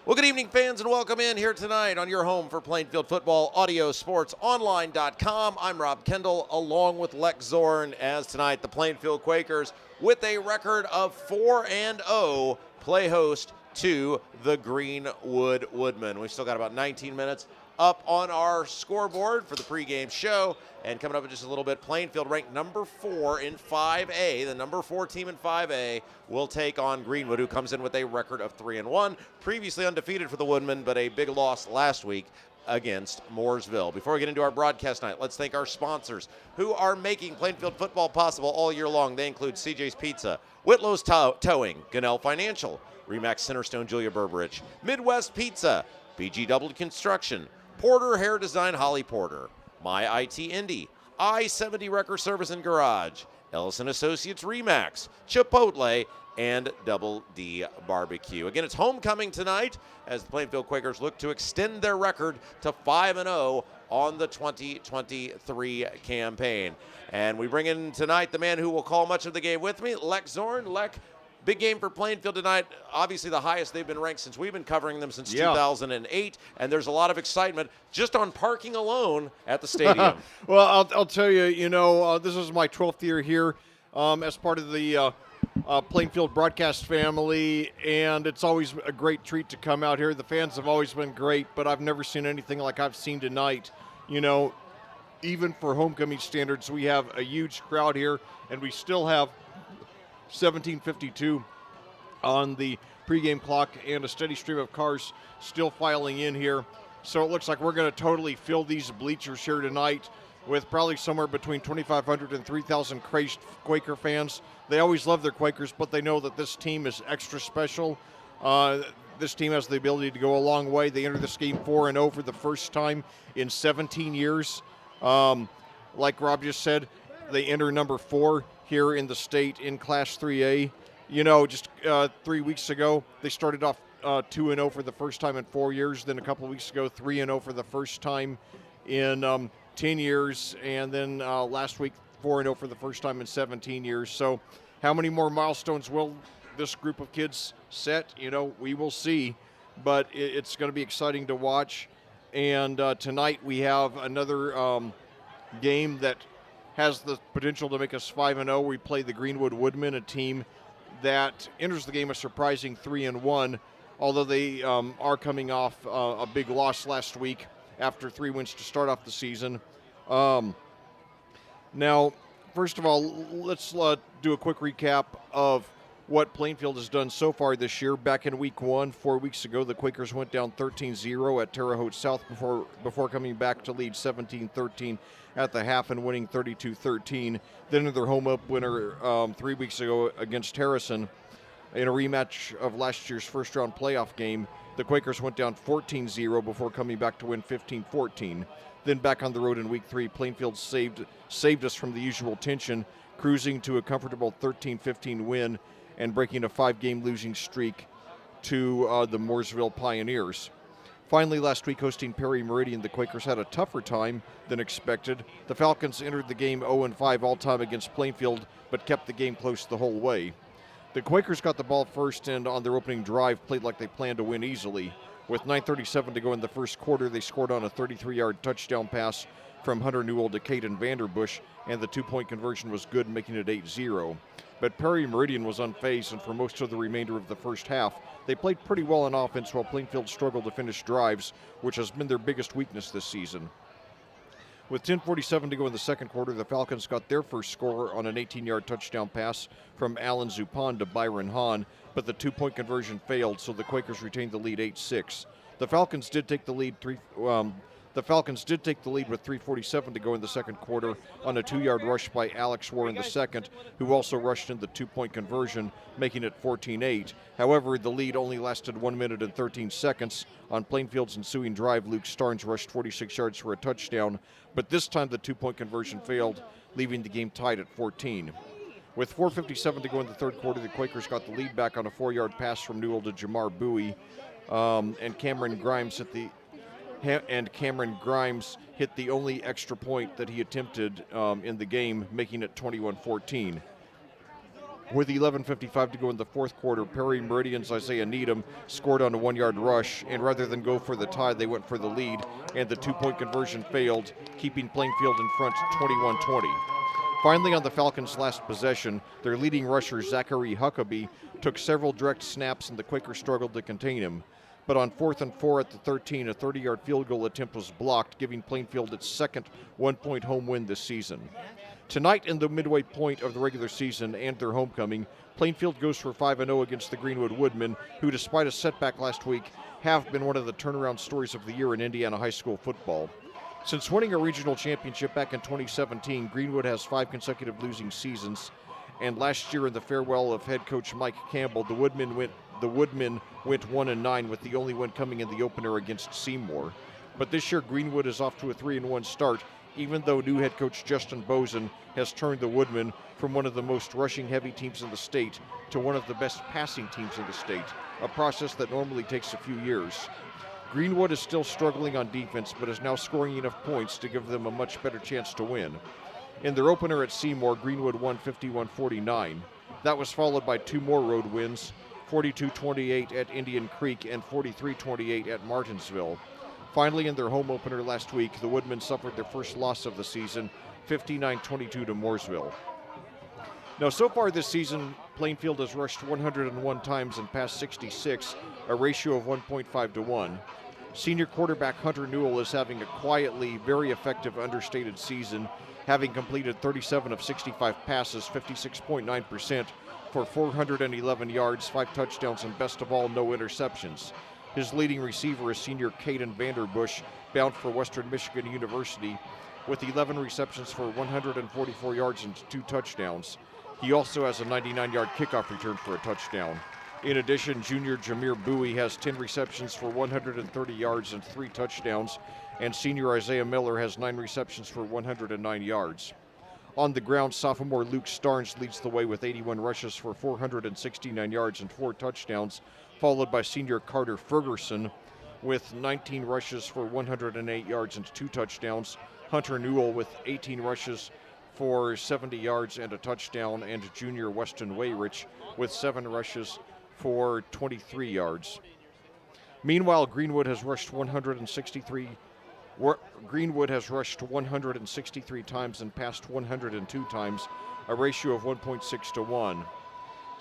Well, good evening, fans, and welcome in here tonight on your home for Plainfield Football, AudioSportsOnline.com. I'm Rob Kendall, along with Lex Zorn, as tonight the Plainfield Quakers, with a record of 4-0, play host to the Greenwood Woodmen. We've still got about 19 minutes up on our scoreboard for the pregame show. And coming up in just a little bit, Plainfield ranked number 4 in 5A. The number 4 team in 5A will take on Greenwood, who comes in with a record of 3-1. Previously undefeated for the Woodmen, but a big loss last week against Mooresville. Before we get into our broadcast night, let's thank our sponsors who are making Plainfield football possible all year long. They include CJ's Pizza, Whitlow's Towing, Gunnell Financial, Remax Centerstone Julia Berberich, Midwest Pizza, BGW Construction, Porter Hair Design Holly Porter, My IT Indy, I-70 Wrecker Service and Garage, Ellison Associates Remax, Chipotle, and Double D Barbecue. Again, it's homecoming tonight as the Plainfield Quakers look to extend their record to 5-0 on the 2023 campaign. And we bring in tonight the man who will call much of the game with me, Lex Zorn. Lex, big game for Plainfield tonight. Obviously the highest they've been ranked since we've been covering them since 2008. And there's a lot of excitement just on parking alone at the stadium. Well, I'll tell you, this is my 12th year here as part of the Plainfield broadcast family, and it's always a great treat to come out here. The fans have always been great, but I've never seen anything like I've seen tonight. Even for homecoming standards, we have a huge crowd here, and we still have 17:52 on the pregame clock and a steady stream of cars still filing in here. So it looks like we're going to totally fill these bleachers here tonight with probably somewhere between 2,500 and 3,000 crazed Quaker fans. They always love their Quakers, but they know that this team is extra special. This team has the ability to go a long way. They enter this game 4-0 for the first time in 17 years. Like Rob just said, they enter number 4 here in the state in Class 3A. Just 3 weeks ago, they started off 2-0 for the first time in 4 years. Then a couple of weeks ago, 3-0 for the first time in 10 years. And then last week, 4-0 for the first time in 17 years. So how many more milestones will this group of kids set? We will see. But it's going to be exciting to watch. And tonight we have another game that has the potential to make us 5-0. We play the Greenwood Woodmen, a team that enters the game a surprising 3-1, although they are coming off a big loss last week after 3 wins to start off the season. Now, first of all, let's do a quick recap of what Plainfield has done so far this year. Back in week 1, 4 weeks ago, the Quakers went down 13-0 at Terre Haute South before coming back to lead 17-13 at the half and winning 32-13. Then in their home winner 3 weeks ago against Harrison in a rematch of last year's first-round playoff game, the Quakers went down 14-0 before coming back to win 15-14. Then back on the road in week 3, Plainfield saved us from the usual tension, cruising to a comfortable 13-15 win and breaking a 5-game losing streak to the Mooresville Pioneers. Finally, last week, hosting Perry Meridian, the Quakers had a tougher time than expected. The Falcons entered the game 0-5 all-time against Plainfield, but kept the game close the whole way. The Quakers got the ball first and on their opening drive played like they planned to win easily. With 9:37 to go in the first quarter, they scored on a 33-yard touchdown pass from Hunter Newell to Caden Vanderbush, and the 2-point conversion was good, making it 8-0. But Perry Meridian was unfazed, and for most of the remainder of the first half, they played pretty well on offense while Plainfield struggled to finish drives, which has been their biggest weakness this season. With 10:47 to go in the second quarter, the Falcons got their first score on an 18-yard touchdown pass from Alan Zupan to Byron Hahn, but the 2-point conversion failed, so the Quakers retained the lead 8-6. The Falcons did take the lead with 3:47 to go in the second quarter on a 2-yard rush by Alex Warren II, who also rushed in the 2-point conversion, making it 14-8. However, the lead only lasted 1 minute and 13 seconds. On Plainfield's ensuing drive, Luke Starnes rushed 46 yards for a touchdown, but this time the 2-point conversion failed, leaving the game tied at 14. With 4:57 to go in the third quarter, the Quakers got the lead back on a 4-yard pass from Newell to Jamar Bowie, and Cameron Grimes hit the only extra point that he attempted in the game, making it 21-14. With 11:55 to go in the fourth quarter, Perry Meridian's Isaiah Needham scored on a 1-yard rush, and rather than go for the tie, they went for the lead, and the 2-point conversion failed, keeping Plainfield in front 21-20. Finally, on the Falcons' last possession, their leading rusher, Zachary Huckabee, took several direct snaps, and the Quakers struggled to contain him. But on 4th and 4 at the 13, a 30-yard field goal attempt was blocked, giving Plainfield its second one-point home win this season. Tonight, in the midway point of the regular season and their homecoming, Plainfield goes for 5-0 against the Greenwood Woodmen, who, despite a setback last week, have been one of the turnaround stories of the year in Indiana high school football. Since winning a regional championship back in 2017, Greenwood has 5 consecutive losing seasons, and last year in the farewell of head coach Mike Campbell, the Woodmen went 1-9, with the only win coming in the opener against Seymour. But this year, Greenwood is off to a 3-1 start, even though new head coach Justin Bozen has turned the Woodmen from one of the most rushing-heavy teams in the state to one of the best passing teams in the state, a process that normally takes a few years. Greenwood is still struggling on defense, but is now scoring enough points to give them a much better chance to win. In their opener at Seymour, Greenwood won 51-49. That was followed by 2 more road wins, 42-28 at Indian Creek and 43-28 at Martinsville. Finally, in their home opener last week, the Woodmen suffered their first loss of the season, 59-22 to Mooresville. Now, so far this season, Plainfield has rushed 101 times and passed 66, a ratio of 1.5 to 1. Senior quarterback Hunter Newell is having a quietly very effective understated season, having completed 37 of 65 passes, 56.9%, for 411 yards, 5 touchdowns, and best of all, no interceptions. His leading receiver is senior Caden Vanderbush, bound for Western Michigan University, with 11 receptions for 144 yards and 2 touchdowns. He also has a 99-yard kickoff return for a touchdown. In addition, junior Jameer Bowie has 10 receptions for 130 yards and 3 touchdowns, and senior Isaiah Miller has 9 receptions for 109 yards. On the ground, sophomore Luke Starnes leads the way with 81 rushes for 469 yards and 4 touchdowns, followed by senior Carter Ferguson with 19 rushes for 108 yards and 2 touchdowns, Hunter Newell with 18 rushes for 70 yards and a touchdown, and junior Weston Wayrich with 7 rushes for 23 yards. Meanwhile, Greenwood has rushed 163 times and passed 102 times, a ratio of 1.6 to 1.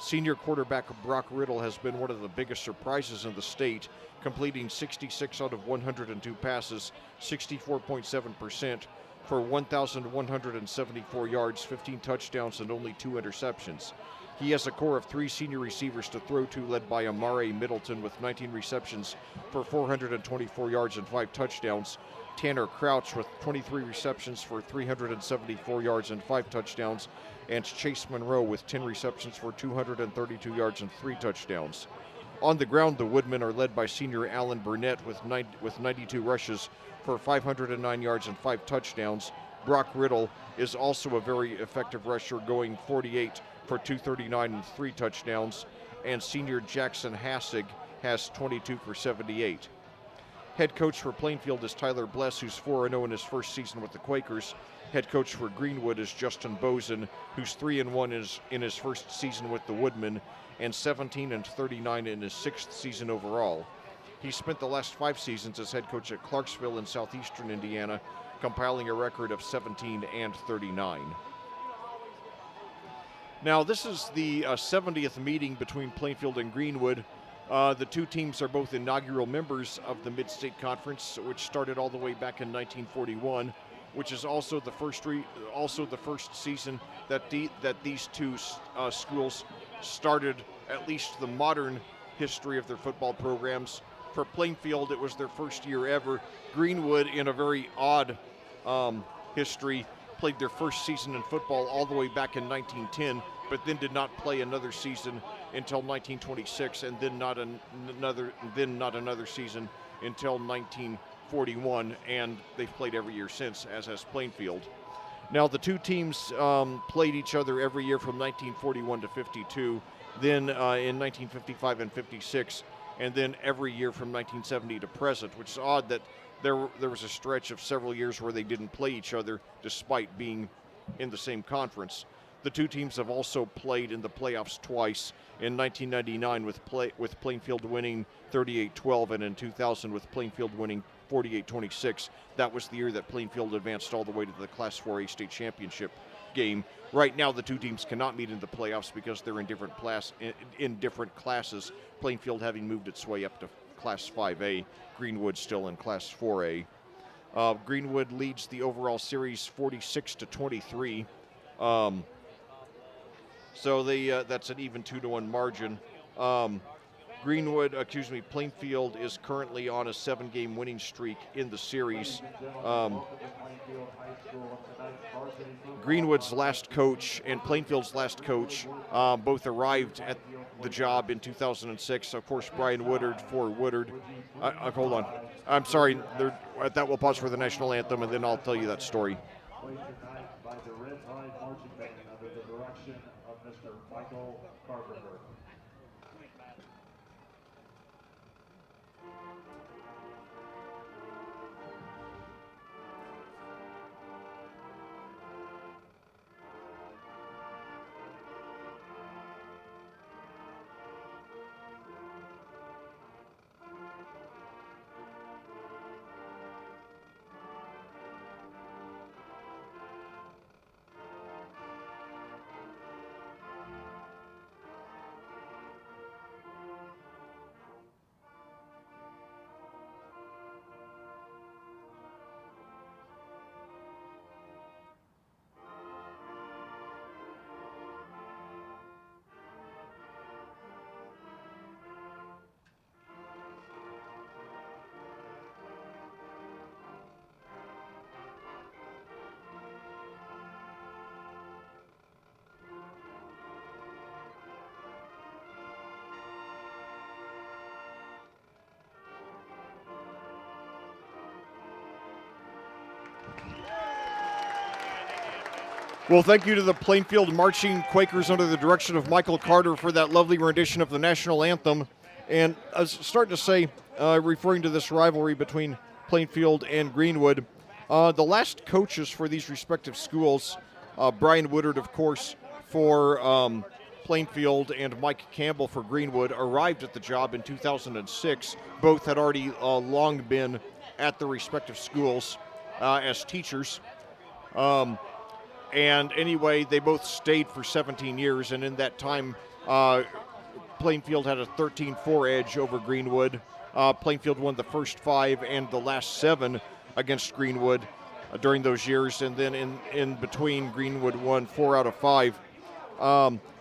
Senior quarterback Brock Riddle has been one of the biggest surprises in the state, completing 66 out of 102 passes, 64.7%, for 1,174 yards, 15 touchdowns, and only 2 interceptions. He has a core of 3 senior receivers to throw to, led by Amare Middleton with 19 receptions for 424 yards and 5 touchdowns, Tanner Crouch with 23 receptions for 374 yards and 5 touchdowns, and Chase Monroe with 10 receptions for 232 yards and 3 touchdowns. On the ground, the Woodmen are led by senior Alan Burnett with 92 rushes for 509 yards and 5 touchdowns. Brock Riddle is also a very effective rusher, going 48 for 239 and 3 touchdowns, and senior Jackson Hassig has 22 for 78. Head coach for Plainfield is Tyler Bless, who's 4-0 in his first season with the Quakers. Head coach for Greenwood is Justin Bozen, who's 3-1 in his first season with the Woodmen, and 17-39 in his 6th season overall. He spent the last 5 seasons as head coach at Clarksville in southeastern Indiana, compiling a record of 17-39. Now, this is the 70th meeting between Plainfield and Greenwood. The 2 teams are both inaugural members of the Mid-State Conference, which started all the way back in 1941, which is also the first season that these 2 schools started at least the modern history of their football programs. For Plainfield, it was their first year ever. Greenwood, in a very odd history, played their first season in football all the way back in 1910, but then did not play another season until 1926, and then not another season until 1941, and they've played every year since, as has Plainfield. Now, the 2 teams played each other every year from 1941 to 52, then in 1955 and 56, and then every year from 1970 to present, which is odd that there was a stretch of several years where they didn't play each other despite being in the same conference. The two teams have also played in the playoffs twice, in 1999 with Plainfield winning 38-12, and in 2000 with Plainfield winning 48-26. That was the year that Plainfield advanced all the way to the Class 4A state championship game. Right now, the two teams cannot meet in the playoffs because they're in different classes. Plainfield having moved its way up to Class 5A, Greenwood still in Class 4A. Greenwood leads the overall series 46-23. So that's an even 2-1 margin. Plainfield is currently on a 7-game winning streak in the series. Greenwood's last coach and Plainfield's last coach both arrived at the job in 2006. Of course, Brian Woodard for Woodard. Hold on. I'm sorry. At that, we'll pause for the national anthem, and then I'll tell you that story. Played tonight by the Red Tide Marching Band under the direction of Mr. Michael Carpenter. Well, thank you to the Plainfield Marching Quakers under the direction of Michael Carter for that lovely rendition of the national anthem. And I was starting to say, referring to this rivalry between Plainfield and Greenwood, the last coaches for these respective schools, Brian Woodard, of course, for Plainfield, and Mike Campbell for Greenwood, arrived at the job in 2006. Both had already long been at the respective schools as teachers. And anyway, they both stayed for 17 years, and in that time, Plainfield had a 13-4 edge over Greenwood. Plainfield won the first 5 and the last 7 against Greenwood during those years, and then in between, Greenwood won 4 out of 5.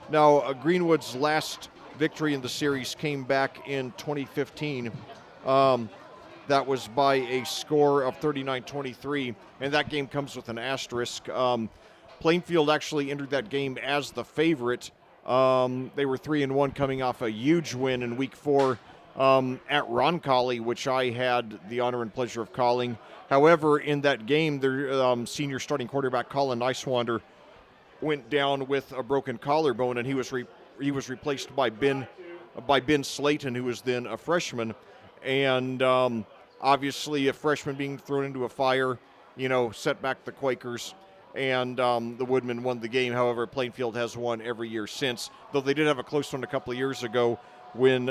Now, Greenwood's last victory in the series came back in 2015. That was by a score of 39-23, and that game comes with an asterisk. Plainfield actually entered that game as the favorite. They were 3-1 coming off a huge win in Week 4 at Roncalli, which I had the honor and pleasure of calling. However, in that game, their senior starting quarterback Colin Nicewander went down with a broken collarbone, and he was replaced by Ben Slayton, who was then a freshman. And obviously, a freshman being thrown into a fire, set back the Quakers. And the Woodmen won the game. However, Plainfield has won every year since, though they did have a close one a couple of years ago when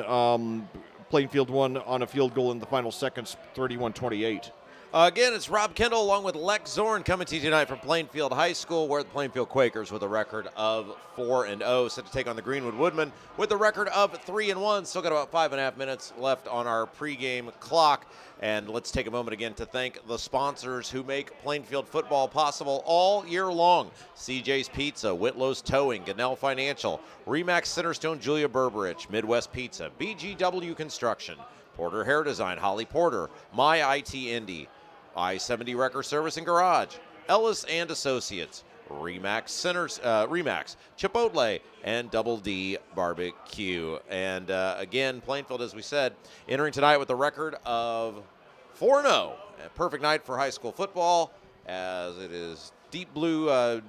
Plainfield won on a field goal in the final seconds, 31-28. Again, it's Rob Kendall along with Lex Zorn coming to you tonight from Plainfield High School, where the Plainfield Quakers with a record of 4-0 set to take on the Greenwood Woodmen with a record of 3-1. Still got about 5.5 minutes left on our pregame clock. And let's take a moment again to thank the sponsors who make Plainfield football possible all year long. CJ's Pizza, Whitlow's Towing, Gunnell Financial, Remax Centerstone, Julia Berberich, Midwest Pizza, BGW Construction, Porter Hair Design, Holly Porter, My IT Indy, I-70 Wrecker Service and Garage, Ellis and Associates, Remax, Chipotle, and Double D Barbecue. And again, Plainfield, as we said, entering tonight with a record of 4-0. A perfect night for high school football, as it is deep blue,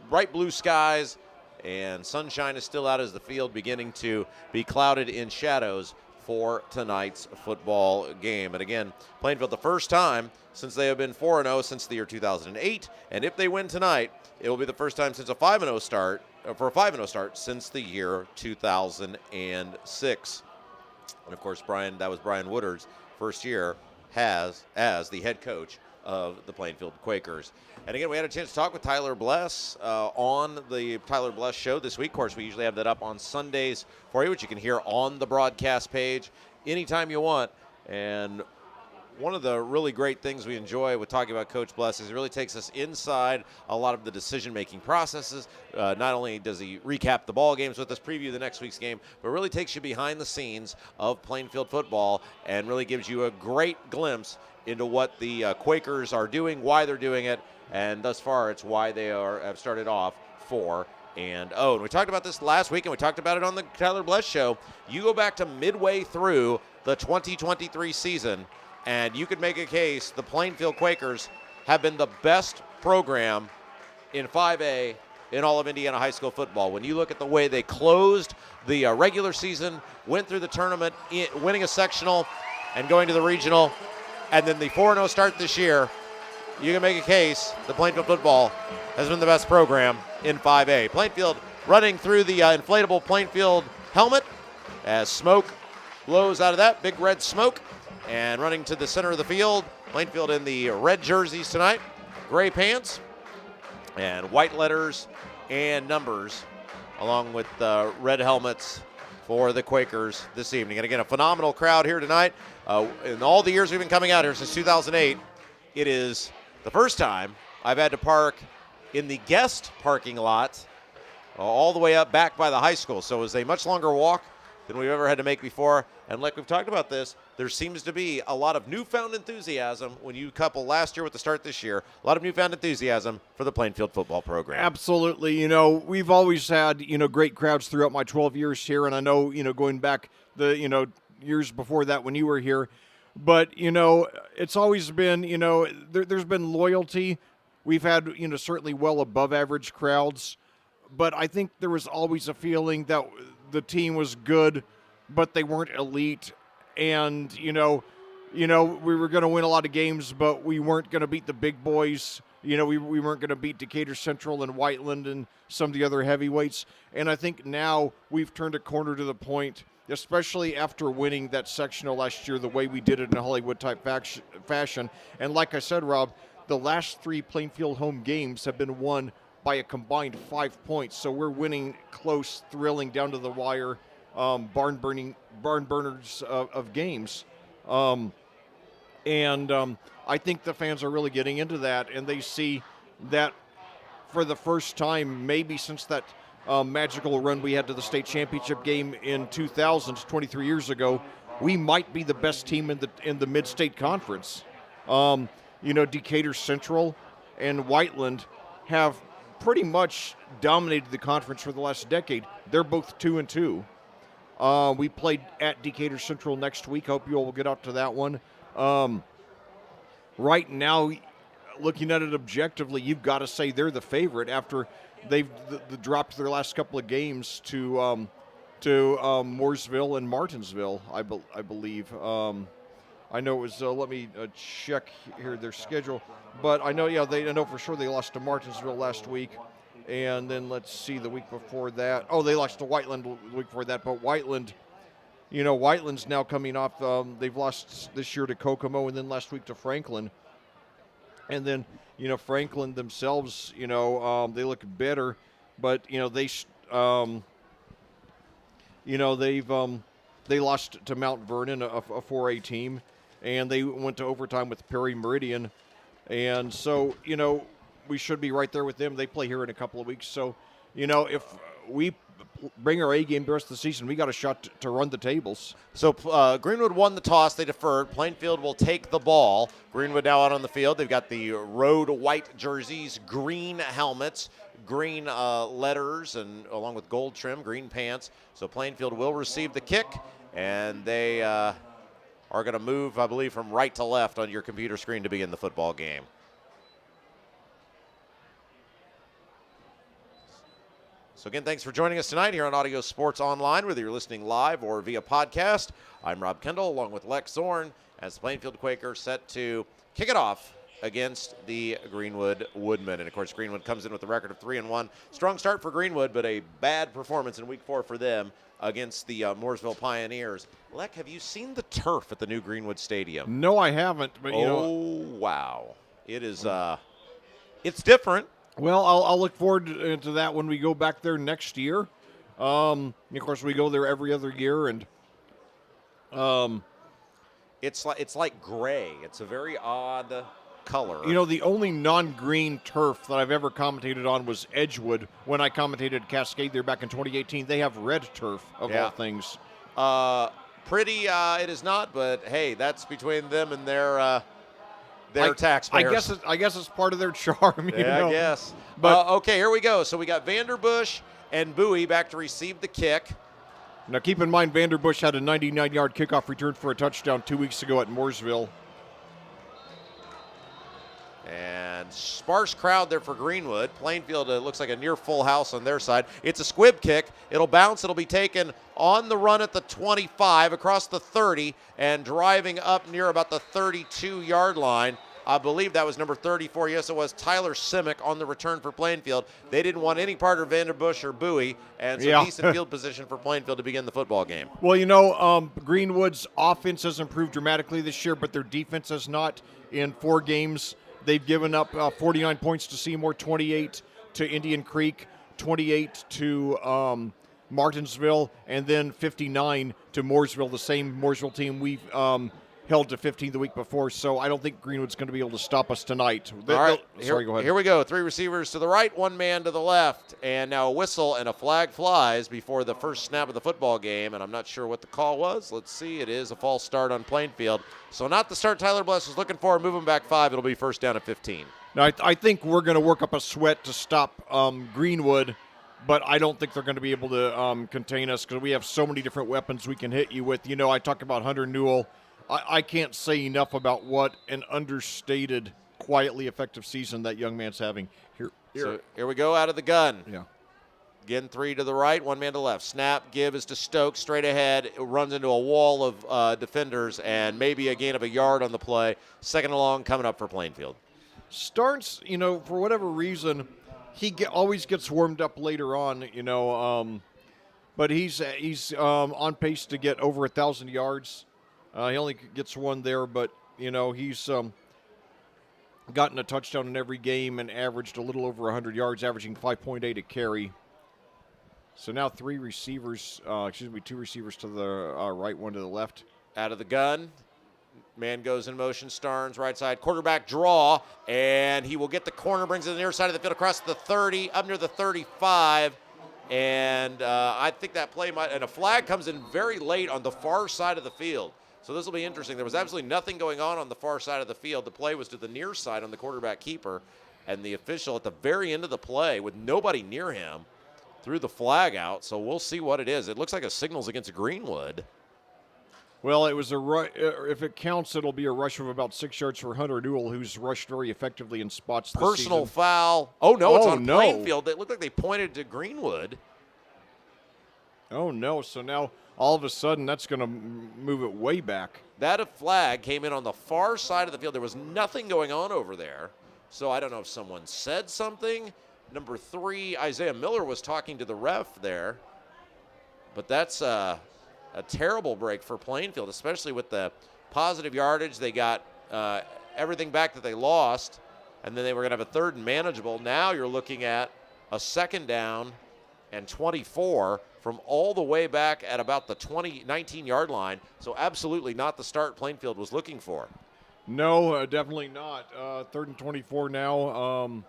bright blue skies, and sunshine is still out as the field beginning to be clouded in shadows for tonight's football game. And again, Plainfield, the first time since they have been 4-0 since the year 2008, and if they win tonight, it will be the first time since a 5-0 start, for a 5-0 start since the year 2006. And of course, that was Brian Woodard's first year as the head coach of the Plainfield Quakers. And again, we had a chance to talk with Tyler Bless on the Tyler Bless Show this week. Of course, we usually have that up on Sundays for you, which you can hear on the broadcast page anytime you want. And one of the really great things we enjoy with talking about Coach Bless is he really takes us inside a lot of the decision-making processes. Not only does he recap the ball games with us, preview the next week's game, but really takes you behind the scenes of Plainfield football and really gives you a great glimpse into what the Quakers are doing, why they're doing it, and thus far it's why they have started off 4-0. And we talked about this last week, and we talked about it on the Tyler Bless Show. You go back to midway through the 2023 season, and you could make a case the Plainfield Quakers have been the best program in 5A in all of Indiana high school football. When you look at the way they closed the regular season, went through the tournament, winning a sectional and going to the regional, and then the 4-0 start this year, you can make a case that Plainfield football has been the best program in 5A. Plainfield running through the inflatable Plainfield helmet as smoke blows out of that, big red smoke. And running to the center of the field, Plainfield in the red jerseys tonight, gray pants, and white letters and numbers, along with red helmets for the Quakers this evening. And again, a phenomenal crowd here tonight. In all the years we've been coming out here since 2008, it is the first time I've had to park in the guest parking lot all the way up back by the high school. So it was a much longer walk than we've ever had to make before. And like we've talked about this, there seems to be a lot of newfound enthusiasm when you couple last year with the start this year, a lot of newfound enthusiasm for the Plainfield football program. Absolutely. You know, we've always had, great crowds throughout my 12 years here. And I know, going back the, years before that when you were here. But, it's always been, there's been loyalty. We've had, certainly well above average crowds. But I think there was always a feeling that the team was good, but they weren't elite. And, we were going to win a lot of games, but we weren't going to beat the big boys. We weren't going to beat Decatur Central and Whiteland and some of the other heavyweights. And I think now we've turned a corner to the point, especially after winning that sectional last year the way we did it in a Hollywood-type fashion. And like I said, Rob, the last 3 Plainfield home games have been won by a combined 5 points. So we're winning close, thrilling, down to the wire, barn burners of games. I think the fans are really getting into that, and they see that for the first time, maybe since that magical run we had to the state championship game in 2000, 23 years ago, we might be the best team in the mid-state conference. Decatur Central and Whiteland have pretty much dominated the conference for the last decade. They're both 2-2. We played at Decatur Central next week. Hope you all will get out to that one. Right now, looking at it objectively, you've got to say they're the favorite after they've dropped their last couple of games to Mooresville and Martinsville, I believe. I know it was. Let me check here their schedule, but I know. Yeah, I know for sure they lost to Martinsville last week, and then let's see the week before that. Oh, they lost to Whiteland the week before that. But Whiteland, Whiteland's now coming off. They've lost this year to Kokomo, and then last week to Franklin, and then Franklin themselves. They look better, but they lost to Mount Vernon, a 4A team. And they went to overtime with Perry Meridian. And so, we should be right there with them. They play here in a couple of weeks. So, if we bring our A game the rest of the season, we got a shot to run the tables. So Greenwood won the toss. They deferred. Plainfield will take the ball. Greenwood now out on the field. They've got the road white jerseys, green helmets, green letters, and along with gold trim, green pants. So Plainfield will receive the kick, and they are going to move, I believe, from right to left on your computer screen to begin the football game. So again, thanks for joining us tonight here on Audio Sports Online, whether you're listening live or via podcast. I'm Rob Kendall, along with Lex Zorn, as the Plainfield Quakers set to kick it off against the Greenwood Woodmen. And of course, Greenwood comes in with a record of 3-1. Strong start for Greenwood, but a bad performance in Week 4 for them against the Mooresville Pioneers. Lek, have you seen the turf at the new Greenwood Stadium? No, I haven't. But Wow! It is. It's different. Well, I'll look forward to that when we go back there next year. Of course, we go there every other year, and it's like gray. It's a very odd color. You know, the only non-green turf that I've ever commentated on was Edgewood when I commentated Cascade there back in 2018. They have red turf, of all things. Pretty, it is not, but hey, that's between them and their taxpayers. I guess it's part of their charm. You know? I guess. But okay, here we go. So we got Vanderbush and Bowie back to receive the kick. Now, keep in mind, Vanderbush had a 99-yard kickoff return for a touchdown 2 weeks ago at Mooresville. And sparse crowd there for Greenwood. Plainfield looks like a near full house on their side. It's a squib kick. It'll bounce. It'll be taken on the run at the 25, across the 30, and driving up near about the 32-yard line. I believe that was number 34. Yes, it was Tyler Simic on the return for Plainfield. They didn't want any part of Vanderbush or Bowie, and so decent field position for Plainfield to begin the football game. Well, you know, Greenwood's offense has improved dramatically this year, but their defense has not. In 4 games, they've given up 49 points to Seymour, 28 to Indian Creek, 28 to Martinsville, and then 59 to Mooresville, the same Mooresville team we've held to 15 the week before. So I don't think Greenwood's going to be able to stop us tonight. All right, Sorry, go ahead. Here we go. 3 receivers to the right, 1 man to the left, and now a whistle and a flag flies before the first snap of the football game, and I'm not sure what the call was. Let's see. It is a false start on Plainfield. So not the start Tyler Bless was looking for. Move him back 5. It'll be first down at 15. Now, I think we're going to work up a sweat to stop Greenwood, but I don't think they're going to be able to contain us because we have so many different weapons we can hit you with. You know, I talk about Hunter Newell. I can't say enough about what an understated, quietly effective season that young man's having. So here we go out of the gun. Yeah. Again, 3 to the right, 1 man to the left. Snap, give is to Stokes, straight ahead. It runs into a wall of defenders, and maybe a gain of a yard on the play. Second along coming up for Plainfield. Starts, you know, for whatever reason, he always gets warmed up later on, you know, but he's on pace to get over 1,000 yards. He only gets 1 there, but, you know, he's gotten a touchdown in every game and averaged a little over 100 yards, averaging 5.8 a carry. So now 2 receivers to the right, 1 to the left. Out of the gun. Man goes in motion, Starnes, right side, quarterback draw, and he will get the corner, brings it to the near side of the field, across the 30, up near the 35, and I think that play might, and a flag comes in very late on the far side of the field. So this will be interesting. There was absolutely nothing going on the far side of the field. The play was to the near side on the quarterback keeper, and the official at the very end of the play, with nobody near him, threw the flag out. So we'll see what it is. It looks like a signal's against Greenwood. Well, it was if it counts, it'll be a rush of about 6 yards for Hunter Newell, who's rushed very effectively in spots this Personal season. foul. Oh, no, it's on no. Plainfield. It looked like they pointed to Greenwood. Oh, no. So now, all of a sudden, that's going to move it way back. That flag came in on the far side of the field. There was nothing going on over there. So I don't know if someone said something. Number 3, Isaiah Miller was talking to the ref there. But that's a terrible break for Plainfield, especially with the positive yardage. They got everything back that they lost, and then they were going to have a 3rd and manageable. Now you're looking at a 2nd down and 24 from all the way back at about the 19-yard line. So absolutely not the start Plainfield was looking for. No, definitely not. 3rd and 24 now.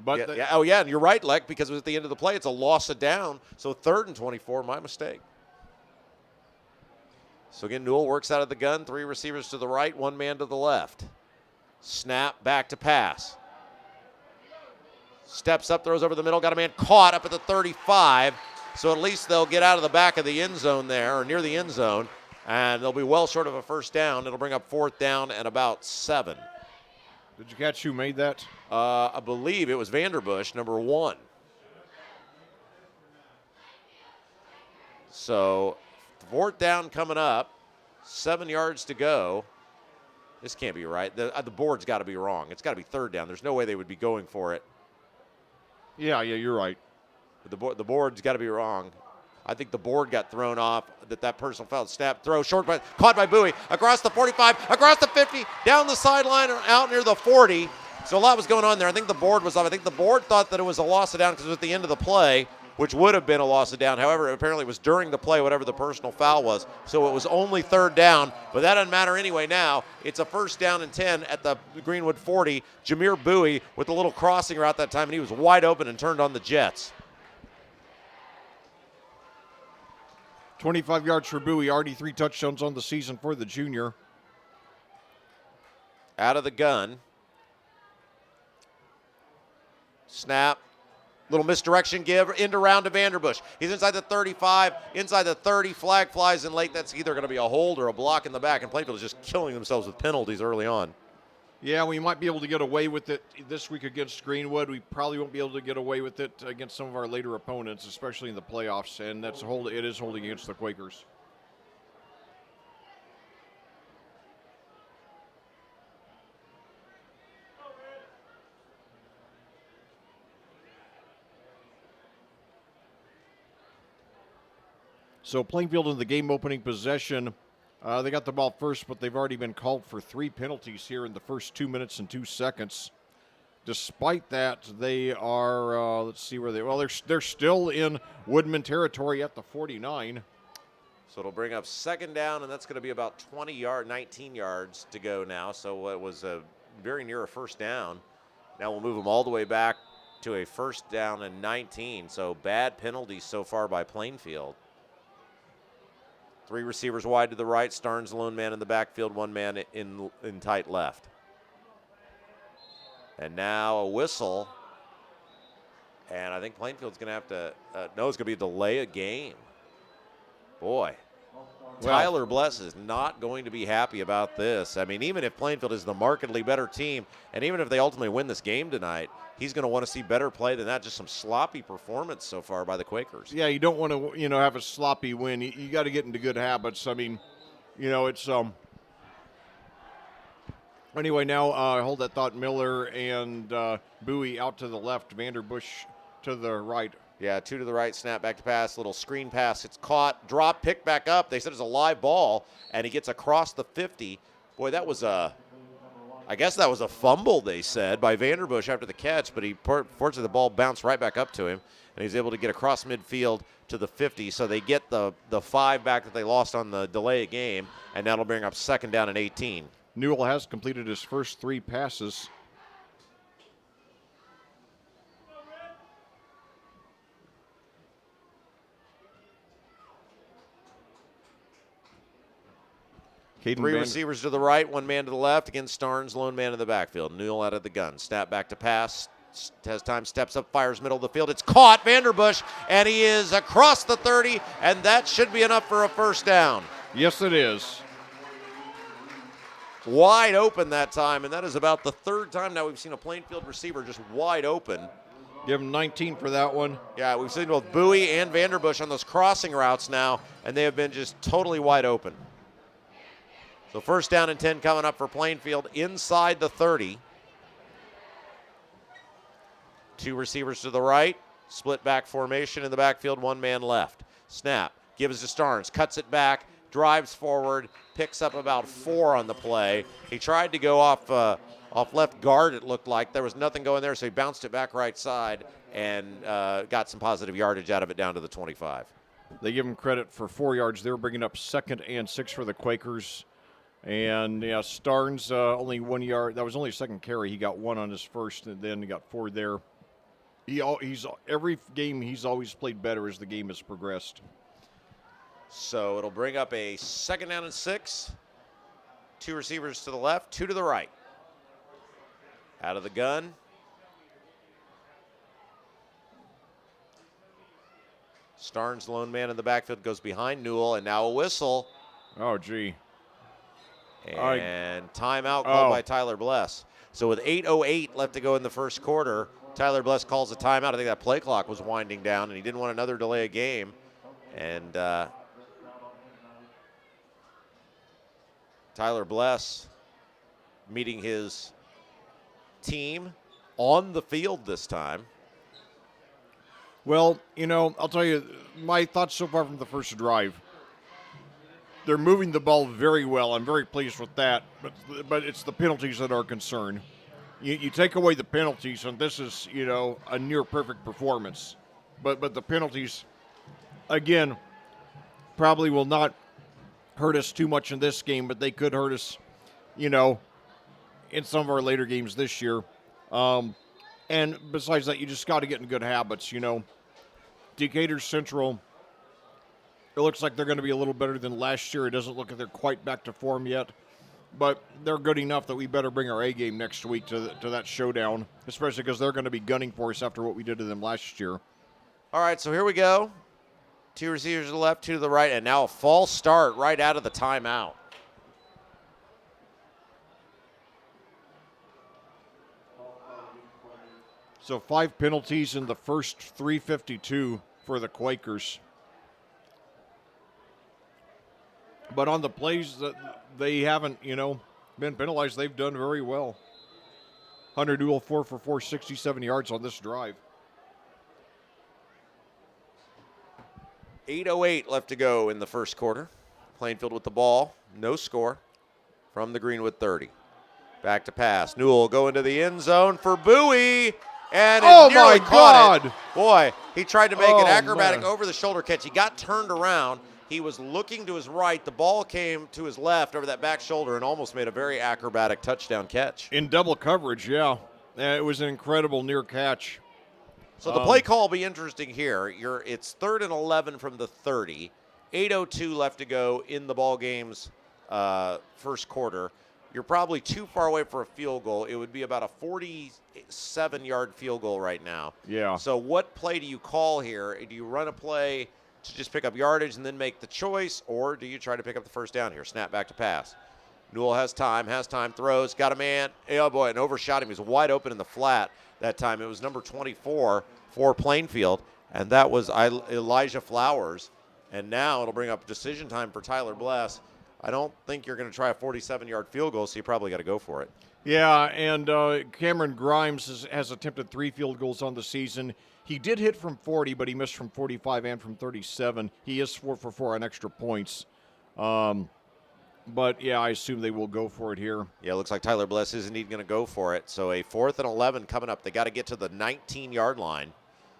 And you're right, Lek, because it was at the end of the play. It's a loss of down. So 3rd and 24, my mistake. So again, Newell works out of the gun. 3 receivers to the right, 1 man to the left. Snap, back to pass. Steps up, throws over the middle, got a man caught up at the 35. So at least they'll get out of the back of the end zone there, or near the end zone, and they'll be well short of a first down. It'll bring up 4th down and about 7. Did you catch who made that? I believe it was Vanderbush, number 1. So 4th down coming up, 7 yards to go. This can't be right. The board's got to be wrong. It's got to be 3rd down. There's no way they would be going for it. Yeah, you're right. The board's got to be wrong. I think the board got thrown off, that personal foul. Snap, throw, short, but caught by Bowie. Across the 45, across the 50, down the sideline, out near the 40. So a lot was going on there. I think the board was off. I think the board thought that it was a loss of down because it was at the end of the play, which would have been a loss of down. However, apparently it was during the play, whatever the personal foul was. So it was only 3rd down, but that doesn't matter anyway now. It's a 1st down and 10 at the Greenwood 40. Jameer Bowie with a little crossing route that time, and he was wide open and turned on the Jets. 25 yards for Bowie, already 3 touchdowns on the season for the junior. Out of the gun. Snap. Little misdirection give, end around to Vanderbush. He's inside the 35, inside the 30, flag flies in late. That's either going to be a hold or a block in the back, and Plainfield is just killing themselves with penalties early on. Yeah, we might be able to get away with it this week against Greenwood. We probably won't be able to get away with it against some of our later opponents, especially in the playoffs, and it is holding against the Quakers. So Plainfield in the game-opening possession. They got the ball first, but they've already been called for 3 penalties here in the first 2 minutes and 2 seconds. Despite that, they are, let's see where they're still in Woodman territory at the 49. So it'll bring up 2nd down, and that's going to be about 19 yards to go now. So it was very near a 1st down. Now we'll move them all the way back to a 1st down and 19. So bad penalties so far by Plainfield. 3 receivers wide to the right. Starnes, the lone man in the backfield, 1 man in tight left. And now a whistle. And I think Plainfield's going to have to, no, it's going to be a delay of game. Boy, Tyler Bless is not going to be happy about this. I mean, even if Plainfield is the markedly better team, and even if they ultimately win this game tonight, he's going to want to see better play than that. Just some sloppy performance so far by the Quakers. Yeah, you don't want to, have a sloppy win. You got to get into good habits. I mean, it's anyway. Now hold that thought. Miller and Bowie out to the left. Vanderbush to the right. Yeah, 2 to the right, snap back to pass, little screen pass. It's caught, drop, picked back up. They said it's a live ball, and he gets across the 50. Boy, that was I guess that was a fumble, they said, by Vanderbush after the catch, but fortunately the ball bounced right back up to him, and he's able to get across midfield to the 50. So they get the 5 back that they lost on the delay of game, and that'll bring up 2nd down and 18. Newell has completed his first 3 passes. Three receivers to the right, 1 man to the left against Starnes, lone man in the backfield. Newell out of the gun. Snap back to pass. Has time, steps up, fires middle of the field. It's caught, Vanderbush, and he is across the 30, and that should be enough for a 1st down. Yes, it is. Wide open that time, and that is about the 3rd time now we've seen a Plainfield receiver just wide open. Give him 19 for that one. Yeah, we've seen both Bowie and Vanderbush on those crossing routes now, and they have been just totally wide open. So 1st down and 10 coming up for Plainfield inside the 30. 2 receivers to the right, split back formation in the backfield, 1 man left. Snap, gives to Starnes, cuts it back, drives forward, picks up about 4 on the play. He tried to go off left guard, it looked like. There was nothing going there, so he bounced it back right side and got some positive yardage out of it down to the 25. They give him credit for 4 yards. They were bringing up 2nd and 6 for the Quakers. And, yeah, Starnes only 1 yard. That was only a 2nd carry. He got 1 on his first, and then he got 4 there. He's every game he's always played better as the game has progressed. So it'll bring up a 2nd down and 6. 2 receivers to the left, 2 to the right. Out of the gun. Starnes, lone man in the backfield, goes behind Newell, and now a whistle. Oh, gee. And timeout called by Tyler Bless. So with 8:08 left to go in the first quarter, Tyler Bless calls a timeout. I think that play clock was winding down, and he didn't want another delay of game. And Tyler Bless meeting his team on the field this time. Well, I'll tell you my thoughts so far from the first drive. They're moving the ball very well. I'm very pleased with that. But it's the penalties that are a concern. You take away the penalties, and this is, a near perfect performance. But the penalties, again, probably will not hurt us too much in this game, but they could hurt us, in some of our later games this year. And besides that, you just got to get in good habits, Decatur Central, it looks like they're going to be a little better than last year. It doesn't look like they're quite back to form yet, but they're good enough that we better bring our A game next week to that showdown, especially because they're going to be gunning for us after what we did to them last year. All right, so here we go. 2 receivers to the left, 2 to the right, and now a false start right out of the timeout. So 5 penalties in the first 3:52 for the Quakers. But on the plays that they haven't, been penalized, they've done very well. Hunter Newell 4 for 4, 67 yards on this drive. 8:08 left to go in the first quarter. Plainfield with the ball, no score from the Greenwood 30. Back to pass. Newell going to the end zone for Bowie. And oh nearly my caught God! It. Boy, he tried to make an acrobatic man. over-the-shoulder catch. He got turned around. He was looking to his right. The ball came to his left over that back shoulder and almost made a very acrobatic touchdown catch. In double coverage, yeah. It was an incredible near catch. So the play call will be interesting here. It's 3rd and 11 from the 30. 8:02 left to go in the ball game's first quarter. You're probably too far away for a field goal. It would be about a 47-yard field goal right now. Yeah. So what play do you call here? Do you run a play to just pick up yardage and then make the choice, or do you try to pick up the first down here? Snap back to pass. Newell has time, throws, got a man. Oh, boy, and overshot him. He was wide open in the flat that time. It was number 24 for Plainfield, and that was Elijah Flowers. And now it'll bring up decision time for Tyler Bless. I don't think you're going to try a 47-yard field goal, so you probably got to go for it. Yeah, and Cameron Grimes has attempted 3 field goals on the season. He did hit from 40, but he missed from 45 and from 37. He is 4 for 4 on extra points. But, yeah, I assume they will go for it here. Yeah, it looks like Tyler Bless is indeed going to go for it. So a 4th and 11 coming up. They got to get to the 19-yard line.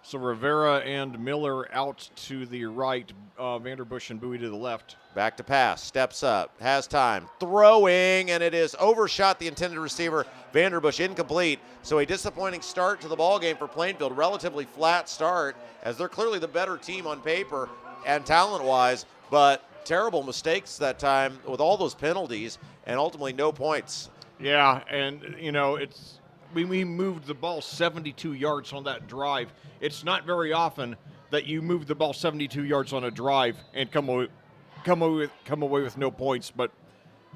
So Rivera and Miller out to the right, Vanderbush and Bowie to the left. Back to pass, steps up, has time, throwing, and it is overshot the intended receiver. Vanderbush incomplete. So a disappointing start to the ball game for Plainfield. Relatively flat start, as they're clearly the better team on paper and talent-wise, but terrible mistakes that time with all those penalties and ultimately no points. Yeah, and, we moved the ball 72 yards on that drive. It's not very often that you move the ball 72 yards on a drive and come away with no points, but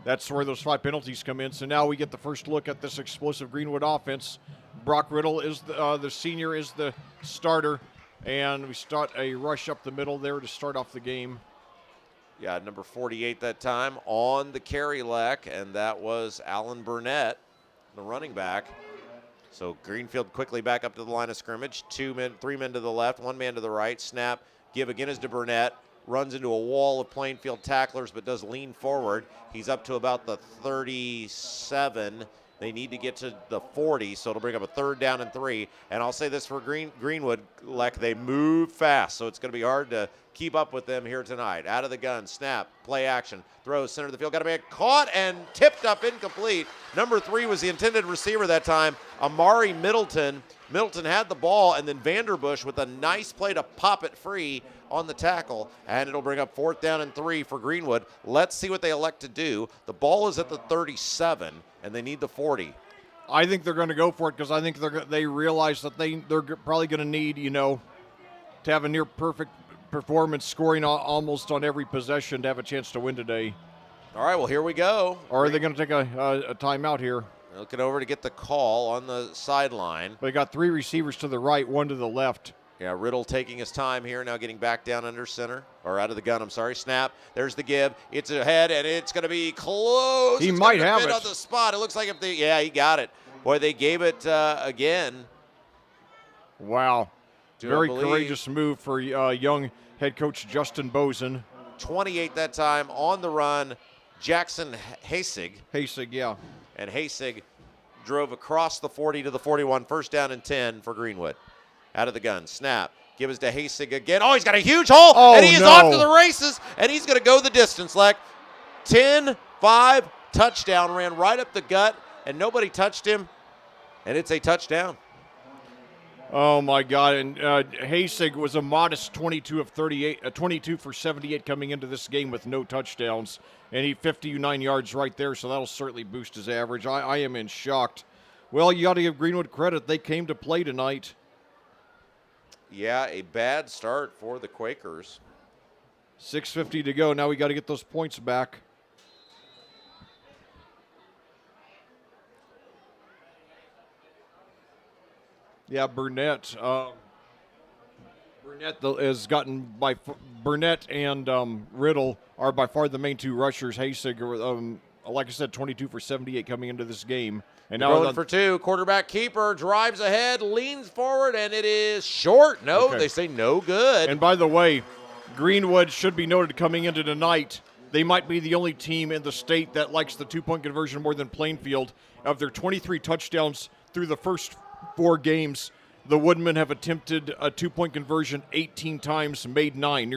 that's where those 5 penalties come in. So now we get the first look at this explosive Greenwood offense. Brock Riddle is the senior, is the starter, and we start a rush up the middle there to start off the game. Yeah, number 48 that time on the carry leg, and that was Alan Burnett, the running back. So Greenfield quickly back up to the line of scrimmage. 3 men to the left, 1 man to the right. Snap, give again is to Burnett. Runs into a wall of Plainfield tacklers, but does lean forward. He's up to about the 37. They need to get to the 40, so it'll bring up a 3rd down and 3. And I'll say this for Greenwood, they move fast, so it's going to be hard to keep up with them here tonight. Out of the gun, snap, play action, throws center of the field, got a man caught and tipped up incomplete. Number 3 was the intended receiver that time, Amari Middleton. Middleton had the ball, and then Vanderbush with a nice play to pop it free on the tackle, and it'll bring up 4th down and 3 for Greenwood. Let's see what they elect to do. The ball is at the 37, and they need the 40. I think they're going to go for it because I think they realize that they're probably going to need, to have a near perfect performance, scoring almost on every possession to have a chance to win today. All right, well, here we go. Or are they going to take a timeout here? Looking over to get the call on the sideline. They got 3 receivers to the right, 1 to the left. Yeah, Riddle taking his time here, now getting back down under center, or out of the gun, I'm sorry. Snap, there's the give. It's ahead, and it's going to be close. He It's might gonna have fit it. on the spot. It looks like if yeah, he got it. Boy, they gave it again. Wow. Do Very I believe. courageous move for young head coach Justin Bozen. 28 that time on the run, Jackson Hasig. Hasig, yeah. And Hasig drove across the 40 to the 41, first down and 10 for Greenwood. Out of the gun, snap, give us to Hasig again. Oh, he's got a huge hole, Oh, and he is no. off to the races, and he's going to go the distance, Leck. 10-5, touchdown, ran right up the gut, and nobody touched him, and it's a touchdown. Oh, my God. And Hasig was a modest 22 for 78 coming into this game with no touchdowns. And he 59 yards right there, so that'll certainly boost his average. I am in shocked. Well, you got to give Greenwood credit. They came to play tonight. Yeah, a bad start for the Quakers. 6:50 to go. Now we got to get those points back. Yeah, Burnett. Burnett has gotten Burnett and Riddle are by far the main two rushers. Hasig, like I said, 22 for 78 coming into this game. And now Going for two, quarterback keeper drives ahead, leans forward, and it is short. No, Okay. They say no good. And by the way, Greenwood should be noted coming into tonight. They might be the only team in the state that likes the two-point conversion more than Plainfield. Of their 23 touchdowns through the first 4 games, the Woodmen have attempted a two-point conversion 18 times, made 9,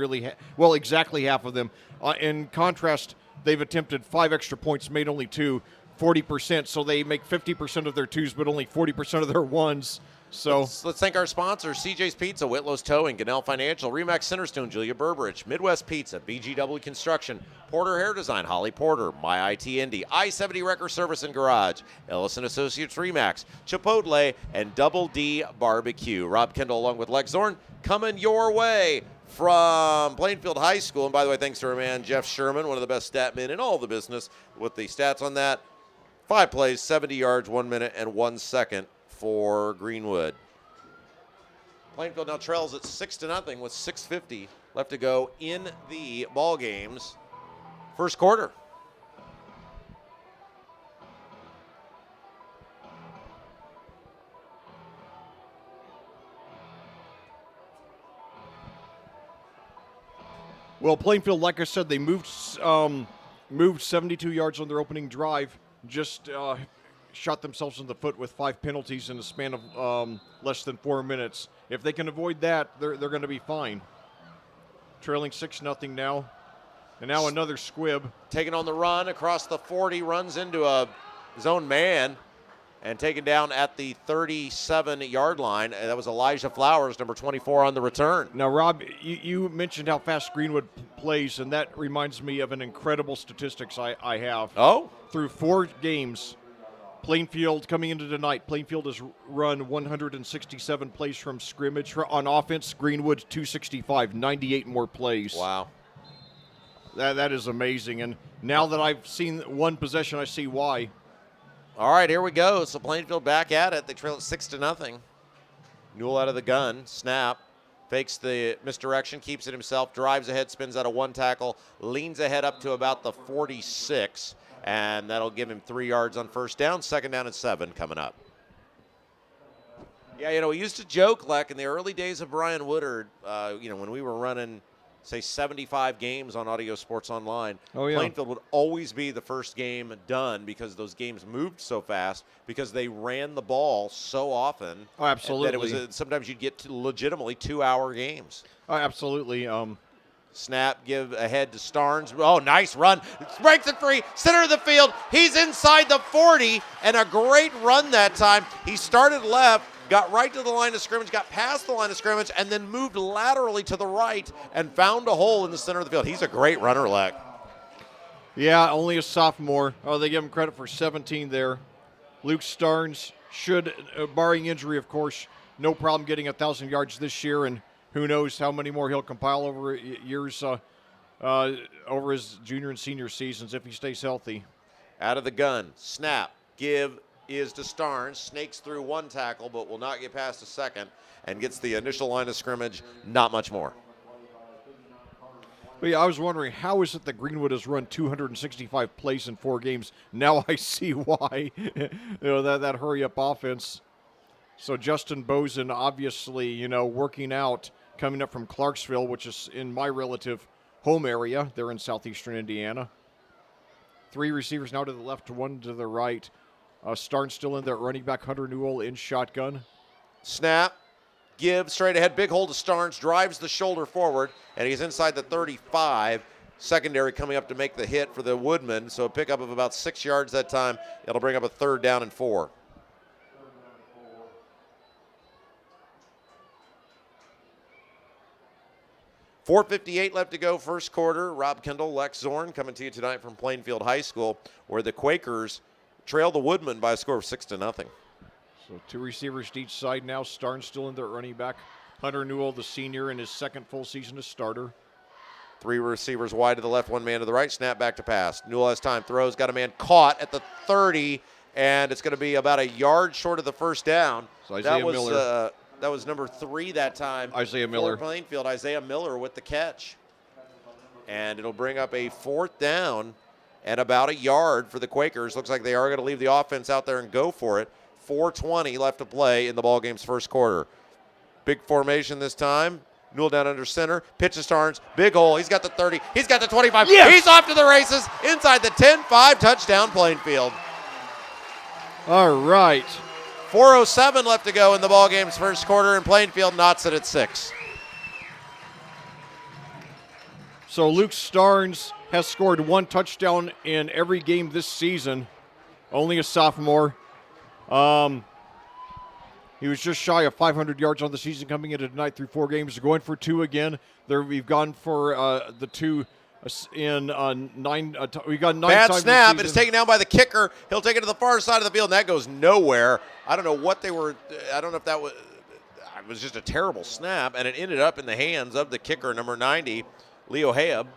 exactly half of them. In contrast, they've attempted 5 extra points, made only 2, 40%. So they make 50% of their twos, but only 40% of their ones. So Let's thank our sponsors: CJ's Pizza, Whitlow's Towing, Gannell Financial, Remax Centerstone, Julia Burbridge, Midwest Pizza, BGW Construction, Porter Hair Design, Holly Porter, My IT Indy, I-70 Wrecker Service and Garage, Ellison Associates Remax, Chipotle, and Double D Barbecue. Rob Kendall along with Lex Zorn coming your way from Plainfield High School. And by the way, thanks to our man Jeff Sherman, one of the best stat men in all the business, with the stats on that. 5 plays, 70 yards, 1 minute and 1 second for Greenwood. Plainfield now trails at 6-0 with 6:50 left to go in the ball game's first quarter. Well, Plainfield, like I said, they moved 72 yards on their opening drive. Just shot themselves in the foot with 5 penalties in the span of less than 4 minutes. If they can avoid that, they're going to be fine. Trailing 6-0 now. And now another squib. Taking on the run across the 40, runs into his own man and taken down at the 37-yard line. That was Elijah Flowers, number 24, on the return. Now, Rob, you mentioned how fast Greenwood plays, and that reminds me of an incredible statistics I have. Oh? Through 4 games, Plainfield, coming into tonight, Plainfield has run 167 plays from scrimmage. On offense, Greenwood 265, 98 more plays. Wow. That is amazing. And now that I've seen one possession, I see why. All right, here we go. So Plainfield back at it. They trail at 6-0. Newell out of the gun. Snap. Fakes the misdirection, keeps it himself, drives ahead, spins out of 1 tackle, leans ahead up to about the 46, and that'll give him 3 yards on first down. 2nd down and 7 coming up. Yeah, we used to joke, like in the early days of Brian Woodard, when we were running, say, 75 games on Audio Sports Online, Oh, yeah. Plainfield would always be the first game done because those games moved so fast because they ran the ball so often. Oh, absolutely. That it was sometimes you'd get to legitimately 2-hour games. Oh, absolutely. Snap, give ahead to Starnes. Oh, nice run. Breaks it free. Center of the field. He's inside the 40, and a great run that time. He started left, got right to the line of scrimmage, got past the line of scrimmage, and then moved laterally to the right and found a hole in the center of the field. He's a great runner, Leck. Yeah, only a sophomore. Oh, they give him credit for 17 there. Luke Starnes should, barring injury, of course, no problem getting 1,000 yards this year, and who knows how many more he'll compile over years, over his junior and senior seasons if he stays healthy. Out of the gun. Snap. Give is to Starnes, snakes through one tackle, but will not get past a second, and gets the initial line of scrimmage, not much more. But yeah, I was wondering, how is it that Greenwood has run 265 plays in 4 games? Now I see why. That hurry-up offense. So Justin Bozen, obviously, working out, coming up from Clarksville, which is in my relative home area. They're in southeastern Indiana. 3 receivers now to the left, 1 to the right. Starnes still in there, running back Hunter Newell in shotgun. Snap, give, straight ahead, big hole to Starnes, drives the shoulder forward, and he's inside the 35. Secondary coming up to make the hit for the Woodmen, so a pickup of about 6 yards that time. It'll bring up a 3rd down and 4. .458 left to go, first quarter. Rob Kendall, Lex Zorn coming to you tonight from Plainfield High School, where the Quakers trail the Woodmen by a score of 6-0. So 2 receivers to each side now. Starnes still in there, running back. Hunter Newell, the senior, in his 2nd full season as starter. 3 receivers wide to the left, 1 man to the right. Snap back to pass. Newell has time, throws, got a man caught at the 30, and it's going to be about a yard short of the first down. So Isaiah Miller. That was number 3 that time. Isaiah Miller. For Plainfield, Isaiah Miller with the catch. And it'll bring up a 4th down and about a yard for the Quakers. Looks like they are going to leave the offense out there and go for it. 4:20 left to play in the ballgame's first quarter. Big formation this time. Newell down under center. Pitch to Starnes. Big hole. He's got the 30. He's got the 25. Yes! He's off to the races. Inside the 10-5. Touchdown Plainfield. All right. 4:07 left to go in the ballgame's first quarter, and Plainfield knots it at 6. So Luke Starnes has scored 1 touchdown in every game this season. Only a sophomore. He was just shy of 500 yards on the season coming into tonight through 4 games. Going for 2 again. We've gone for the 2 in 9. We got 9 Bad times snap. this It is season. taken down by the kicker. He'll take it to the far side of the field, and that goes nowhere. I don't know what they were. I don't know if that was. It was just a terrible snap, and it ended up in the hands of the kicker, number 90, Leo Hayab.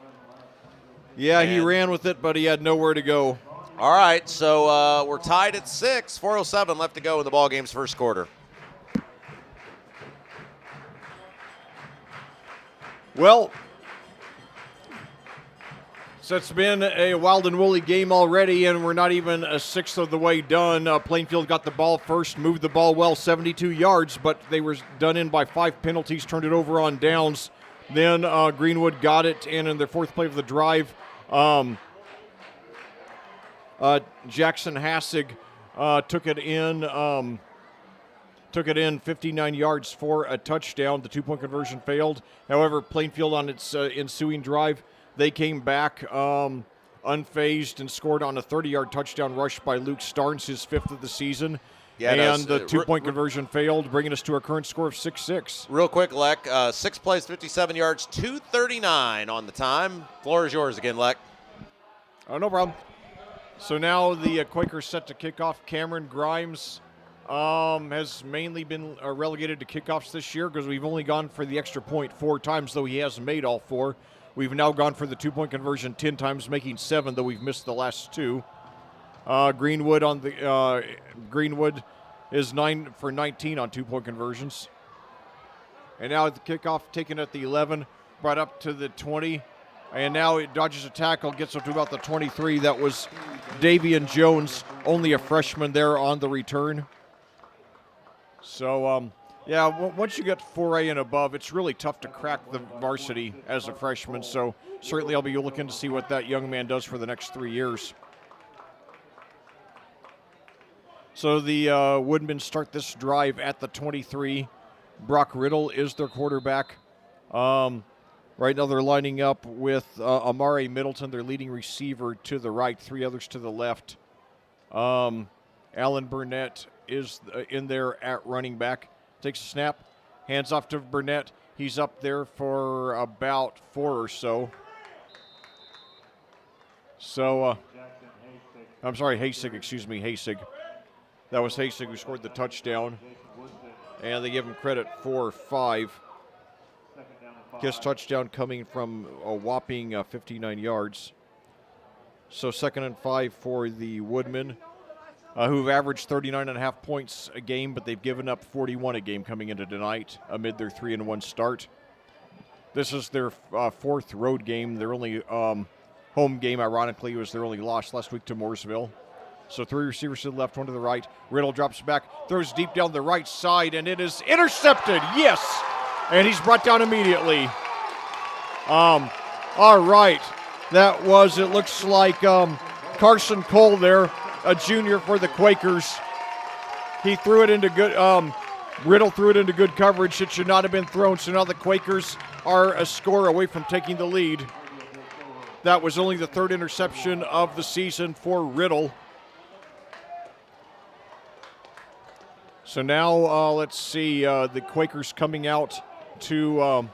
Yeah, he ran with it, but he had nowhere to go. All right, so we're tied at 6. 4:07 left to go in the ballgame's first quarter. Well, so it's been a wild and woolly game already, and we're not even a 1/6 of the way done. Plainfield got the ball first, moved the ball well, 72 yards, but they were done in by 5 penalties, turned it over on downs. Then Greenwood got it, and in their 4th play of the drive, Jackson Hassig took it in 59 yards for a touchdown. The 2-point conversion failed. However, Plainfield on its ensuing drive, they came back unfazed and scored on a 30-yard touchdown rush by Luke Starnes, his 5th of the season. Yeah, and the 2-point conversion failed, bringing us to a current score of 6-6. Real quick, Lek, 6 plays, 57 yards, 2:39 on the time. Floor is yours again, Lek. Oh, no problem. So now the Quakers set to kick off. Cameron Grimes has mainly been relegated to kickoffs this year because we've only gone for the extra point 4 times, though he has made all 4. We've now gone for the 2-point conversion 10 times, making 7, though we've missed the last 2. Greenwood is 9 for 19 on 2-point conversions. And now the kickoff taken at the 11, brought up to the 20. And now it dodges a tackle, gets up to about the 23. That was Davian Jones, only a freshman there on the return. So, yeah, once you get 4A and above, it's really tough to crack the varsity as a freshman. So certainly I'll be looking to see what that young man does for the next 3 years. So the Woodmen start this drive at the 23. Brock Riddle is their quarterback. Right now they're lining up with Amari Middleton, their leading receiver, to the right, 3 others to the left. Alan Burnett is in there at running back. Takes a snap, hands off to Burnett. He's up there for about 4 or so. I'm sorry, Hasig, excuse me, Hasig. That was Hasig who scored the touchdown. And they give him credit for 5. His touchdown coming from a whopping 59 yards. So 2nd and 5 for the Woodmen. who've averaged 39.5 points a game, but they've given up 41 a game coming into tonight amid their 3-1 start. This is their fourth road game. Their only home game, ironically, was their only loss last week to Mooresville. So 3 receivers to the left, 1 to the right. Riddle drops back, throws deep down the right side, and it is intercepted. Yes! And he's brought down immediately. All right. That was, it looks like Carson Cole there, a junior for the Quakers. He threw it into good, Riddle threw it into good coverage. It should not have been thrown, so now the Quakers are a score away from taking the lead. That was only the 3rd interception of the season for Riddle. So now let's see, the Quakers coming out to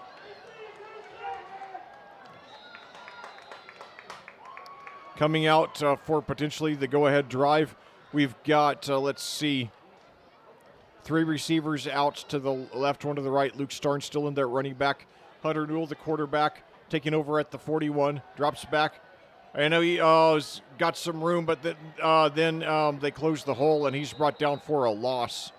for potentially the go-ahead drive. We've got, let's see, 3 receivers out to the left, 1 to the right. Luke Starnes still in there, running back. Hunter Newell, the quarterback, taking over at the 41, drops back. I know he's got some room, but then they close the hole, and he's brought down for a loss.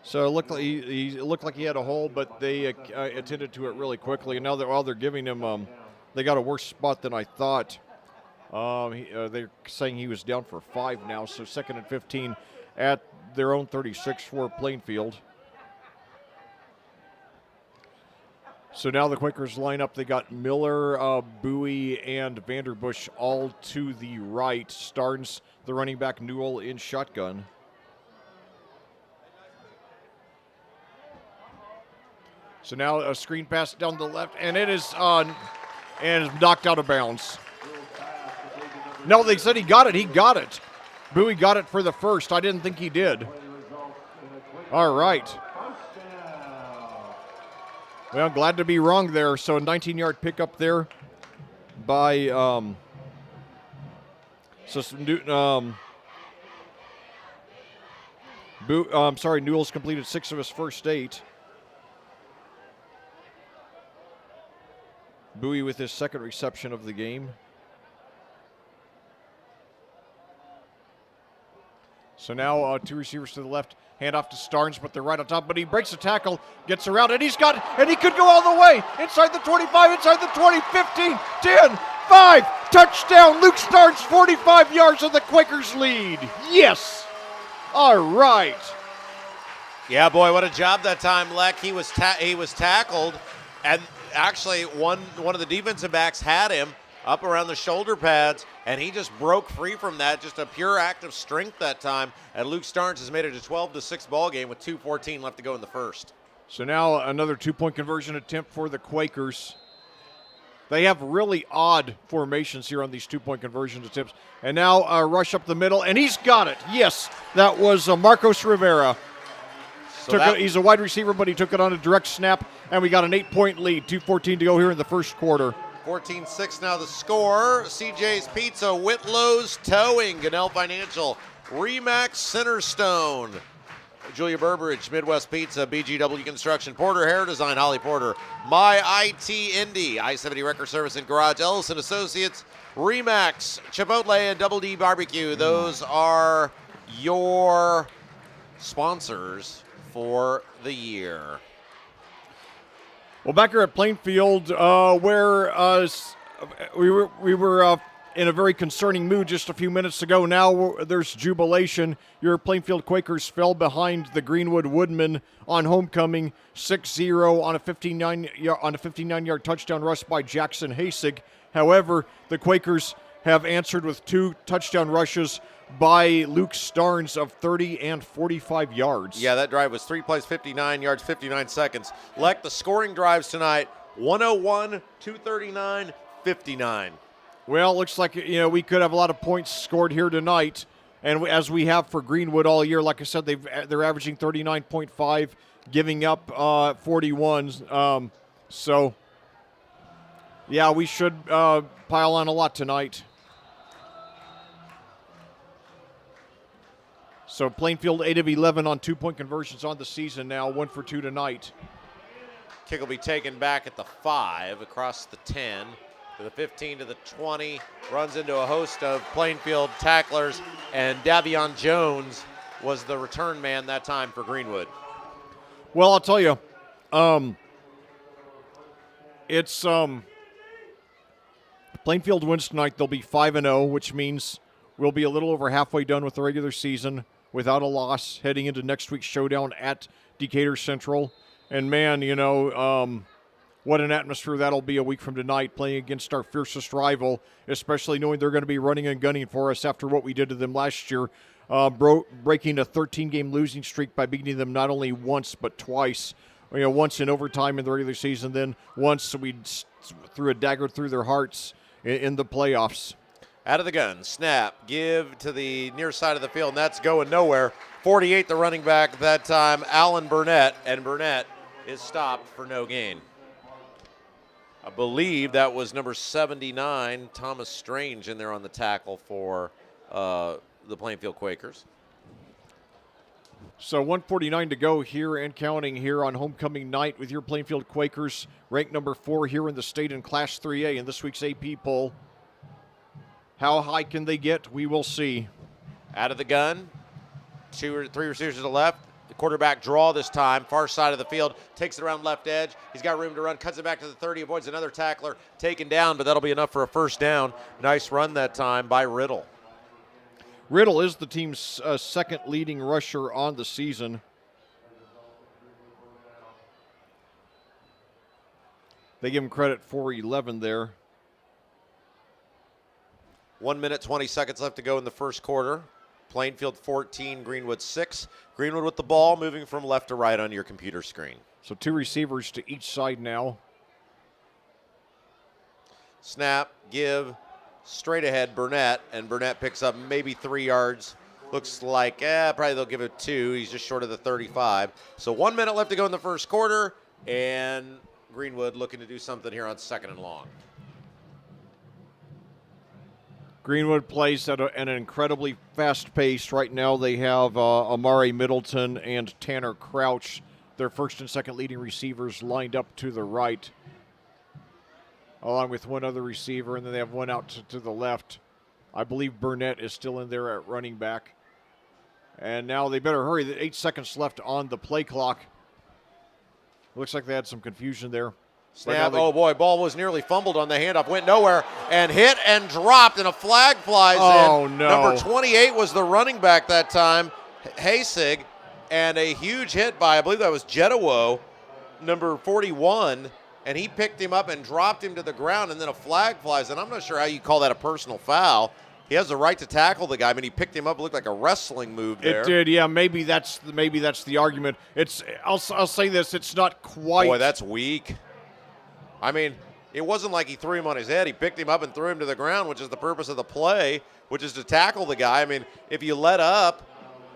So it looked like it looked like he had a hole, but they attended to it really quickly. And now they're giving him, they got a worse spot than I thought. They're saying he was down for 5 now, so 2nd and 15 at their own 36 for Plainfield. So now the Quakers line up. They got Miller, Bowie, and Vanderbush all to the right. Starnes, the running back, Newell in shotgun. So now a screen pass down the left, and it is on, and is knocked out of bounds. No, they said he got it. He got it. Bowie got it for the first. I didn't think he did. All right. Well, glad to be wrong there. So a 19-yard pickup there by Newell's completed 6 of his first 8. Bowie with his 2nd reception of the game. So now 2 receivers to the left, hand off to Starnes, but they're right on top. But he breaks the tackle, gets around, and he could go all the way. Inside the 25, inside the 20, 15, 10, 5. Touchdown, Luke Starnes, 45 yards, and the Quakers lead. Yes. All right. Yeah, boy, what a job that time, Leck. He was tackled, and actually one of the defensive backs had him up around the shoulder pads, and he just broke free from that. Just a pure act of strength that time. And Luke Starnes has made it a 12-6 ball game with 2:14 left to go in the first. So now another 2-point conversion attempt for the Quakers. They have really odd formations here on these 2-point conversion attempts. And now a rush up the middle, and he's got it. Yes, that was Marcos Rivera. He's a wide receiver, but he took it on a direct snap, and we got an 8-point lead. 2:14 to go here in the first quarter. 14-6 now the score. CJ's Pizza, Whitlow's Towing, Gunnell Financial, Remax Centerstone, Julia Burbridge, Midwest Pizza, BGW Construction, Porter Hair Design, Holly Porter, My IT Indy, I-70 Record Service and Garage, Ellison Associates, Remax, Chipotle, and Double D Barbecue. Those are your sponsors for the year. Well, back here at Plainfield, where we were in a very concerning mood just a few minutes ago. Now there's jubilation. Your Plainfield Quakers fell behind the Greenwood Woodmen on homecoming, 6-0 on a 59-yard touchdown rush by Jackson Hasig. However, the Quakers have answered with 2 touchdown rushes by Luke Starnes of 30 and 45 yards. Yeah, that drive was 3 plays, 59 yards, 59 seconds. Leck, the scoring drives tonight, 101, 239, 59. Well, looks like we could have a lot of points scored here tonight, and as we have for Greenwood all year. Like I said, they're averaging 39.5, giving up 41. So, yeah, we should pile on a lot tonight. So Plainfield 8 of 11 on 2-point conversions on the season now, 1 for 2 tonight. Kick will be taken back at the 5, across the 10. to the 15 to the 20, runs into a host of Plainfield tacklers, and Davion Jones was the return man that time for Greenwood. Well, I'll tell you, it's Plainfield wins tonight. They'll be 5-0, which means we'll be a little over halfway done with the regular season without a loss heading into next week's showdown at Decatur Central. And man, what an atmosphere that'll be a week from tonight, playing against our fiercest rival, especially knowing they're going to be running and gunning for us after what we did to them last year, breaking a 13-game losing streak by beating them not only once but twice. Once in overtime in the regular season, then once we threw a dagger through their hearts in the playoffs. Out of the gun, snap, give to the near side of the field, and that's going nowhere. 48, the running back that time, Alan Burnett, and Burnett is stopped for no gain. I believe that was number 79, Thomas Strange, in there on the tackle for the Plainfield Quakers. So 1:49 to go here and counting here on homecoming night with your Plainfield Quakers, ranked number 4 here in the state in Class 3A in this week's AP poll. How high can they get? We will see. Out of the gun, 2 or 3 receivers to the left. The quarterback draw this time, far side of the field, takes it around left edge. He's got room to run, cuts it back to the 30, avoids another tackler, taken down, but that'll be enough for a first down. Nice run that time by Riddle. Riddle is the team's second leading rusher on the season. They give him credit for 11 there. 1 minute, 20 seconds left to go in the first quarter. Plainfield 14, Greenwood 6. Greenwood with the ball, moving from left to right on your computer screen. So 2 receivers to each side now. Snap, give, straight ahead, Burnett, and Burnett picks up maybe 3 yards. Looks like, probably they'll give it 2. He's just short of the 35. So 1 minute left to go in the first quarter, and Greenwood looking to do something here on second and long. Greenwood plays at an incredibly fast pace. Right now they have Amari Middleton and Tanner Crouch, their first and second leading receivers, lined up to the right, along with one other receiver, and then they have one out to the left. I believe Burnett is still in there at running back. And now they better hurry. 8 seconds left on the play clock. Looks like they had some confusion there. Snap, oh boy, ball was nearly fumbled on the handoff, went nowhere, and hit and dropped, and a flag flies in. Oh, no. Number 28 was the running back that time, Haysig, and a huge hit by, I believe that was Jetawo, number 41, and he picked him up and dropped him to the ground, and then a flag flies, and I'm not sure how you call that a personal foul. He has the right to tackle the guy. I mean, he picked him up. It looked like a wrestling move there. It did, yeah. Maybe that's the argument. I'll say this. It's not quite. Boy, that's weak. I mean, it wasn't like he threw him on his head. He picked him up and threw him to the ground, which is the purpose of the play, which is to tackle the guy. I mean, if you let up,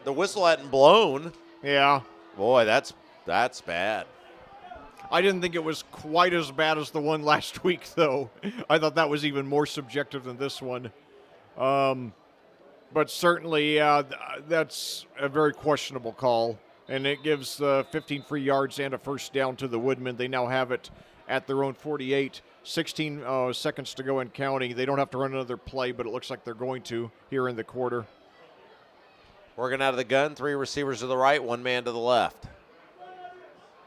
the whistle hadn't blown. Yeah. Boy, that's bad. I didn't think it was quite as bad as the one last week, though. I thought that was even more subjective than this one. But certainly, that's a very questionable call, and it gives 15 free yards and a first down to the Woodmen. They now have it at their own 48. 16 seconds to go and counting. They don't have to run another play, but it looks like they're going to here in the quarter. Working out of the gun, 3 receivers to the right, 1 man to the left.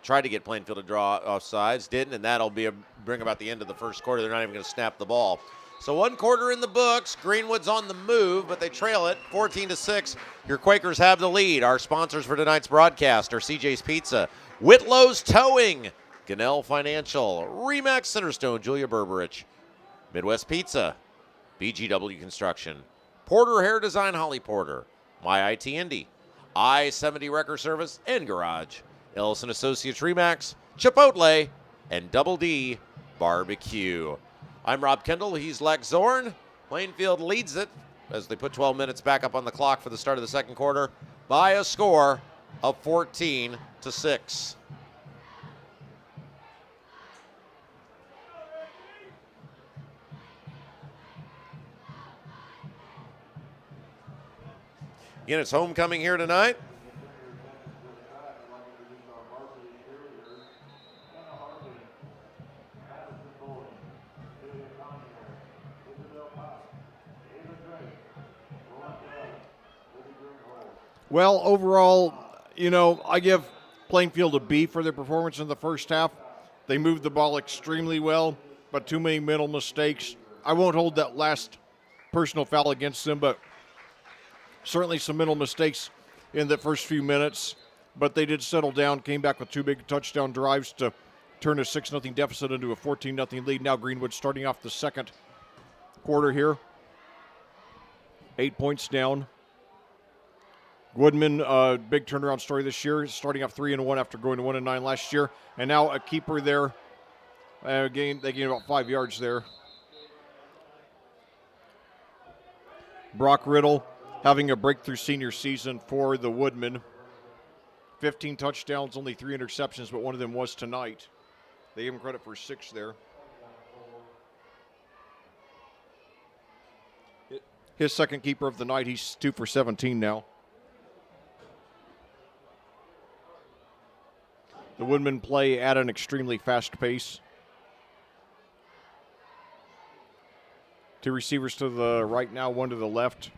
Tried to get Plainfield to draw off sides, didn't, and that'll bring about the end of the first quarter. They're not even going to snap the ball. So 1 quarter in the books. Greenwood's on the move, but they trail it 14-6. Your Quakers have the lead. Our sponsors for tonight's broadcast are CJ's Pizza, Whitlow's Towing, Gunnell Financial, Remax Centerstone, Julia Berberich, Midwest Pizza, BGW Construction, Porter Hair Design, Holly Porter, My IT Indy, I-70 Wrecker Service and Garage, Ellison Associates Remax, Chipotle, and Double D Barbecue. I'm Rob Kendall. He's Lex Zorn. Plainfield leads it as they put 12 minutes back up on the clock for the start of the second quarter by a score of 14-6. Again, it's homecoming here tonight. Well, overall, I give Plainfield a B for their performance in the first half. They moved the ball extremely well, but too many mental mistakes. I won't hold that last personal foul against them, but certainly some mental mistakes in the first few minutes. But they did settle down, came back with 2 big touchdown drives to turn a 6-0 deficit into a 14-0 lead. Now Greenwood starting off the second quarter here. 8 points down. Woodman, big turnaround story this year, starting off 3-1 after going to 1-9 last year. And now a keeper there. They gained about 5 yards there. Brock Riddle having a breakthrough senior season for the Woodmen. 15 touchdowns, only 3 interceptions, but one of them was tonight. They gave him credit for 6 there. His second keeper of the night. He's 2 for 17 now. The Woodmen play at an extremely fast pace. 2 receivers to the right now, 1 to the left.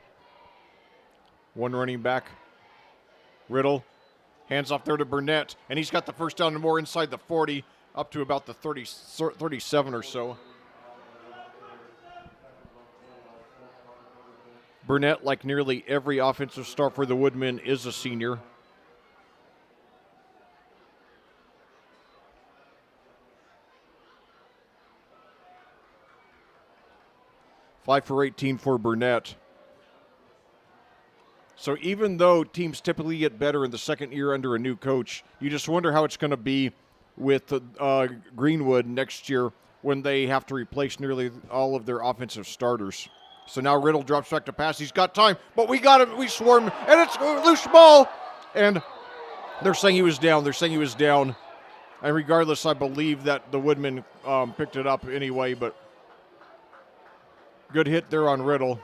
1 running back. Riddle. Hands off there to Burnett. And he's got the first down and more inside the 40, up to about the 37 or so. Burnett, like nearly every offensive star for the Woodmen, is a senior. Five for 18 for Burnett. So even though teams typically get better in the second year under a new coach, you just wonder how it's going to be with Greenwood next year when they have to replace nearly all of their offensive starters. So now Riddle drops back to pass. He's got time, but we got him. We swarm, and it's a loose ball. And they're saying he was down. And regardless, I believe that the Woodmen picked it up anyway, but good hit there on Riddle.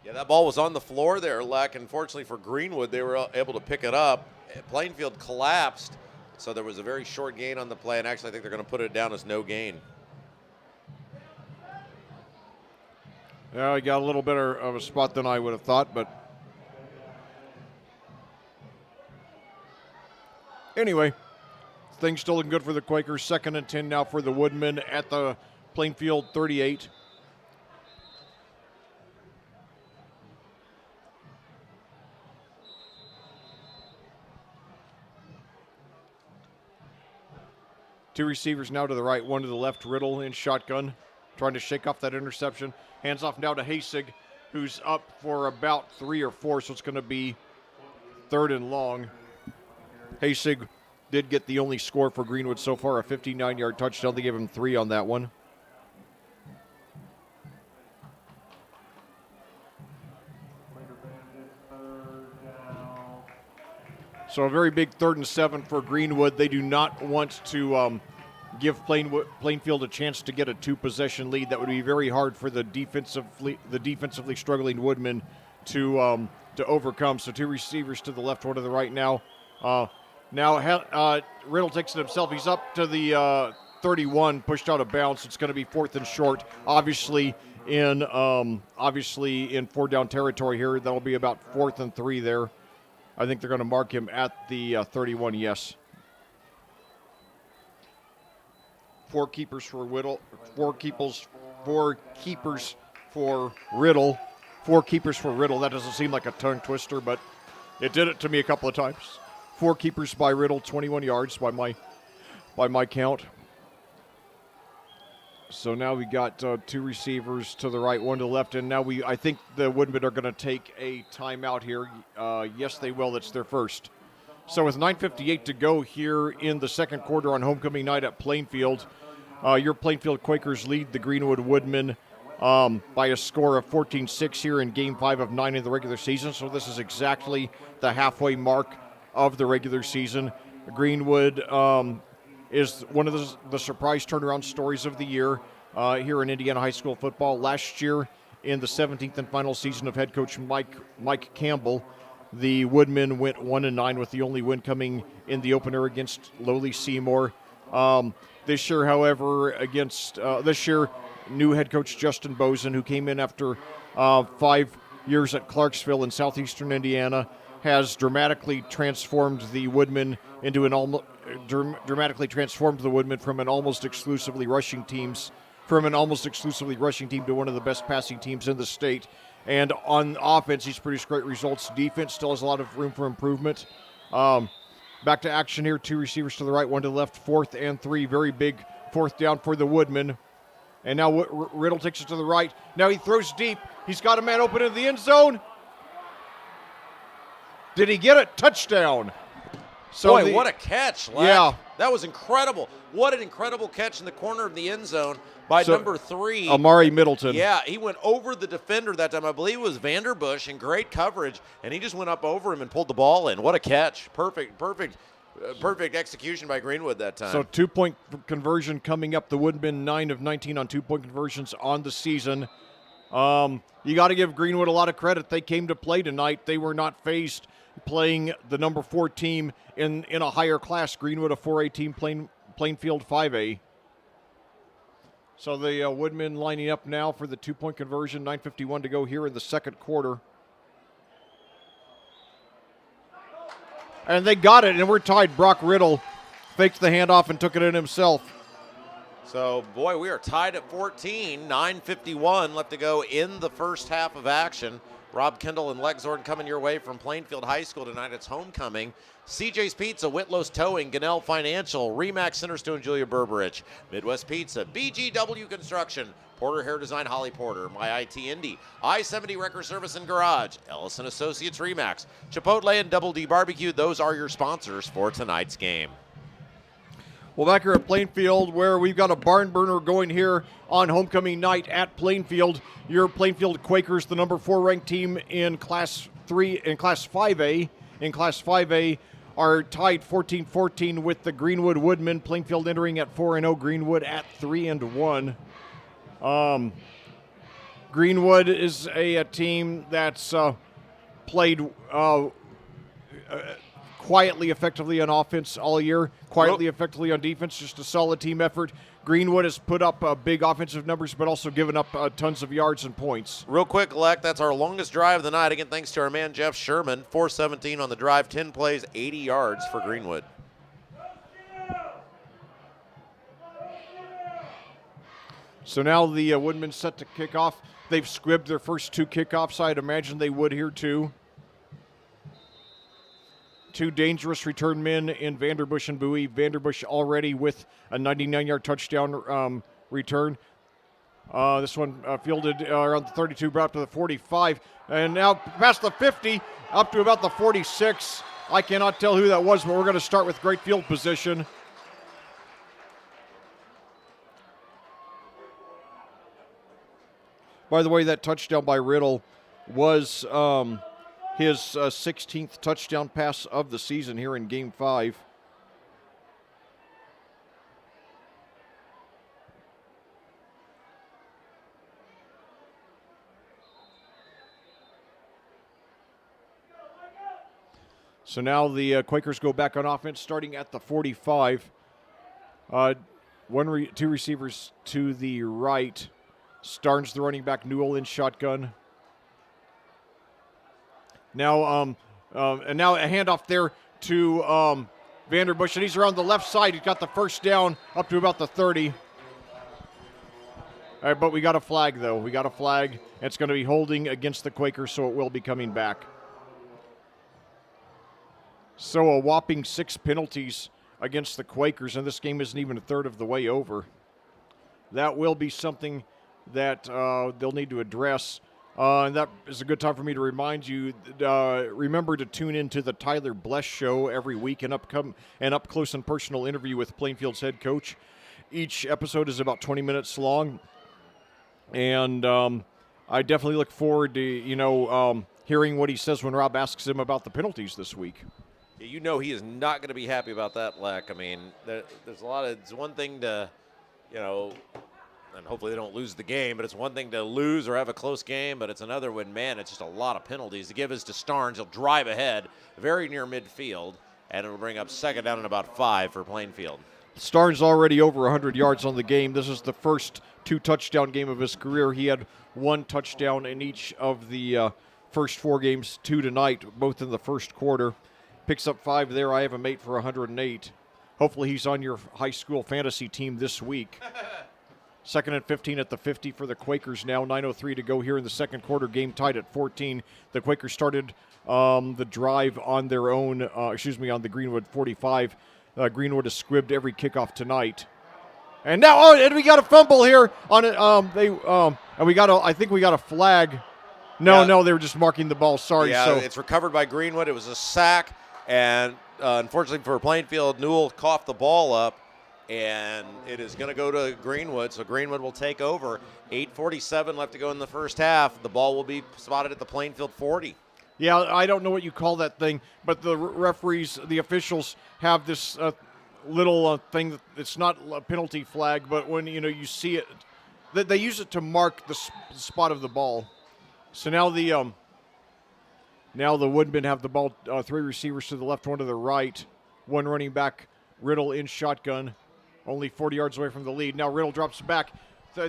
Yeah, that ball was on the floor there, Leck. Unfortunately for Greenwood, they were able to pick it up. Plainfield collapsed, so there was a very short gain on the play, and actually I think they're going to put it down as no gain. Yeah, he got a little better of a spot than I would have thought, but anyway, things still looking good for the Quakers. 2nd and 10 now for the Woodmen at the Plainfield 38. Two receivers now to the right, 1 to the left. Riddle in shotgun, trying to shake off that interception. Hands off now to Hasig, who's up for about 3 or 4, so it's going to be 3rd and long. Hasig did get the only score for Greenwood so far, a 59-yard touchdown. They gave him 3 on that one. So a very big 3rd and 7 for Greenwood. They do not want to give Plainfield a chance to get a 2-possession lead. That would be very hard for the defensively struggling Woodmen to overcome. So 2 receivers to the left, 1 to the right now. Riddle takes it himself. He's up to the 31, pushed out of bounds. It's going to be 4th and short. Obviously in 4-down territory here. That'll be about 4th and 3 there. I think they're going to mark him at the 31, yes. 4 keepers for Riddle. 4 keepers for Riddle. 4 keepers for Riddle. That doesn't seem like a tongue twister, but it did it to me a couple of times. 4 keepers by Riddle, 21 yards by my count. So now we got 2 receivers to the right, 1 to the left, and now I think the Woodmen are going to take a timeout here. Yes, they will. It's their first. So with 9:58 to go here in the second quarter on homecoming night at Plainfield, your Plainfield Quakers lead the Greenwood Woodmen by a score of 14-6 here in Game 5 of 9 in the regular season. So this is exactly the halfway mark of the regular season. Greenwood is one of the surprise turnaround stories of the year here in Indiana high school football. Last year, in the 17th and final season of head coach Mike Campbell, the Woodmen went 1-9 with the only win coming in the opener against lowly Seymour. This year, however, new head coach Justin Bozen, who came in after 5 years at Clarksville in southeastern Indiana, has dramatically transformed the Woodmen into an dramatically transformed the Woodmen from an almost exclusively rushing team to one of the best passing teams in the state. And on offense, he's produced great results. Defense still has a lot of room for improvement. Back to action here. 2 receivers to the right, 1 to the left. 4th and 3. Very big 4th down for the Woodmen. And now Riddle takes it to the right. Now he throws deep. He's got a man open in the end zone. Did he get it? Touchdown. So Boy, what a catch, Lex. Yeah. That was incredible. What an incredible catch in the corner of the end zone by number 3. Amari Middleton. Yeah, he went over the defender that time. I believe it was Vanderbush in great coverage, and he just went up over him and pulled the ball in. What a catch. Perfect execution by Greenwood that time. So 2-point conversion coming up. The Woodmen 9 of 19 on 2-point conversions on the season. You got to give Greenwood a lot of credit. They came to play tonight. They were not phased playing the number 4 team in a higher class. Greenwood, a 4A team, Plainfield 5A. So the Woodmen lining up now for the 2-point conversion. 9:51 to go here in the second quarter. And they got it, and we're tied. Brock Riddle faked the handoff and took it in himself. So, boy, we are tied at 14. 9:51 left to go in the first half of action. Rob Kendall and Lex Zorn coming your way from Plainfield High School tonight. It's homecoming. CJ's Pizza, Whitlow's Towing, Gunnell Financial, Remax Centerstone, Julia Berberich, Midwest Pizza, BGW Construction, Porter Hair Design, Holly Porter, My IT Indy, I-70 Wrecker Service and Garage, Ellison Associates Remax, Chipotle and Double D Barbecue. Those are your sponsors for tonight's game. Well, back here at Plainfield, where we've got a barn burner going here on homecoming night at Plainfield. Your Plainfield Quakers, the number 4 ranked team in Class 5A. In Class 5A, are tied 14-14 with the Greenwood Woodmen. Plainfield entering at 4-0. Greenwood at 3-1. Greenwood is a team that's played quietly, effectively on offense all year, quietly, effectively on defense, just a solid team effort. Greenwood has put up big offensive numbers, but also given up tons of yards and points. Real quick, Lek, that's our longest drive of the night. Again, thanks to our man, Jeff Sherman. 4:17 on the drive, 10 plays, 80 yards for Greenwood. So now the Woodmen set to kick off. They've squibbed their first 2 kickoffs. I'd imagine they would here too. 2 dangerous return men in Vanderbush and Bowie. Vanderbush already with a 99-yard touchdown return. This one fielded around the 32, brought up to the 45, and now past the 50, up to about the 46. I cannot tell who that was, but we're going to start with great field position. By the way, that touchdown by Riddle was his 16th touchdown pass of the season here in Game 5. So now the Quakers go back on offense, starting at the 45. 2 receivers to the right. Starnes, the running back, Newell in shotgun. Now, and now a handoff there to Vanderbush, and he's around the left side. He's got the first down up to about the 30. All right, but we got a flag, though. We got a flag. It's going to be holding against the Quakers, so it will be coming back. So a whopping 6 penalties against the Quakers, and this game isn't even a third of the way over. That will be something that they'll need to address. And that is a good time for me to remind you, remember to tune into the Tyler Bless Show every week, an up close and personal interview with Plainfield's head coach. Each episode is about 20 minutes long, and I definitely look forward to hearing what he says when Rob asks him about the penalties this week. You know he is not going to be happy about that, Leck. I mean, there's a lot of – it's one thing to, and hopefully they don't lose the game, but it's one thing to lose or have a close game, but it's another when, man, it's just a lot of penalties. The give is to Starnes. He'll drive ahead very near midfield, and it'll bring up second down and about 5 for Plainfield. Starnes already over 100 yards on the game. This is the first 2-touchdown game of his career. He had 1 touchdown in each of the first 4 games, 2 tonight, both in the first quarter. Picks up 5 there. I have a mate for 108. Hopefully he's on your high school fantasy team this week. Second and 15 at the 50 for the Quakers now. 9:03 to go here in the second quarter. Game tied at 14. The Quakers started the drive on their own, on the Greenwood 45. Greenwood has squibbed every kickoff tonight. And now, and we got a fumble here on it. And we got I think we got a flag. No, they were just marking the ball. Sorry. Yeah, so it's recovered by Greenwood. It was a sack, and unfortunately for Plainfield, Newell coughed the ball up, and it is going to go to Greenwood. So Greenwood will take over. 8:47 left to go in the first half. The ball will be spotted at the Plainfield 40. Yeah, I don't know what you call that thing, but the referees, the officials have this little thing that it's not a penalty flag, but when you see it, they use it to mark the spot of the ball. So now the Woodmen have the ball, 3 receivers to the left, 1 to the right, 1 running back, Riddle in shotgun, only 40 yards away from the lead. Now Riddle drops back,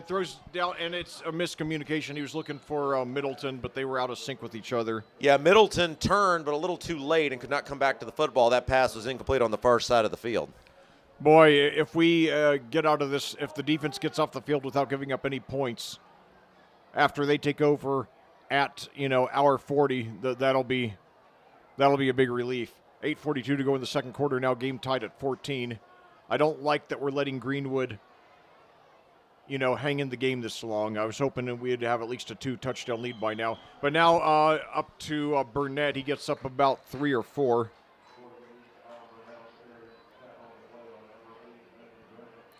throws down, and it's a miscommunication. He was looking for Middleton, but they were out of sync with each other. Yeah, Middleton turned, but a little too late and could not come back to the football. That pass was incomplete on the far side of the field. Boy, if we get out of this, if the defense gets off the field without giving up any points after they take over at our 40, that'll be a big relief. 8:42 to go in the second quarter. Now game tied at 14. I don't like that we're letting Greenwood hang in the game this long. I was hoping that we'd have at least a 2-touchdown lead by now. But now up to Burnett. He gets up about 3 or 4.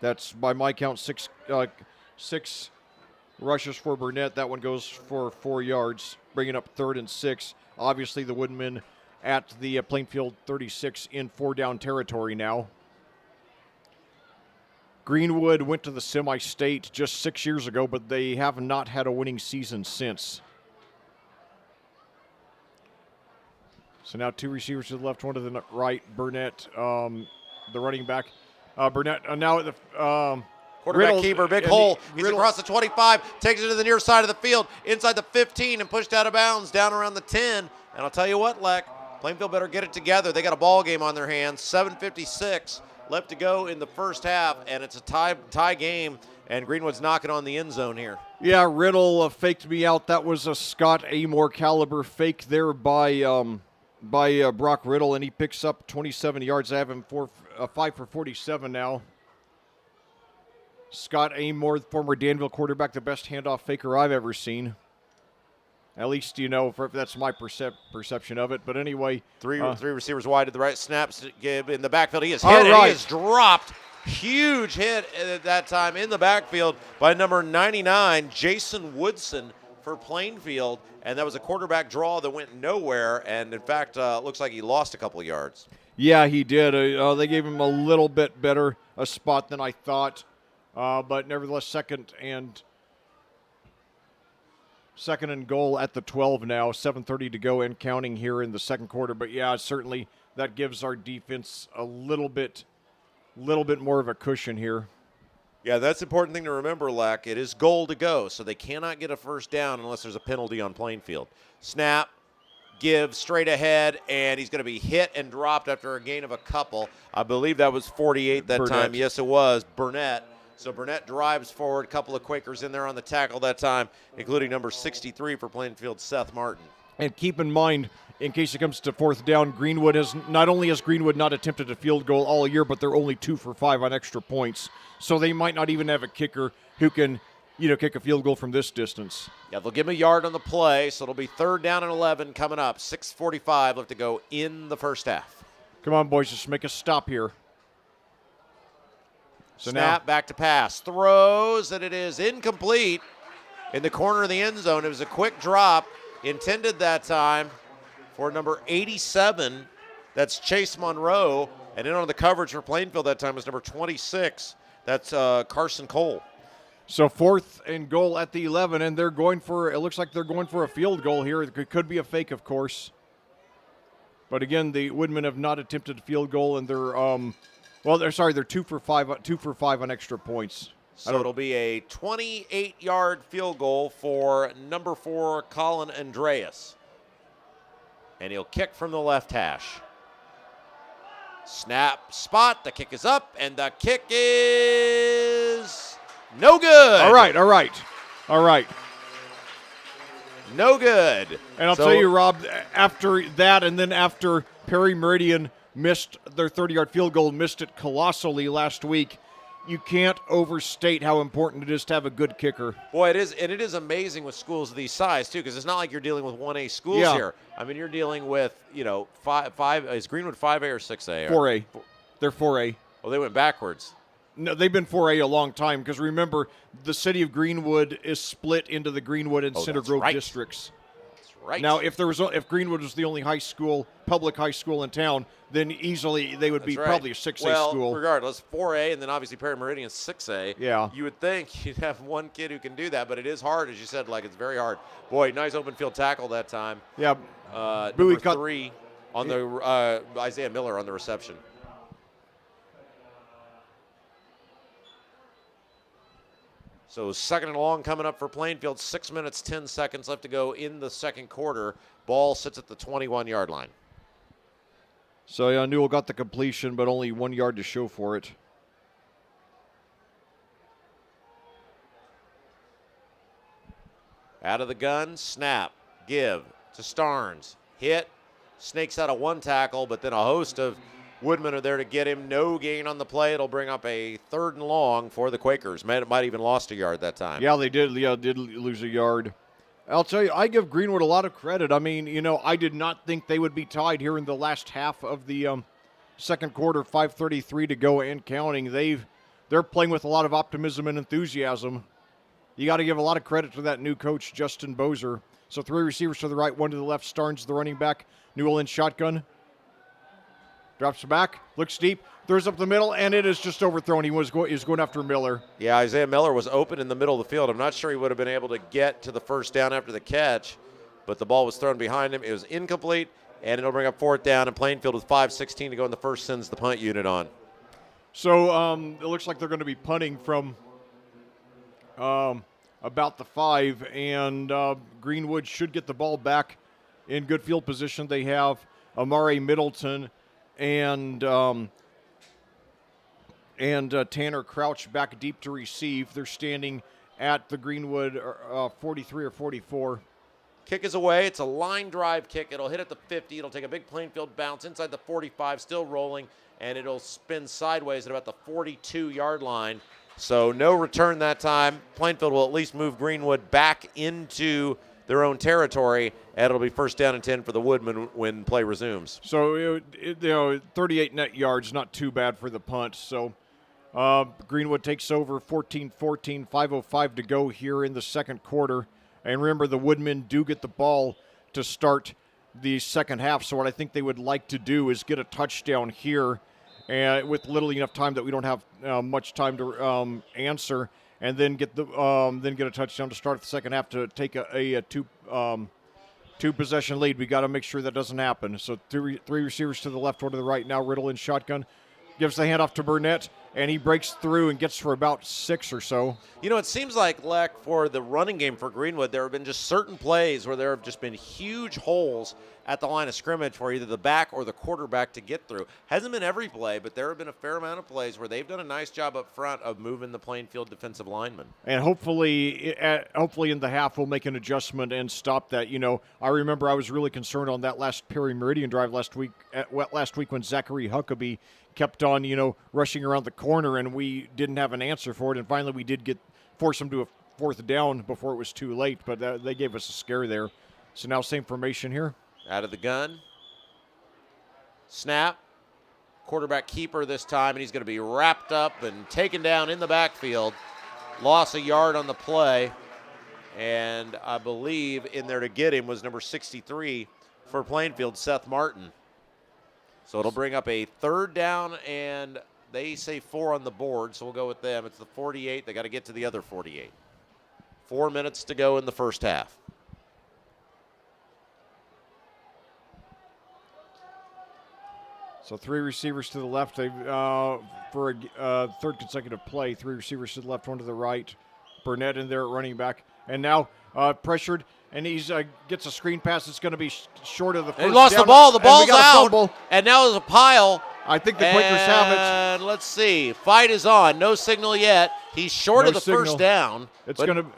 That's, by my count, 6 rushes for Burnett. That one goes for 4 yards, bringing up 3rd and 6. Obviously, the Woodmen at the Plainfield 36 in 4-down territory now. Greenwood went to the semi-state just 6 years ago, but they have not had a winning season since. So now 2 receivers to the left, 1 to the right. Burnett, the running back. Burnett now at the Quarterback Riddle, keeper, big and hole. He's Riddle- across the 25, takes it to the near side of the field, inside the 15, and pushed out of bounds down around the 10. And I'll tell you what, Leck, Plainfield better get it together. They got a ball game on their hands. 7:56 left to go in the first half, and it's a tie game, and Greenwood's knocking on the end zone here. Yeah, Riddle faked me out. That was a Scott Amore caliber fake there by Brock Riddle, and he picks up 27 yards. I have him 5 for 47 now. Scott Amore, former Danville quarterback, the best handoff faker I've ever seen. At least, that's my perception of it. But anyway. Three receivers wide to the right. Snaps in the backfield. He is All hit. And right. he is dropped. Huge hit at that time in the backfield by number 99, Jason Woodson for Plainfield. And that was a quarterback draw that went nowhere. And, in fact, looks like he lost a couple of yards. Yeah, he did. They gave him a little bit better a spot than I thought. But nevertheless, second and goal at the 12 now. 7:30 to go and counting here in the second quarter. But yeah, certainly that gives our defense a little bit more of a cushion here. Yeah, that's the important thing to remember, Lack. It is goal to go, so they cannot get a first down unless there's a penalty on Plainfield. Snap, give straight ahead, and he's going to be hit and dropped after a gain of a couple. I believe that was 48 that Burnett. time. Yes, it was. Burnett. So Burnett drives forward. A couple of Quakers in there on the tackle that time, including number 63 for Plainfield, Seth Martin. And keep in mind, in case it comes to fourth down, Greenwood has not attempted a field goal all year, but they're only 2 for 5 on extra points. So they might not even have a kicker who can, kick a field goal from this distance. Yeah, they'll give him a yard on the play, so it'll be 3rd down and 11 coming up. 6:45 left to go in the first half. Come on, boys, just make a stop here. So Snap, back to pass. Throws, and it is incomplete in the corner of the end zone. It was a quick drop, intended that time for number 87. That's Chase Monroe. And in on the coverage for Plainfield that time was number 26. That's Carson Cole. So 4th and goal at the 11, and it looks like they're going for a field goal here. It could be a fake, of course. But again, the Woodmen have not attempted a field goal, and they're they're 2 for 5 on extra points. So it'll be a 28-yard field goal for number 4, Colin Andreas. and he'll kick from the left hash. Snap, spot, the kick is up, and the kick is no good. All right. No good. And I'll tell you, Rob, after that and then after Perry Meridian missed their 30-yard field goal, missed it colossally last week, you can't overstate how important it is to have a good kicker. Boy, it is, and it is amazing with schools of these size, too, because it's not like you're dealing with 1A schools here. I mean, you're dealing with, five. Is Greenwood 5A or 6A? 4A. They're 4A. Oh, they went backwards. No, they've been 4A a long time because remember, the city of Greenwood is split into the Greenwood and Center Grove districts. That's right. Now, if Greenwood was the only public high school in town, then easily they would be probably a 6A school. Regardless, 4A, and then obviously Perry Meridian 6A. Yeah. You would think you'd have one kid who can do that, but it is hard, as you said. Like, it's very hard. Boy, nice open field tackle that time. Yeah. Number 3 on the Isaiah Miller on the reception. So 2nd and long coming up for Plainfield. 6 minutes, 10 seconds left to go in the second quarter. Ball sits at the 21-yard line. So Newell got the completion, but only 1 yard to show for it. Out of the gun, snap, give to Starnes. Hit, snakes out of one tackle, but then a host of Woodmen are there to get him. No gain on the play. It'll bring up a 3rd and long for the Quakers. Might even lost a yard that time. Yeah, they did. Yeah, did lose a yard. I'll tell you, I give Greenwood a lot of credit. I mean, I did not think they would be tied here in the last half of the second quarter. 5:33 to go and counting. They're playing with a lot of optimism and enthusiasm. You got to give a lot of credit to that new coach, Justin Bozer. So 3 receivers to the right, 1 to the left. Starnes, the running back. Newell in shotgun. Drops back, looks deep, throws up the middle, and it is just overthrown. He was going after Miller. Yeah, Isaiah Miller was open in the middle of the field. I'm not sure he would have been able to get to the first down after the catch, but the ball was thrown behind him. It was incomplete, and it'll bring up 4th down, and Plainfield with 5:16 to go in the first sends the punt unit on. So it looks like they're going to be punting from about the 5, and Greenwood should get the ball back in good field position. They have Amare Middleton and Tanner Crouch back deep to receive. They're standing at the Greenwood 43 or 44. Kick is away. It's a line drive kick. It'll hit at the 50. It'll take a big Plainfield bounce inside the 45, still rolling, and it'll spin sideways at about the 42-yard line. So no return that time. Plainfield will at least move Greenwood back into their own territory, and it'll be 1st down and 10 for the Woodmen when play resumes. So, 38 net yards, not too bad for the punt. So Greenwood takes over 14-14, 5:05 to go here in the second quarter. And remember, the Woodmen do get the ball to start the second half. So what I think they would like to do is get a touchdown here, and with literally enough time that we don't have much time to answer, and then get a touchdown to start the second half to take a two possession lead. We got to make sure that doesn't happen. So three receivers to the left, 1 to the right. Now Riddle in shotgun, gives the handoff to Burnett, and he breaks through and gets for about 6 or so. It seems like, Leck, for the running game for Greenwood, there have been just certain plays where there have just been huge holes at the line of scrimmage for either the back or the quarterback to get through. Hasn't been every play, but there have been a fair amount of plays where they've done a nice job up front of moving the Plainfield defensive linemen. And hopefully in the half we'll make an adjustment and stop that. I remember I was really concerned on that last Perry Meridian drive last week when Zachary Huckabee kept on, rushing around the corner, and we didn't have an answer for it. And finally we did force them to a 4th down before it was too late, but they gave us a scare there. So now same formation here. Out of the gun. Snap. Quarterback keeper this time, and he's going to be wrapped up and taken down in the backfield. Lost a yard on the play, and I believe in there to get him was number 63 for Plainfield, Seth Martin. So it'll bring up a 3rd down, and they say 4 on the board, so we'll go with them. It's the 48. They got to get to the other 48. 4 minutes to go in the first half. So 3 receivers to the left. They for a 3rd consecutive play. 3 receivers to the left, 1 to the right. Burnett in there at running back. And now pressured, and he's gets a screen pass. It's going to be short of the first And he lost down, the ball. The and we ball's got a out. fumble. And now there's a pile. I think the Quakers have it. And let's see. Fight is on. No signal yet. He's short No of the signal. first down. It's but going to.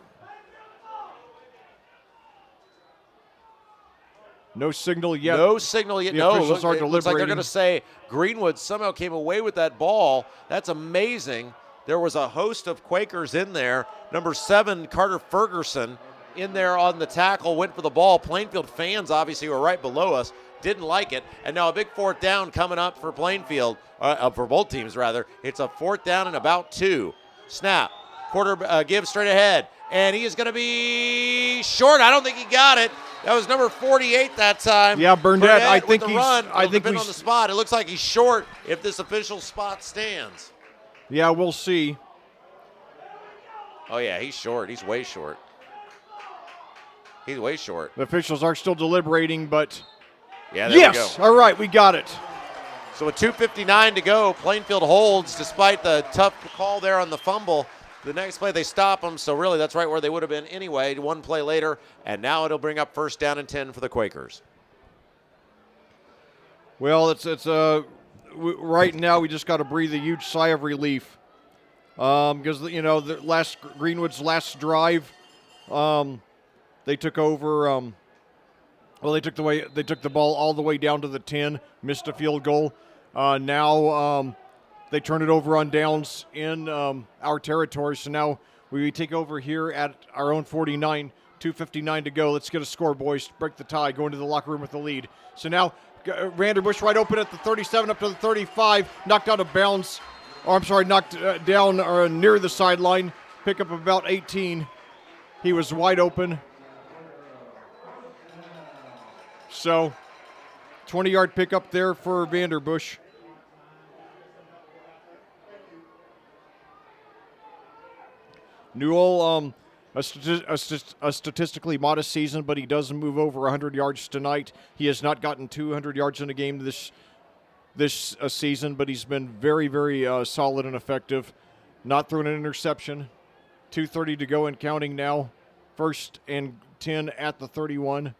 No signal yet. No signal yet. The No, officials are it looks like they're deliberating. going to say Greenwood somehow came away with that ball. That's amazing. There was a host of Quakers in there. Number 7, Carter Ferguson, in there on the tackle, went for the ball. Plainfield fans obviously were right below us, didn't like it. And now a big 4th down coming up for Plainfield, for both teams rather. It's a 4th down and about 2. Snap, quarter give straight ahead, and he is going to be short. I don't think he got it. That was number 48 that time. Yeah, Burnett, I with think the he's- run. I It'll think depend we on the s- spot. It looks like he's short if this official spot stands. Yeah, we'll see. Oh yeah, he's short. He's way short. He's way short. The officials are still deliberating, but Yeah, there we yes, go. all right, we got it. So with 2:59 to go, Plainfield holds despite the tough call there on the fumble. The next play they stop them, so really that's right where they would have been anyway. One play later, and now it'll bring up 1st down and 10 for the Quakers. Well, it's right now we just got to breathe a huge sigh of relief because the Greenwood's last drive, they took over. They took the ball all the way down to the 10, missed a field goal. Now they turn it over on downs in our territory. So now we take over here at our own 49, 2:59 to go. Let's get a score, boys. Break the tie. Go into the locker room with the lead. So now Vanderbush wide open at the 37 up to the 35. Knocked out of bounds. Knocked down or near the sideline. Pick up about 18. He was wide open. So 20-yard pickup there for Vanderbush. Newell, a statistically modest season, but he does move over 100 yards tonight. He has not gotten 200 yards in a game this season, but he's been very, very solid and effective. Not thrown an interception. 2:30 to go and counting now. 1st and 10 at the 31.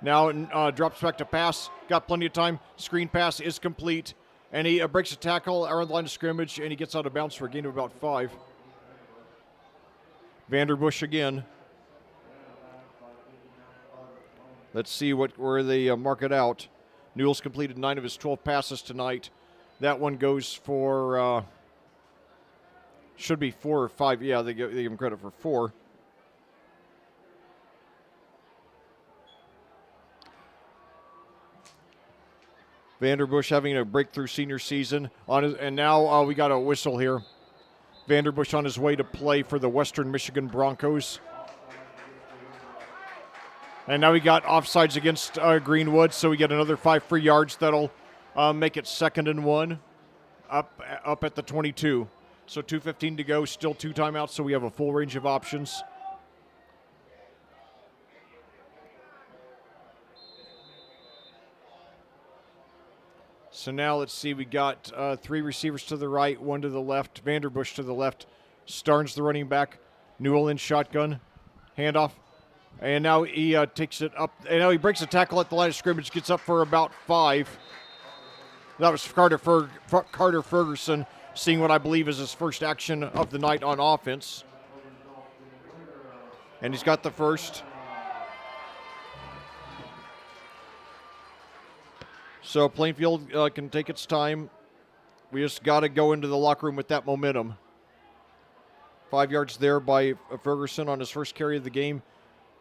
Now drops back to pass. Got plenty of time. Screen pass is complete. And he breaks a tackle around the line of scrimmage, and he gets out of bounds for a gain of about 5. Vanderbush again. Let's see where they mark it out. Newell's completed 9 of his 12 passes tonight. That one goes for, should be 4 or 5. Yeah, they give him credit for 4. Vanderbush having a breakthrough senior season and now we got a whistle here. Vanderbush on his way to play for the Western Michigan Broncos. And now we got offsides against Greenwood, so we get another 5 free yards. That'll make it 2nd and 1 up at the 22. So 2:15 to go, still 2 timeouts, so we have a full range of options. So now let's see, we got 3 receivers to the right, 1 to the left, Vanderbush to the left, Starnes the running back, Newell in shotgun, handoff, and now he takes it up, and now he breaks a tackle at the line of scrimmage, gets up for about 5. That was Carter Ferguson, seeing what I believe is his first action of the night on offense. And he's got the first. So Plainfield can take its time. We just got to go into the locker room with that momentum. 5 yards there by Ferguson on his first carry of the game.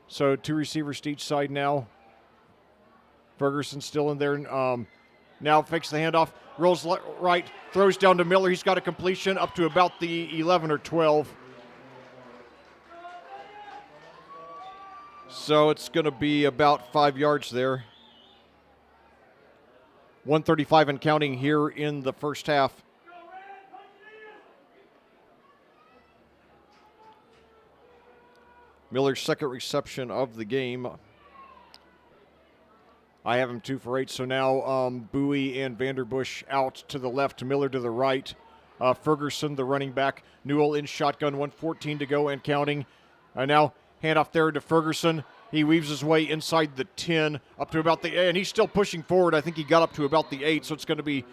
So 2 receivers to each side now. Ferguson still in there. Now fakes the handoff, rolls right, throws down to Miller. He's got a completion up to about the 11 or 12. So it's going to be about 5 yards there. 1:35 and counting here in the first half. Miller's second reception of the game. I have him 2 for 8. So now Bowie and Vanderbush out to the left, Miller to the right. Ferguson, the running back. Newell in shotgun, 1:14 to go and counting. Now Handoff there to Ferguson. He weaves his way inside the 10 up to about and he's still pushing forward. I think he got up to about the 8, so it's going to be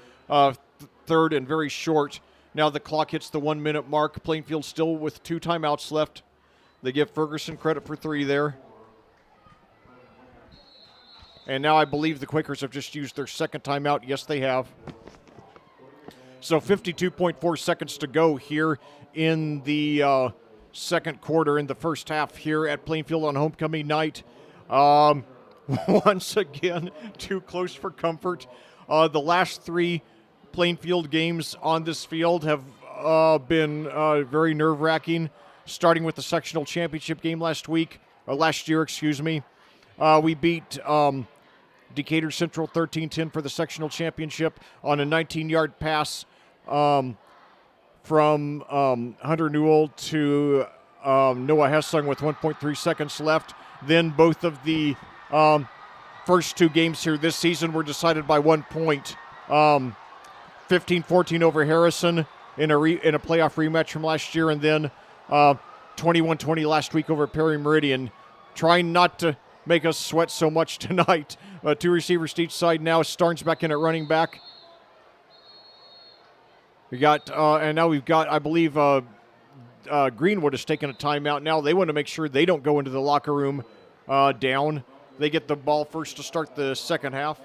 third and very short. Now the clock hits the 1 minute mark. Plainfield still with 2 timeouts left. They give Ferguson credit for 3 there. And now I believe the Quakers have just used their second timeout. Yes, they have. So 52.4 seconds to go here in the second quarter, in the first half here at Plainfield on homecoming night. Once again, too close for comfort. The last 3 Plainfield games on this field have been very nerve-wracking, starting with the sectional championship game last year. We beat Decatur Central 13-10 for the sectional championship on a 19-yard pass from Hunter Newell to Noah Hessung with 1.3 seconds left. Then both of the first 2 games here this season were decided by 1 point. 15-14 over Harrison in a playoff rematch from last year, and then 21-20 last week over Perry Meridian. Trying not to make us sweat so much tonight. 2 receivers to each side now. Starnes back in at running back. We got, and now we've got, I believe, Greenwood has taken a timeout now. They want to make sure they don't go into the locker room down. They get the ball first to start the second half.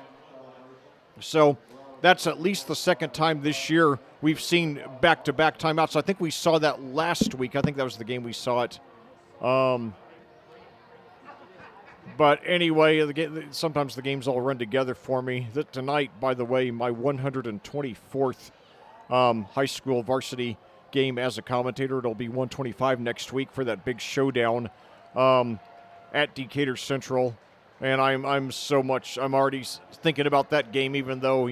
So that's at least the second time this year we've seen back-to-back timeouts. I think we saw that last week. I think that was the game we saw it. But anyway, sometimes the games all run together for me. Tonight, by the way, my 124th high school varsity game as a commentator. It'll be 125 next week for that big showdown at Decatur Central. And I'm already thinking about that game, even though,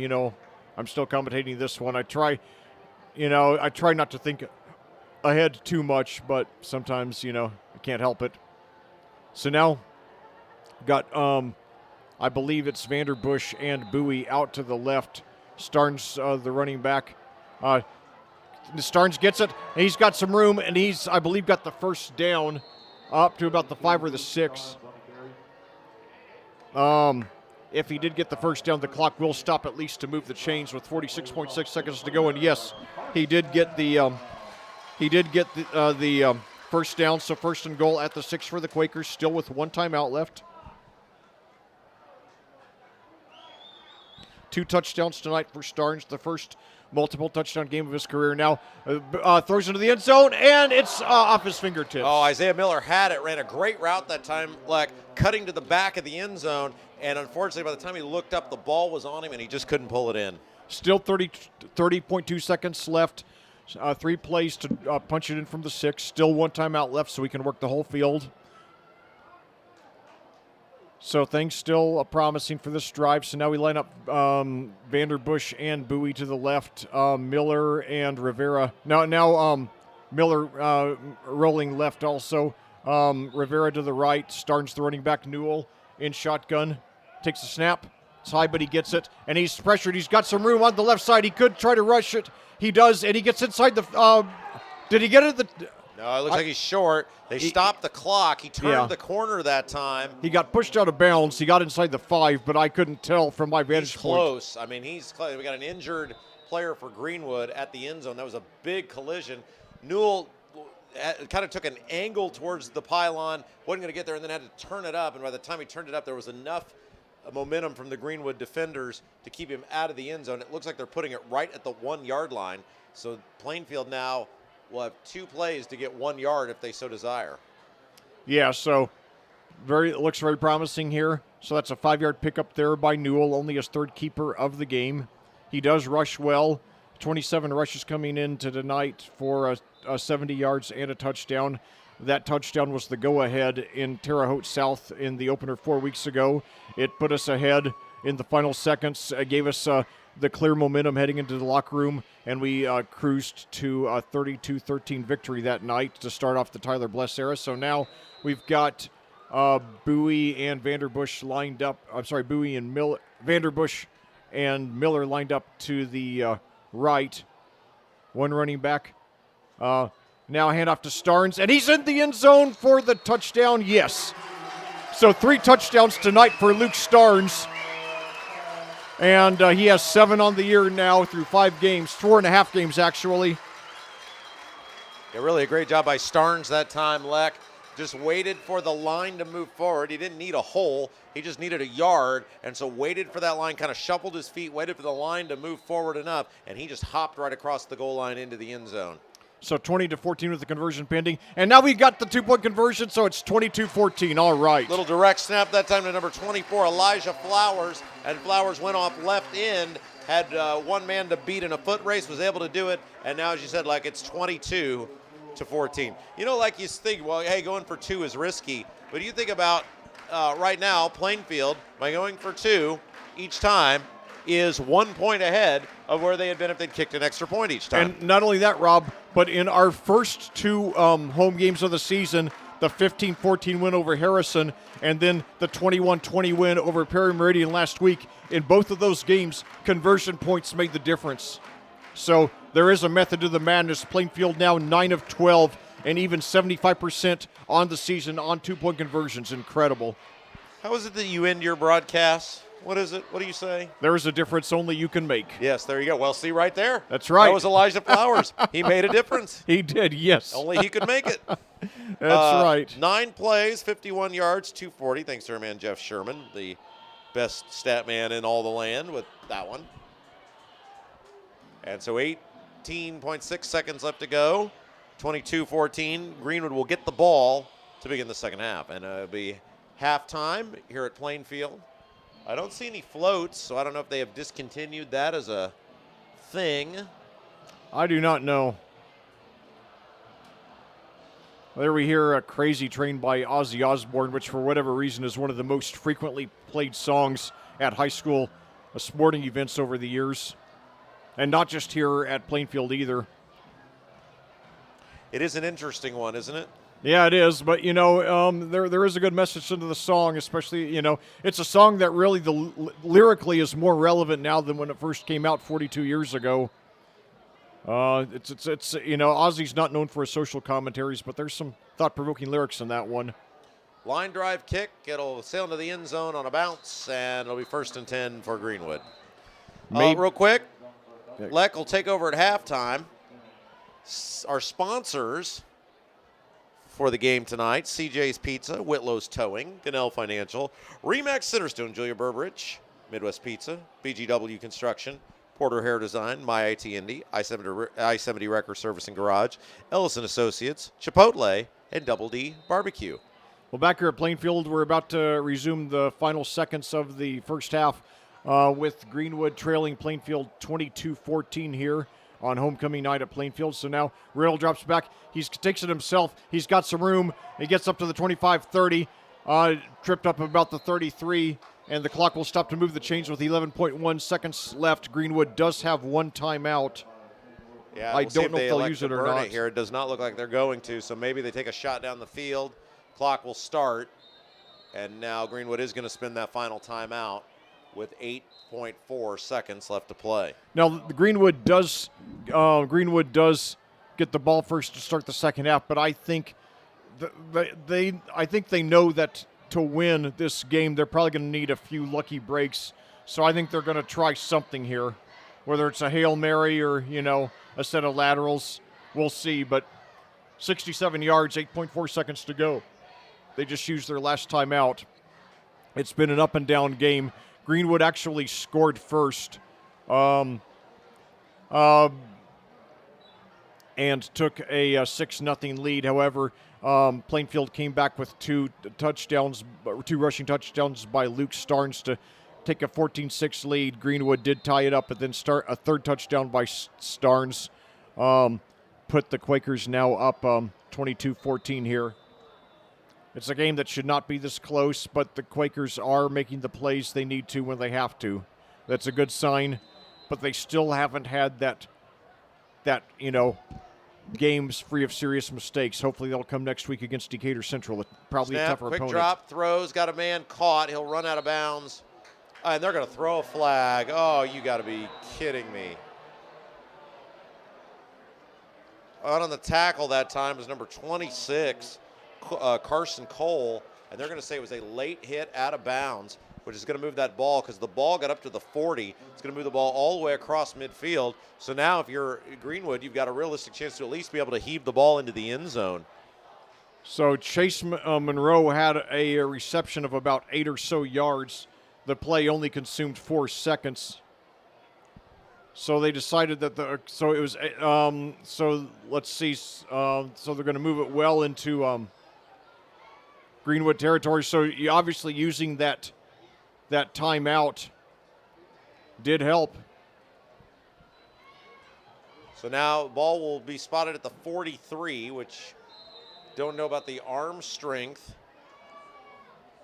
I'm still commentating this one. I try not to think ahead too much, but sometimes, I can't help it. So now, got, I believe it's Vanderbush and Bowie out to the left. Starnes, the running back. Starnes gets it, and he's got some room, and he's, I believe, got the first down up to about the 5 or the 6. If he did get the first down, the clock will stop at least to move the chains with 46.6 seconds to go. And yes, he did get the first down. So first and goal at the 6 for the Quakers, still with 1 timeout left. 2 touchdowns tonight for Starnes, the first multiple touchdown game of his career. Now throws into the end zone, and it's off his fingertips. Oh, Isaiah Miller had it, ran a great route that time, cutting to the back of the end zone, and unfortunately by the time he looked up, the ball was on him, and he just couldn't pull it in. Still 30.2 seconds left. 3 plays to punch it in from the 6. Still 1 timeout left, so we can work the whole field. So things still promising for this drive. So now we line up Vanderbush and Bowie to the left, Miller and Rivera. Now Miller rolling left also. Rivera to the right. Starnes the running back. Newell in shotgun. Takes the snap. It's high, but he gets it. And he's pressured. He's got some room on the left side. He could try to rush it. He does, and he gets inside the did he get it? No, it looks like he's short. They stopped the clock. He turned the corner that time. He got pushed out of bounds. He got inside the 5, but I couldn't tell from my vantage point. Close. I mean, he's close. We got an injured player for Greenwood at the end zone. That was a big collision. Newell kind of took an angle towards the pylon, wasn't going to get there, and then had to turn it up. And by the time he turned it up, there was enough momentum from the Greenwood defenders to keep him out of the end zone. It looks like they're putting it right at the 1-yard line. So Plainfield now will have 2 plays to get 1 yard if they so desire. Yeah, so it looks very promising here. So that's a 5-yard pickup there by Newell, only his 3rd keeper of the game. He does rush well. 27 rushes coming into tonight for 70 yards and a touchdown. That touchdown was the go-ahead in Terre Haute South in the opener 4 weeks ago. It put us ahead in the final seconds, gave us the clear momentum heading into the locker room, and we cruised to a 32-13 victory that night to start off the Tyler Bless era. So now we've got Bowie and Vanderbush lined up. I'm sorry, Bowie and Vanderbush and Miller lined up to the right. One running back. Now handoff to Starnes, and he's in the end zone for the touchdown. Yes. So 3 touchdowns tonight for Luke Starnes. And he has 7 on the year now through 5 games, 4.5 games actually. Yeah, really a great job by Starnes that time, Leck. Just waited for the line to move forward. He didn't need a hole. He just needed a yard, and so waited for that line, kind of shuffled his feet, waited for the line to move forward enough, and he just hopped right across the goal line into the end zone. So 20-14 with the conversion pending. And now we got the 2-point conversion, so it's 22-14. All right. Little direct snap that time to number 24, Elijah Flowers, and Flowers went off left end, had one man to beat in a foot race, was able to do it, and now, as you said, like, it's 22-14. You know, like you think, well, hey, going for 2 is risky, but you think about right now, Plainfield, by going for 2 each time, is 1 point ahead of where they had been if they'd kicked an extra point each time. And not only that, Rob, but in our first 2 home games of the season, the 15-14 win over Harrison, and then the 21-20 win over Perry Meridian last week, in both of those games, conversion points made the difference. So there is a method to the madness. Plainfield now 9 of 12, and even 75% on the season on 2-point conversions. Incredible. How is it that you end your broadcast? What is it? What do you say? There is a difference only you can make. Yes, there you go. Well, see right there. That's right. That was Elijah Flowers. He made a difference. He did, yes. Only he could make it. That's right. 9 plays, 51 yards, 240. Thanks to our man Jeff Sherman, the best stat man in all the land with that one. And so 18.6 seconds left to go. 22-14. Greenwood will get the ball to begin the second half. And it'll be halftime here at Plainfield. I don't see any floats, so I don't know if they have discontinued that as a thing. I do not know. There we hear a Crazy Train by Ozzy Osbourne, which for whatever reason is one of the most frequently played songs at high school sporting events over the years. And not just here at Plainfield either. It is an interesting one, isn't it? Yeah, it is, but, you know, there is a good message into the song, especially, you know, it's a song that really lyrically is more relevant now than when it first came out 42 years ago. It's you know, Ozzy's not known for his social commentaries, but there's some thought-provoking lyrics in that one. Line drive kick, it'll sail into the end zone on a bounce, and it'll be 1st and 10 for Greenwood. Real quick, Leck will take over at halftime. Our sponsors for the game tonight: CJ's Pizza, Whitlow's Towing, Gunnell Financial, Remax Centerstone, Julia Burbridge, Midwest Pizza, BGW Construction, Porter Hair Design, My IT Indy, I-70 Wrecker Service and Garage, Ellison Associates, Chipotle, and Double D Barbecue. Well, back here at Plainfield, we're about to resume the final seconds of the first half with Greenwood trailing Plainfield 22-14 here on homecoming night at Plainfield. So now Riddle drops back. He takes it himself. He's got some room. He gets up to the 25-30, tripped up about the 33, and the clock will stop to move the chains with 11.1 seconds left. Greenwood does have 1 timeout. Yeah, I don't know if they'll use it or not. Here, it does not look like they're going to, so maybe they take a shot down the field. Clock will start, and now Greenwood is going to spend that final timeout with 8.4 seconds left to play. Now, Greenwood does get the ball first to start the second half, but I think they know that to win this game, they're probably going to need a few lucky breaks. So I think they're going to try something here, whether it's a Hail Mary or, you know, a set of laterals. We'll see, but 67 yards, 8.4 seconds to go. They just used their last timeout. It's been an up-and-down game. Greenwood actually scored first and took a 6-0 lead. However, Plainfield came back with 2 rushing touchdowns by Luke Starnes to take a 14-6 lead. Greenwood did tie it up, but then start a 3rd touchdown by Starnes. Put the Quakers now up 22-14 here. It's a game that should not be this close, but the Quakers are making the plays they need to when they have to. That's a good sign, but they still haven't had that you know, games free of serious mistakes. Hopefully they'll come next week against Decatur Central. Probably Snap, a tougher quick opponent. drop, throws, got a man caught. He'll run out of bounds. And they're going to throw a flag. Oh, you got to be kidding me. out on the tackle that time was number 26, Carson Cole, and they're going to say it was a late hit out of bounds, which is going to move that ball because the ball got up to the 40. It's going to move the ball all the way across midfield. So now if you're Greenwood, you've got a realistic chance to at least be able to heave the ball into the end zone. So Chase Monroe had a reception of about 8 or so yards. The play only consumed 4 seconds. So they decided that so let's see. So they're going to move it well into Greenwood territory. So you obviously using that timeout did help. So now the ball will be spotted at the 43, which don't know about the arm strength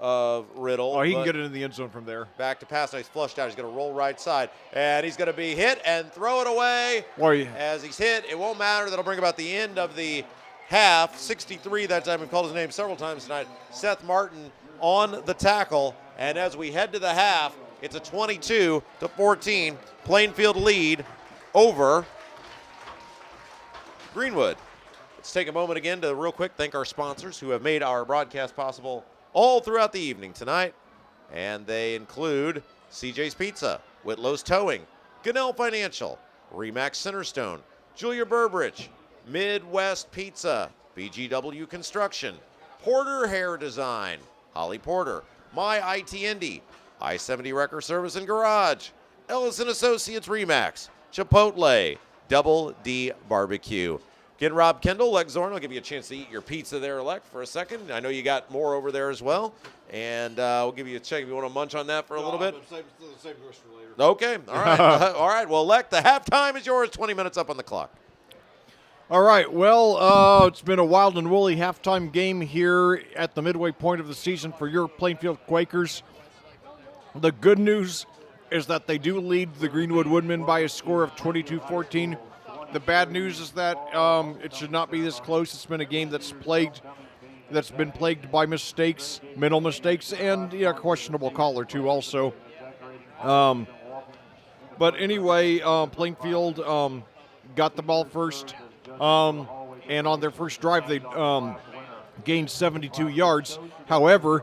of Riddle. Oh, he can get it in the end zone from there. Back to pass. Now he's flushed out. He's going to roll right side. And he's going to be hit and throw it away. Boy. As he's hit, it won't matter. That'll bring about the end of the half. 63 that time. We've called his name several times tonight. Seth Martin on the tackle. And as we head to the half, it's a 22-14 Plainfield lead over Greenwood. Let's take a moment again to real quick thank our sponsors who have made our broadcast possible all throughout the evening tonight. And they include CJ's Pizza, Whitlow's Towing, Gunnell Financial, Remax Centerstone, Julia Burbridge, Midwest Pizza, BGW Construction, Porter Hair Design, Holly Porter, My IT Indy, I-70 Wrecker Service and Garage, Ellison Associates Remax, Chipotle, Double D Barbecue. Again, Rob Kendall, Lex Zorn, I'll give you a chance to eat your pizza there, Lex, for a second. I know you got more over there as well. And we'll give you a check if you want to munch on that for a little bit. Save the rest for later. Okay, all right. All right, well, Lex, the halftime is yours, 20 minutes up on the clock. All right, well, it's been a wild and woolly halftime game here at the midway point of the season for your Plainfield Quakers. The good news is that they do lead the Greenwood Woodmen by a score of 22-14. The bad news is that it should not be this close. It's been a game that's been plagued by mistakes, mental mistakes, and questionable call or two also. But anyway, Plainfield got the ball first, and on their first drive they gained 72 yards. However,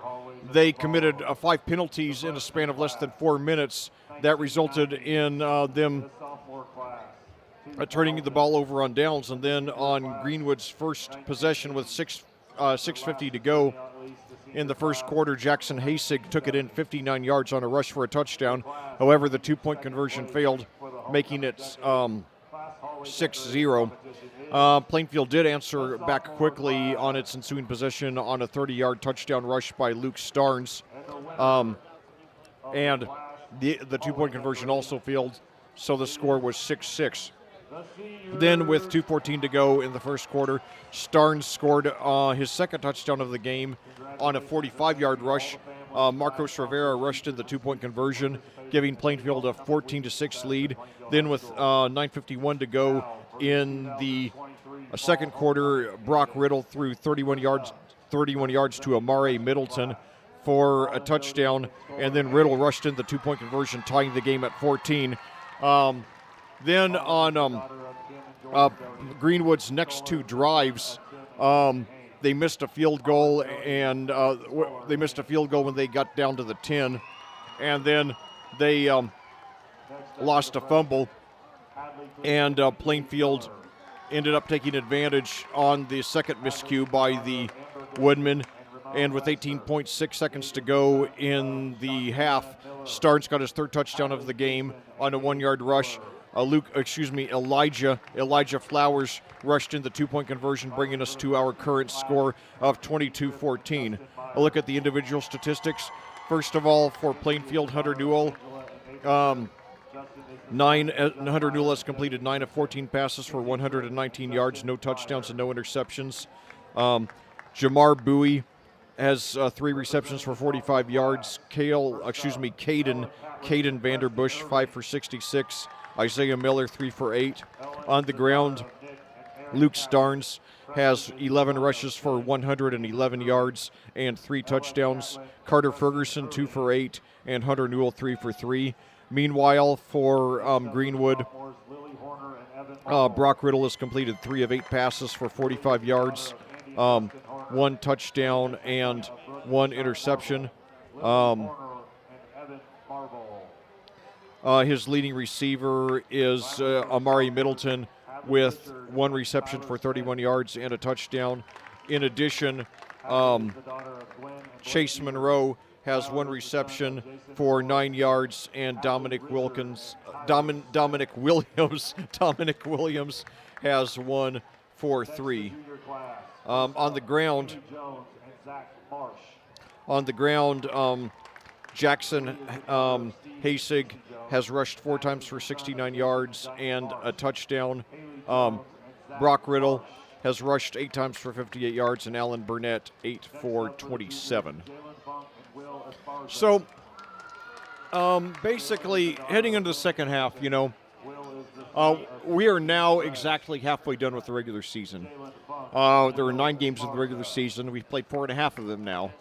they committed 5 penalties in a span of less than 4 minutes. That resulted in them turning the ball over on downs, and then on Greenwood's first possession with 6:50 to go in the first quarter, Jackson Hasig took it in 59 yards on a rush for a touchdown. However, the 2-point conversion failed, making it 6-0. Plainfield did answer back quickly on its ensuing possession on a 30-yard touchdown rush by Luke Starnes, and the 2-point conversion also failed, so the score was 6-6. Then with 2:14 to go in the first quarter, Starnes scored his second touchdown of the game on a 45-yard rush. Marcos Rivera rushed in the 2-point conversion, giving Plainfield a 14-6 lead. Then with 9:51 to go in the second quarter, Brock Riddle threw 31 yards to Amare Middleton for a touchdown, and then Riddle rushed in the 2-point conversion, tying the game at 14. Then on Greenwood's next 2 drives, they missed a field goal, and they missed a field goal when they got down to the 10, and then they lost a fumble, and Plainfield ended up taking advantage on the second miscue by the Woodmen. And with 18.6 seconds to go in the half, Starnes got his 3rd touchdown of the game on a 1-yard rush. Elijah Flowers rushed in the 2-point conversion, bringing us to our current score of 22-14. A look at the individual statistics. First of all, for Plainfield, Hunter Newell, Hunter Newell has completed 9 of 14 passes for 119 yards, no touchdowns and no interceptions. Jamar Bowie has 3 receptions for 45 yards. Caden Vanderbush, 5 for 66. Isaiah Miller, 3 for 8. On the ground, Luke Starnes has 11 rushes for 111 yards and 3 touchdowns. Carter Ferguson, 2 for 8, and Hunter Newell, 3 for 3. Meanwhile, for Greenwood, Brock Riddle has completed 3 of 8 passes for 45 yards, 1 touchdown, and 1 interception. His leading receiver is Amari Middleton with 1 reception for 31 yards and a touchdown. In addition, Chase Monroe has 1 reception for 9 yards, and Dominic Williams has 1 for 3. On the ground, Jackson Hasig has rushed 4 times for 69 yards and a touchdown. Brock Riddle has rushed 8 times for 58 yards, and Alan Burnett 8 for 27. So, basically, heading into the second half, we are now exactly halfway done with the regular season. There were 9 games in the regular season. We've played 4.5 of them now,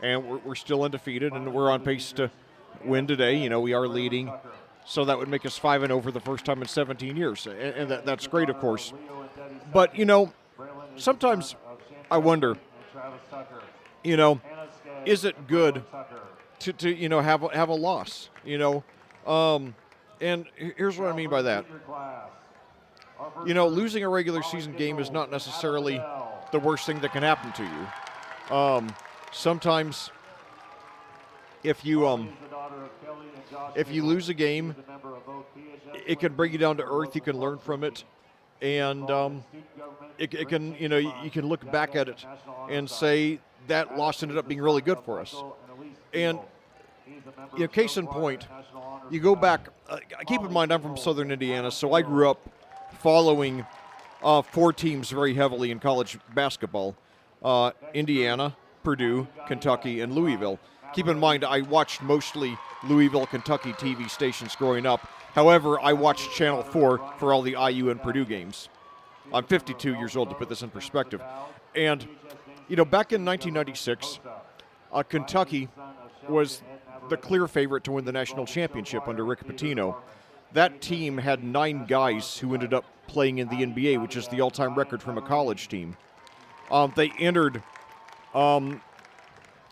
and we're still undefeated, and we're on pace to win today. We are leading, so that would make us 5-0 for the first time in 17 years, and that's great, of course. But, sometimes I wonder, is it good to have a loss, and here's what I mean by that. Losing a regular season game is not necessarily the worst thing that can happen to you. Sometimes if you lose a game, it can bring you down to earth. You can learn from it, and it can, you can look back at it and say that loss ended up being really good for us. And case in point, you go back. Keep in mind, I'm from Southern Indiana, so I grew up following 4 teams very heavily in college basketball: Indiana, Purdue, Kentucky, and Louisville. Keep in mind, I watched mostly Louisville, Kentucky TV stations growing up. However, I watched Channel 4 for all the IU and Purdue games. I'm 52 years old, to put this in perspective. And, back in 1996, Kentucky was the clear favorite to win the national championship under Rick Pitino. That team had 9 guys who ended up playing in the NBA, which is the all-time record from a college team. They entered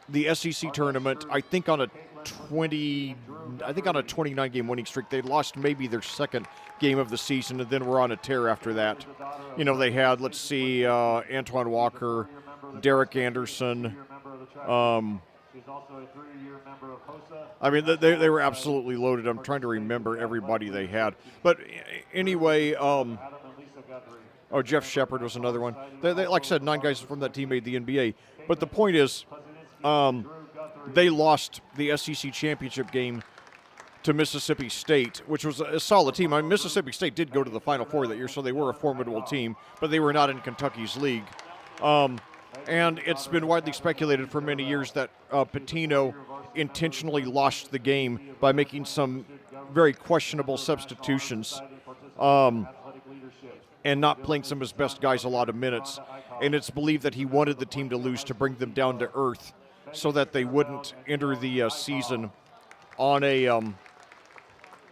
the SEC tournament, I think on a 29-game winning streak. They lost maybe their second game of the season, and then were on a tear after that. They had, Antoine Walker, Derek Anderson. They were absolutely loaded. I'm trying to remember everybody they had. But anyway, Jeff Shepard was another one. They, like I said, 9 guys from that team made the NBA. But the point is, they lost the SEC championship game to Mississippi State, which was a solid team. Mississippi State did go to the Final Four that year, so they were a formidable team, but they were not in Kentucky's league. And it's been widely speculated for many years that Pitino intentionally lost the game by making some very questionable substitutions and not playing some of his best guys a lot of minutes. And it's believed that he wanted the team to lose to bring them down to earth so that they wouldn't enter the season on a,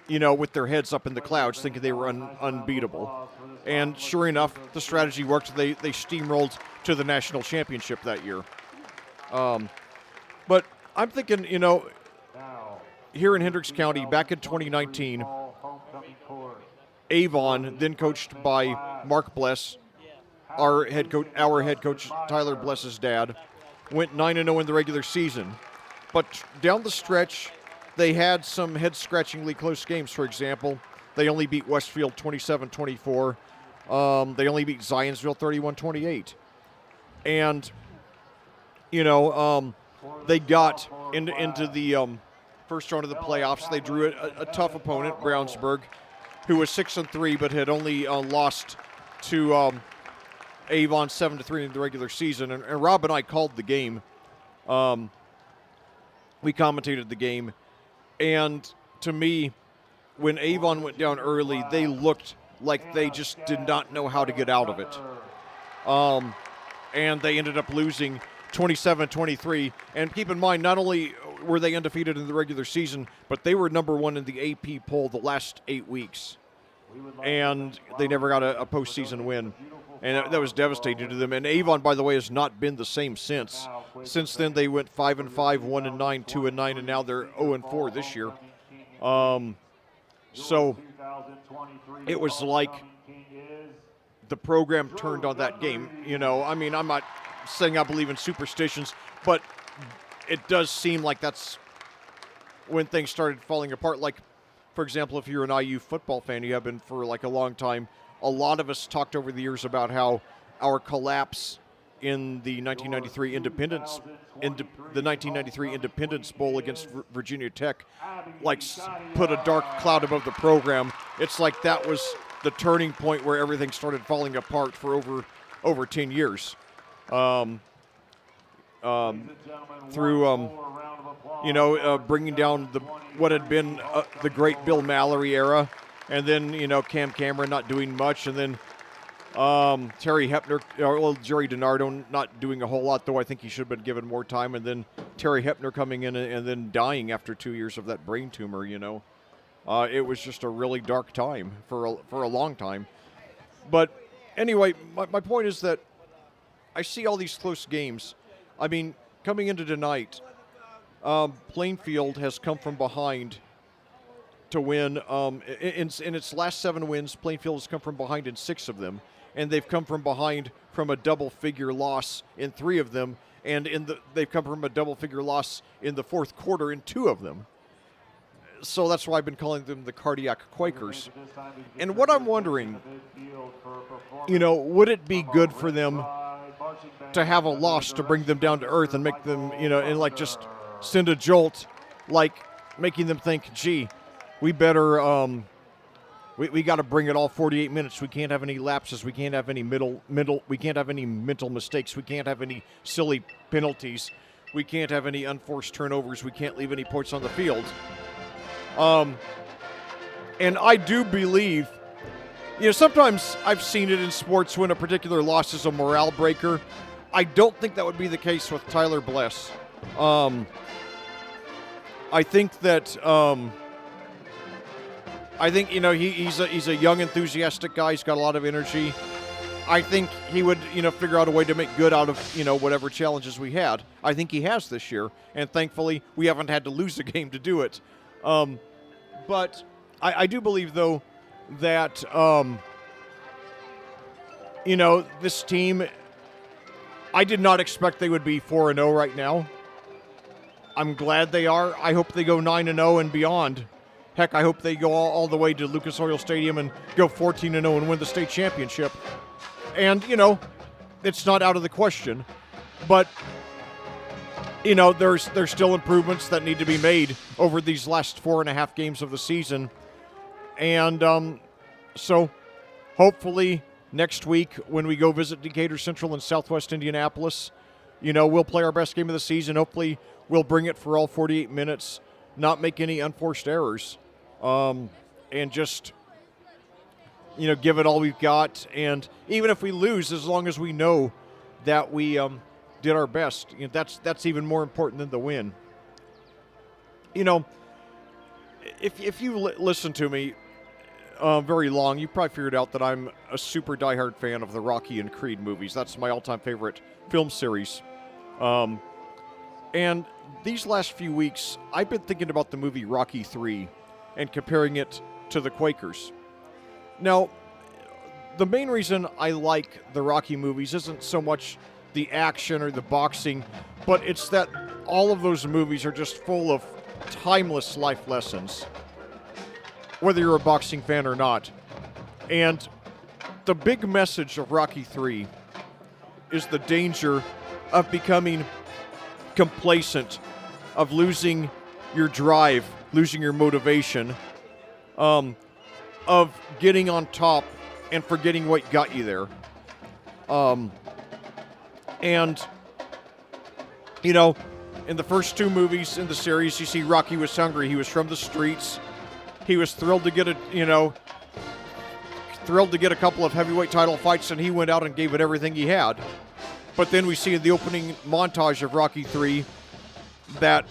with their heads up in the clouds, thinking they were unbeatable. And sure enough, the strategy worked. They steamrolled to the national championship that year. But I'm thinking, here in Hendricks County, back in 2019, Avon, then coached by Mark Bless, our head coach Tyler Bless's dad, went 9-0 in the regular season. But down the stretch, they had some head-scratchingly close games. For example, they only beat Westfield 27-24. They only beat Zionsville 31-28. And, they got into the first round of the playoffs. They drew a tough opponent, Brownsburg, who was 6-3 but had only lost to Avon 7-3 in the regular season. And Rob and I called the game. We commentated the game. And to me, when Avon went down early, they looked like they just did not know how to get out of it. And they ended up losing 27-23. And keep in mind, not only were they undefeated in the regular season, but they were number 1 in the AP poll the last 8 weeks. and they never got a postseason win. And that was devastating to them. And Avon, by the way, has not been the same since. Since then, they went 5-5, 1-9, 2-9, and now they're 0-4 this year. So it was like the program turned on that game. You know, I mean, I'm not saying I believe in superstitions, but it does seem like that's when things started falling apart. Like, for example, if you're an IU football fan, you have been for like a long time, a lot of us talked over the years about how our collapse in the 1993 Independence Bowl against Virginia Tech, like, put a dark cloud above the program. It's like that was the turning point where everything started falling apart for over 10 years. Through bringing down what had been the great Bill Mallory era, and then Cam Cameron not doing much, and then Terry Hepner, Jerry DiNardo not doing a whole lot, though I think he should have been given more time, and then Terry Hepner coming in and then dying after 2 years of that brain tumor. It was just a really dark time for a long time. But anyway, my point is that I see all these close games. I mean, coming into tonight, Plainfield has come from behind to win. In its last 7 wins, Plainfield has come from behind in 6 of them, and they've come from behind from a double-figure loss in 3 of them, and they've come from a double-figure loss in the fourth quarter in 2 of them. So that's why I've been calling them the Cardiac Quakers. And what I'm wondering, would it be good for them to have a loss to bring them down to earth and make them, and like just send a jolt, like making them think, gee, we better, we got to bring it all 48 minutes. We can't have any lapses. We can't have any we can't have any mental mistakes. We can't have any silly penalties. We can't have any unforced turnovers. We can't leave any points on the field. And I do believe, sometimes I've seen it in sports when a particular loss is a morale breaker. I don't think that would be the case with Tyler Bless. I think that, he's a young, enthusiastic guy. He's got a lot of energy. I think he would, figure out a way to make good out of, whatever challenges we had. I think he has this year, and thankfully we haven't had to lose a game to do it. But I do believe, though, that, this team, I did not expect they would be 4-0 right now. I'm glad they are. I hope they go 9-0 and beyond. Heck, I hope they go all the way to Lucas Oil Stadium and go 14-0 and win the state championship. And, it's not out of the question. But, there's still improvements that need to be made over these last 4.5 games of the season. And so hopefully next week when we go visit Decatur Central in Southwest Indianapolis, we'll play our best game of the season. Hopefully we'll bring it for all 48 minutes, not make any unforced errors, and just, give it all we've got. And even if we lose, as long as we know that we did our best, that's even more important than the win. If you listen to me very long, you probably figured out that I'm a super diehard fan of the Rocky and Creed movies. That's my all-time favorite film series. And these last few weeks, I've been thinking about the movie Rocky III and comparing it to the Quakers. Now, the main reason I like the Rocky movies isn't so much the action or the boxing, but it's that all of those movies are just full of timeless life lessons, whether you're a boxing fan or not. And the big message of Rocky III is the danger of becoming complacent, of losing your drive, losing your motivation, of getting on top and forgetting what got you there. And, in the first 2 movies in the series, you see Rocky was hungry. He was from the streets. He was thrilled to get a couple of heavyweight title fights, and he went out and gave it everything he had. But then we see in the opening montage of Rocky III that,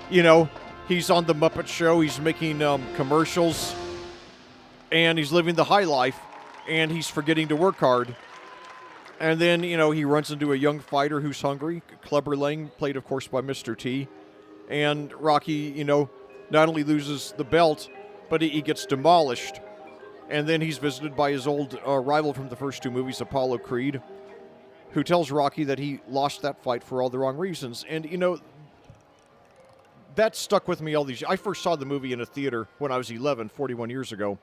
he's on the Muppet Show. He's making commercials. and he's living the high life, and he's forgetting to work hard. And then, he runs into a young fighter who's hungry, Clubber Lang, played, of course, by Mr. T. And Rocky, not only loses the belt, but he gets demolished. And then he's visited by his old rival from the first two movies, Apollo Creed, who tells Rocky that he lost that fight for all the wrong reasons. And, that stuck with me all these years. I first saw the movie in a theater when I was 11, 41 years ago,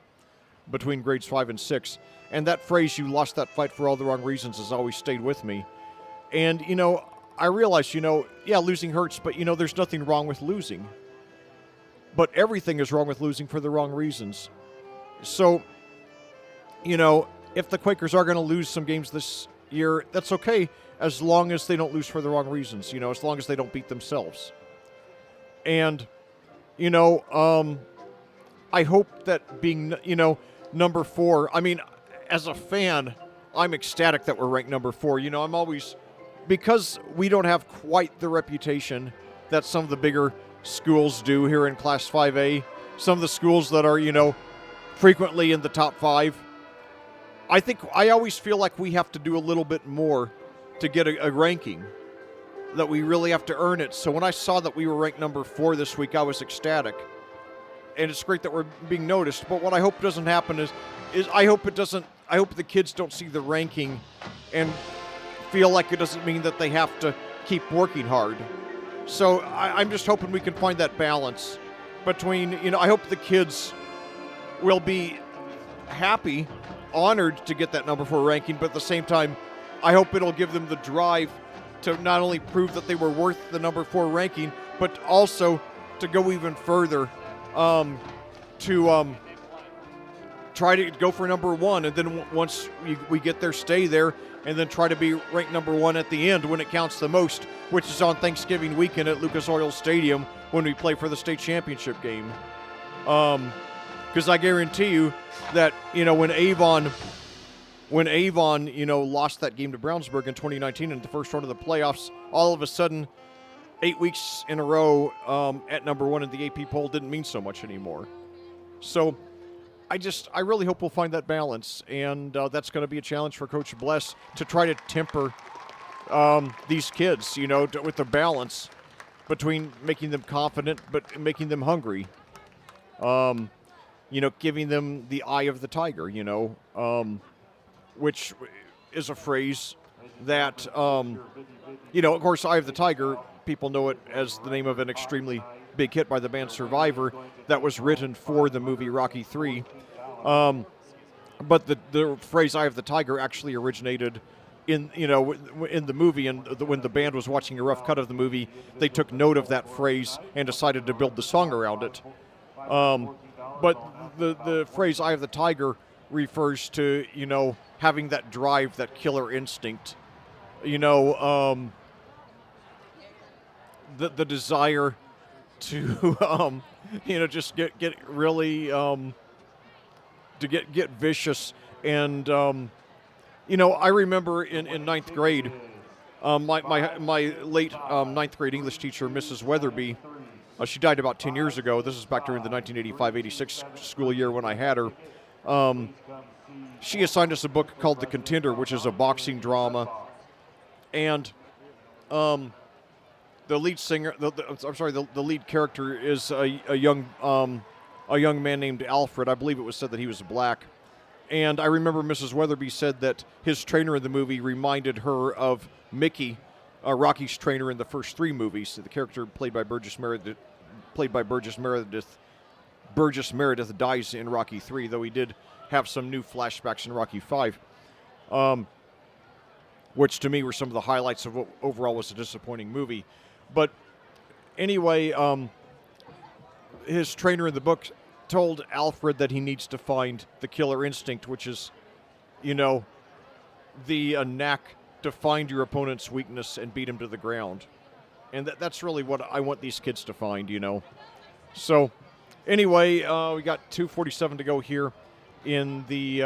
between grades 5 and 6. And that phrase, "you lost that fight for all the wrong reasons," has always stayed with me. And, I realized, yeah, losing hurts, but, there's nothing wrong with losing. But everything is wrong with losing for the wrong reasons. So, if the Quakers are going to lose some games this year, that's okay, as long as they don't lose for the wrong reasons, as long as they don't beat themselves. And, I hope that being, number 4, as a fan, I'm ecstatic that we're ranked number 4. I'm always, because we don't have quite the reputation that some of the bigger schools do here in Class 5A, some of the schools that are, frequently in the top 5, I always feel like we have to do a little bit more to get a ranking, that we really have to earn it. So when I saw that we were ranked number 4 this week, I was ecstatic. And it's great that we're being noticed. But what I hope doesn't happen is I hope the kids don't see the ranking and feel like it doesn't mean that they have to keep working hard. So I'm just hoping we can find that balance between, I hope the kids will be happy, honored to get that number 4 ranking, but at the same time, I hope it'll give them the drive to not only prove that they were worth the number 4 ranking, but also to go even further, to try to go for number 1, and then once we get there, stay there, and then try to be ranked number 1 at the end when it counts the most, which is on Thanksgiving weekend at Lucas Oil Stadium when we play for the state championship game. Because I guarantee you that, when Avon, lost that game to Brownsburg in 2019 in the first round of the playoffs, all of a sudden, 8 weeks in a row at number 1 in the AP poll didn't mean so much anymore. So I really hope we'll find that balance, and that's going to be a challenge for Coach Bless to try to temper these kids, with the balance between making them confident but making them hungry. Giving them the eye of the tiger, which is a phrase that, of course, eye of the tiger, people know it as the name of an extremely big hit by the band Survivor that was written for the movie Rocky III. But the phrase "eye of the tiger" actually originated in the movie, and when the band was watching a rough cut of the movie, they took note of that phrase and decided to build the song around it. But the phrase "eye of the tiger" refers to, having that drive, that killer instinct, the desire to, just get really, to get vicious. And, I remember in ninth grade, my late ninth grade English teacher, Mrs. Weatherby, she died about 10 years ago. This is back during the 1985-86 school year when I had her. She assigned us a book called The Contender, which is a boxing drama. And the lead singer, the lead character is a young man named Alfred. I believe it was said that he was black. And I remember Mrs. Weatherby said that his trainer in the movie reminded her of Mickey, Rocky's trainer in the first 3 movies. The character played by Burgess Meredith dies in Rocky III, though he did have some new flashbacks in Rocky V, which to me were some of the highlights of what overall was a disappointing movie. But anyway, his trainer in the book told Alfred that he needs to find the killer instinct, which is, the knack to find your opponent's weakness and beat him to the ground. And that's really what I want these kids to find, So, anyway, we got 2:47 to go here in the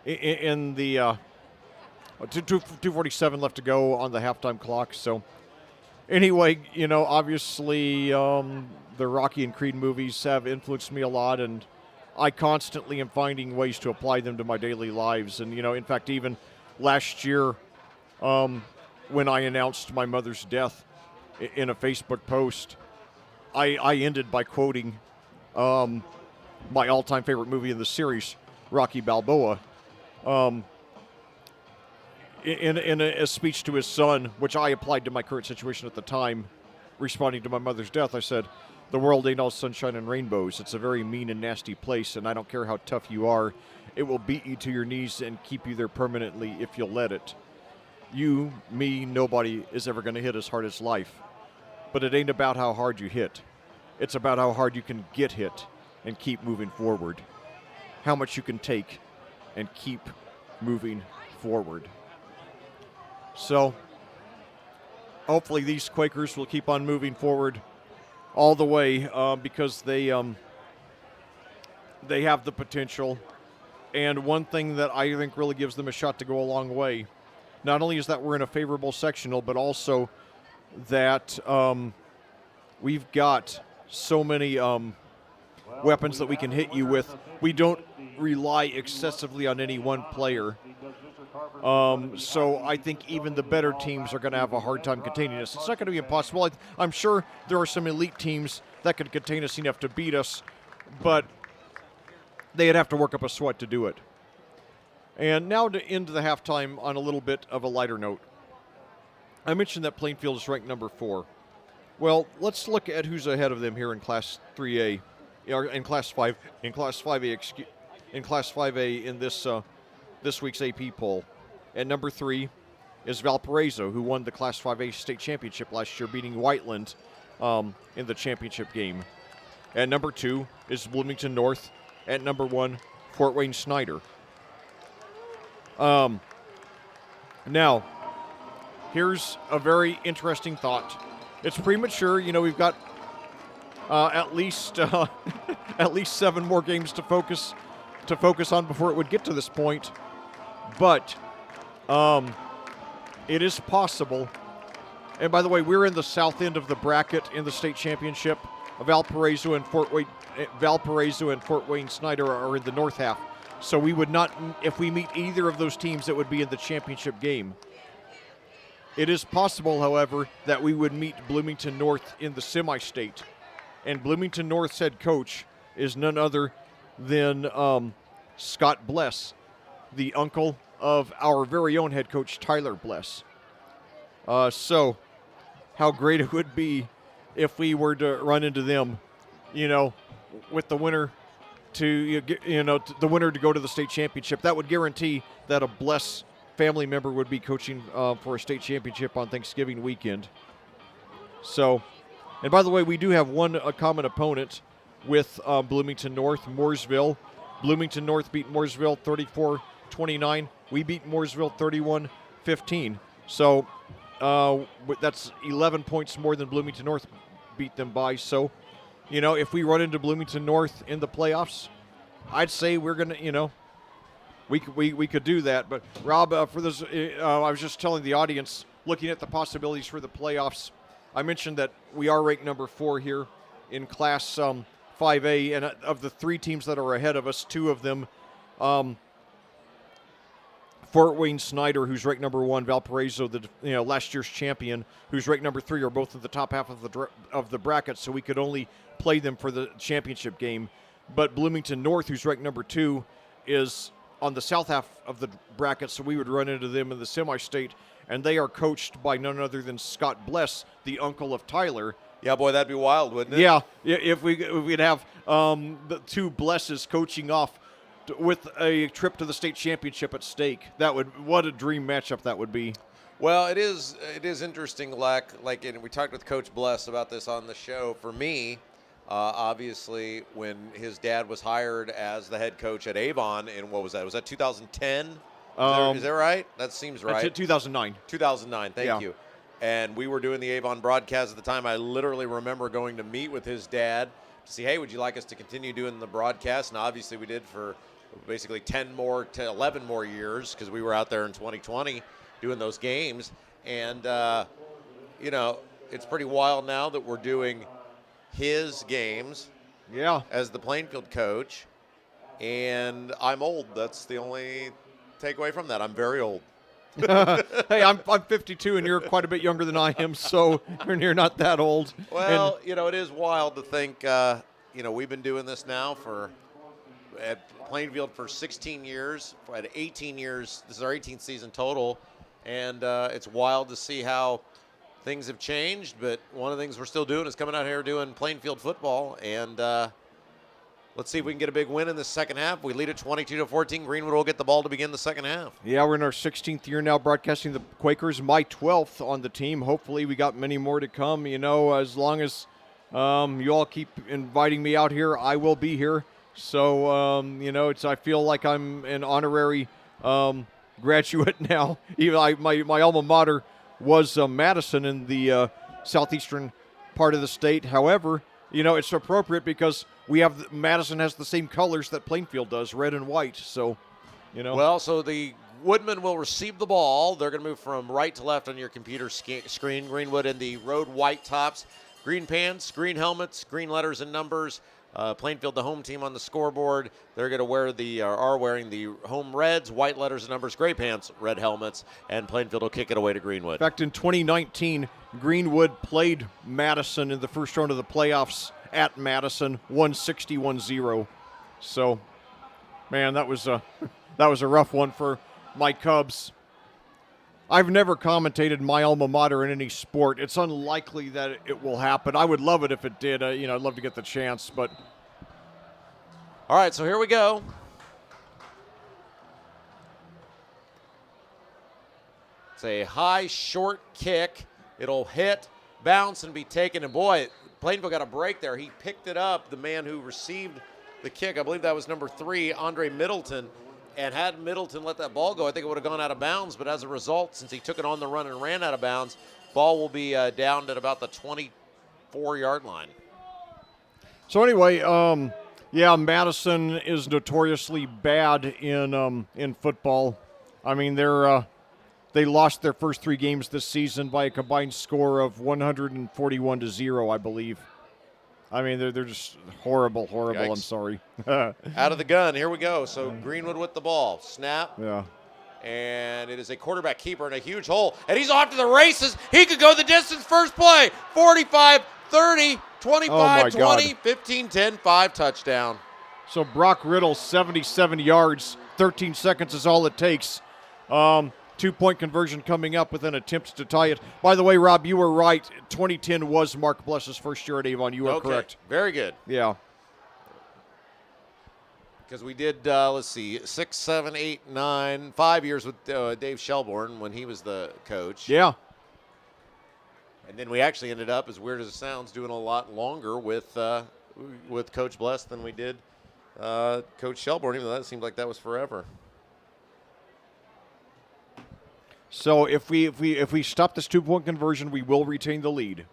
2:47 left to go on the halftime clock. So, anyway, obviously the Rocky and Creed movies have influenced me a lot, and I constantly am finding ways to apply them to my daily lives. And, in fact, even last year, when I announced my mother's death in a Facebook post, I ended by quoting my all-time favorite movie in the series, Rocky Balboa, in a speech to his son, which I applied to my current situation at the time, responding to my mother's death. I said, "The world ain't all sunshine and rainbows. It's a very mean and nasty place, and I don't care how tough you are. It will beat you to your knees and keep you there permanently if you'll let it. You, me, nobody is ever going to hit as hard as life. But it ain't about how hard you hit. It's about how hard you can get hit and keep moving forward. How much you can take and keep moving forward." So, hopefully these Quakers will keep on moving forward all the way because they have the potential. And one thing that I think really gives them a shot to go a long way, not only is that we're in a favorable sectional, but also that we've got so many weapons that we can hit you with. We don't rely excessively on any one player. So I think even the better teams are going to have a hard time containing us. It's not going to be impossible. I'm sure there are some elite teams that could contain us enough to beat us, but they'd have to work up a sweat to do it. And now to end the halftime on a little bit of a lighter note. I mentioned that Plainfield is ranked number 4. Well, let's look at who's ahead of them here in Class 3A, or in Class 5, in Class 5A, in Class 5A in this week's AP poll. At number 3 is Valparaiso, who won the Class 5A state championship last year, beating Whiteland in the championship game. At number 2 is Bloomington North. At number 1, Fort Wayne Snyder. Now, here's a very interesting thought. It's premature. We've got at least 7 more games to focus on before it would get to this point. But it is possible. And by the way, we're in the south end of the bracket in the state championship. Valparaiso and Fort Wayne Snyder are in the north half. So we would not, if we meet either of those teams, it would be in the championship game. It is possible, however, that we would meet Bloomington North in the semi-state. And Bloomington North's head coach is none other than Scott Bless, the uncle of our very own head coach, Tyler Bless. So how great it would be if we were to run into them, with the winner the winner to go to the state championship. That would guarantee that a Bless family member would be coaching for a state championship on Thanksgiving weekend. So, and by the way, we do have one common opponent with Bloomington North, Mooresville. Bloomington North beat Mooresville 34-29. We beat Mooresville 31-15. So that's 11 points more than Bloomington North beat them by. So, if we run into Bloomington North in the playoffs, I'd say we're going to, we could do that. But, Rob, for this, I was just telling the audience, looking at the possibilities for the playoffs, I mentioned that we are ranked number 4 here in Class 5A. And of the 3 teams that are ahead of us, 2 of them, Fort Wayne Snyder, who's ranked number 1, Valparaiso, last year's champion, who's ranked number 3, are both in the top half of the bracket, so we could only play them for the championship game. But Bloomington North, who's ranked number 2, is on the south half of the bracket, so we would run into them in the semi-state, and they are coached by none other than Scott Bless, the uncle of Tyler. Yeah, boy, that'd be wild, wouldn't it? Yeah, if we'd have the 2 Blesses coaching off with a trip to the state championship at stake. What a dream matchup that would be. Well, it is interesting, and we talked with Coach Bless about this on the show. For me, obviously, when his dad was hired as the head coach at Avon in, what was that? Was that 2010? Is that right? That seems right. 2009. 2009, thank you. And we were doing the Avon broadcast at the time. I literally remember going to meet with his dad to see, hey, would you like us to continue doing the broadcast? And obviously we did for basically 10 more to 11 more years because we were out there in 2020 doing those games. And, it's pretty wild now that we're doing his games as the Plainfield coach. and I'm old. That's the only takeaway from that. I'm very old. Hey, I'm 52, and you're quite a bit younger than I am, so you're not that old. Well, it is wild to think, we've been doing this now at Plainfield for 16 years. At 18 years, this is our 18th season total, and it's wild to see how things have changed. But one of the things we're still doing is coming out here doing Plainfield football, and let's see if we can get a big win in the second half. We lead at 22-14. Greenwood will get the ball to begin the second half. Yeah, we're in our 16th year now broadcasting the Quakers, my 12th on the team. Hopefully we got many more to come. As long as you all keep inviting me out here, I will be here. So, I feel like I'm an honorary graduate now. Even my alma mater was Madison in the southeastern part of the state. However, it's appropriate because Madison has the same colors that Plainfield does, red and white. So, Well, so the Woodmen will receive the ball. They're going to move from right to left on your computer screen. Greenwood in the road white tops, green pants, green helmets, green letters and numbers. Plainfield, the home team on the scoreboard. They're going to are wearing the home reds, white letters and numbers, gray pants, red helmets, and Plainfield will kick it away to Greenwood. In fact, in 2019, Greenwood played Madison in the first round of the playoffs at Madison, won 61-0. So, man, that was a rough one for my Cubs. I've never commentated my alma mater in any sport. It's unlikely that it will happen. I would love it if it did. I'd love to get the chance, but. All right, so here we go. It's a high, short kick. It'll hit, bounce, and be taken. And boy, Plainfield got a break there. He picked it up, the man who received the kick. I believe that was number 3, Andre Middleton. And had Middleton let that ball go, I think it would have gone out of bounds. But as a result, since he took it on the run and ran out of bounds, ball will be down at about the 24-yard line. So anyway, Madison is notoriously bad in football. I mean, they lost their first 3 games this season by a combined score of 141-0, I believe. I mean, they're just horrible. Yikes. I'm sorry. Out of the gun. Here we go. So Greenwood with the ball. Snap. Yeah. And it is a quarterback keeper in a huge hole. And he's off to the races. He could go the distance. First play. 45, 30, 25, 20, 15, 10, 5 touchdown. So Brock Riddle, 77 yards. 13 seconds is all it takes. 2-point conversion coming up with an attempt to tie it. By the way, Rob, you were right. 2010 was Mark Bless's first year at Avon. You are correct. Very good. Yeah. Because we did, 6, 7, 8, 9, 5 years with Dave Shelbourne when he was the coach. Yeah. And then we actually ended up, as weird as it sounds, doing a lot longer with Coach Bless than we did Coach Shelbourne, even though that seemed like that was forever. So if we stop this 2-point conversion, we will retain the lead.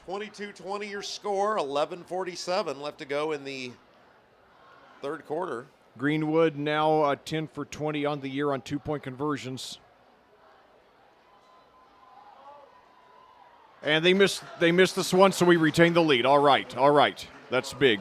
22-20 your score, 11:47 left to go in the third quarter. Greenwood now 10 for 20 on the year on 2-point conversions. And they missed this one, so we retain the lead. All right. That's big.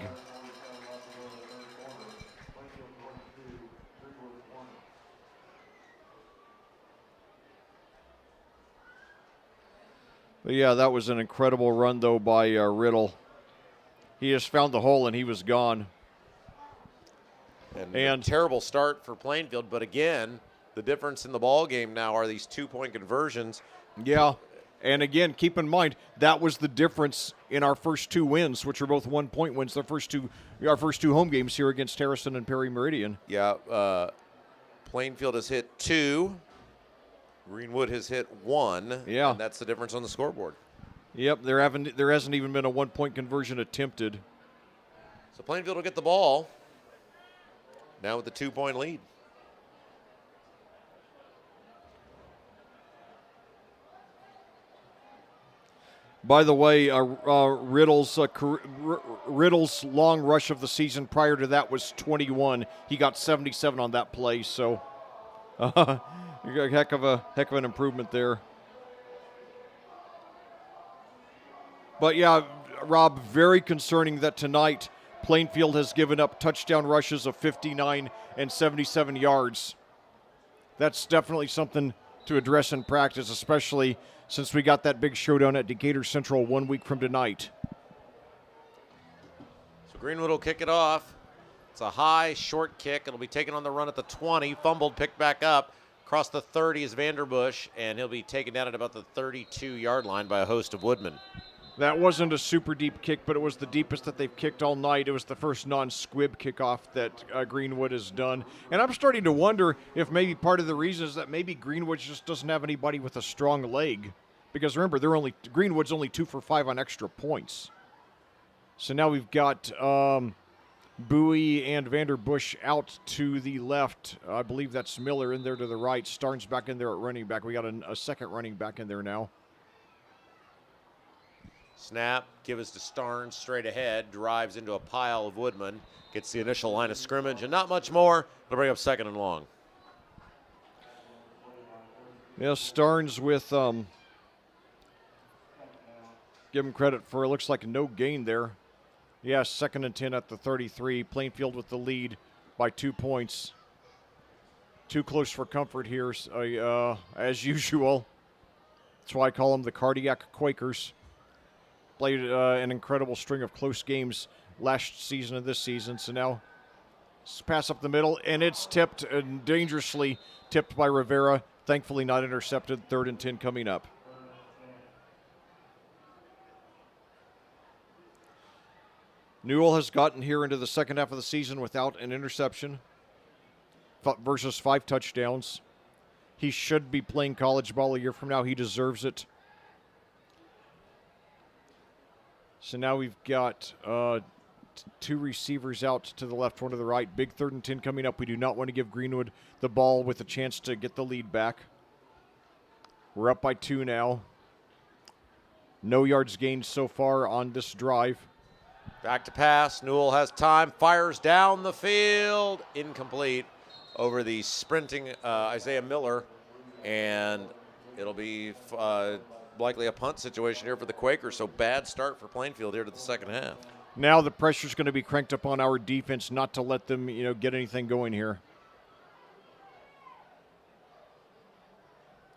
But yeah, that was an incredible run, though, by Riddle. He just found the hole, and he was gone. And a terrible start for Plainfield. But again, the difference in the ball game now are these 2-point conversions. Yeah, and again, keep in mind, that was the difference in our first 2 wins, which are both 1-point wins. Our first two home games here against Harrison and Perry Meridian. Yeah, Plainfield has hit 2. Greenwood has hit 1. Yeah. And that's the difference on the scoreboard. Yep, there hasn't even been a 1-point conversion attempted. So Plainfield will get the ball now with the 2-point lead. By the way, Riddle's long rush of the season prior to that was 21. He got 77 on that play, so heck of an improvement there. But yeah, Rob, very concerning that tonight Plainfield has given up touchdown rushes of 59 and 77 yards. That's definitely something to address in practice, especially since we got that big showdown at Decatur Central 1 week from tonight. So Greenwood will kick it off. It's a high, short kick. It'll be taken on the run at the 20, fumbled, picked back up. Across the 30 is Vanderbush, and he'll be taken down at about the 32-yard line by a host of Woodmen. That wasn't a super deep kick, but it was the deepest that they've kicked all night. It was the first non-squib kickoff that Greenwood has done. And I'm starting to wonder if maybe part of the reason is that maybe Greenwood just doesn't have anybody with a strong leg. Because remember, Greenwood's only 2 for 5 on extra points. So now we've got Bowie and Vanderbush out to the left. I believe that's Miller in there to the right. Starnes back in there at running back. We got a second running back in there now. Snap, give us to Starnes straight ahead, drives into a pile of Woodmen, gets the initial line of scrimmage, and not much more. It'll bring up 2nd and long. Yeah, Starnes with, give him credit for, it looks like no gain there. Yeah, 2nd and 10 at the 33. Plainfield with the lead by 2 points. Too close for comfort here, as usual. That's why I call them the Cardiac Quakers. Played an incredible string of close games last season and this season. So now pass up the middle, and it's tipped and dangerously tipped by Rivera. Thankfully not intercepted. 3rd and 10 coming up. Newell has gotten here into the second half of the season without an interception versus 5 touchdowns. He should be playing college ball a year from now. He deserves it. So now we've got 2 receivers out to the left, 1 to the right. Big 3rd and 10 coming up. We do not want to give Greenwood the ball with a chance to get the lead back. We're up by 2 now. No yards gained so far on this drive. Back to pass. Newell has time, fires down the field. Incomplete over the sprinting Isaiah Miller. And it'll be likely a punt situation here for the Quakers. So bad start for Plainfield here to the second half. Now the pressure's going to be cranked up on our defense not to let them, get anything going here.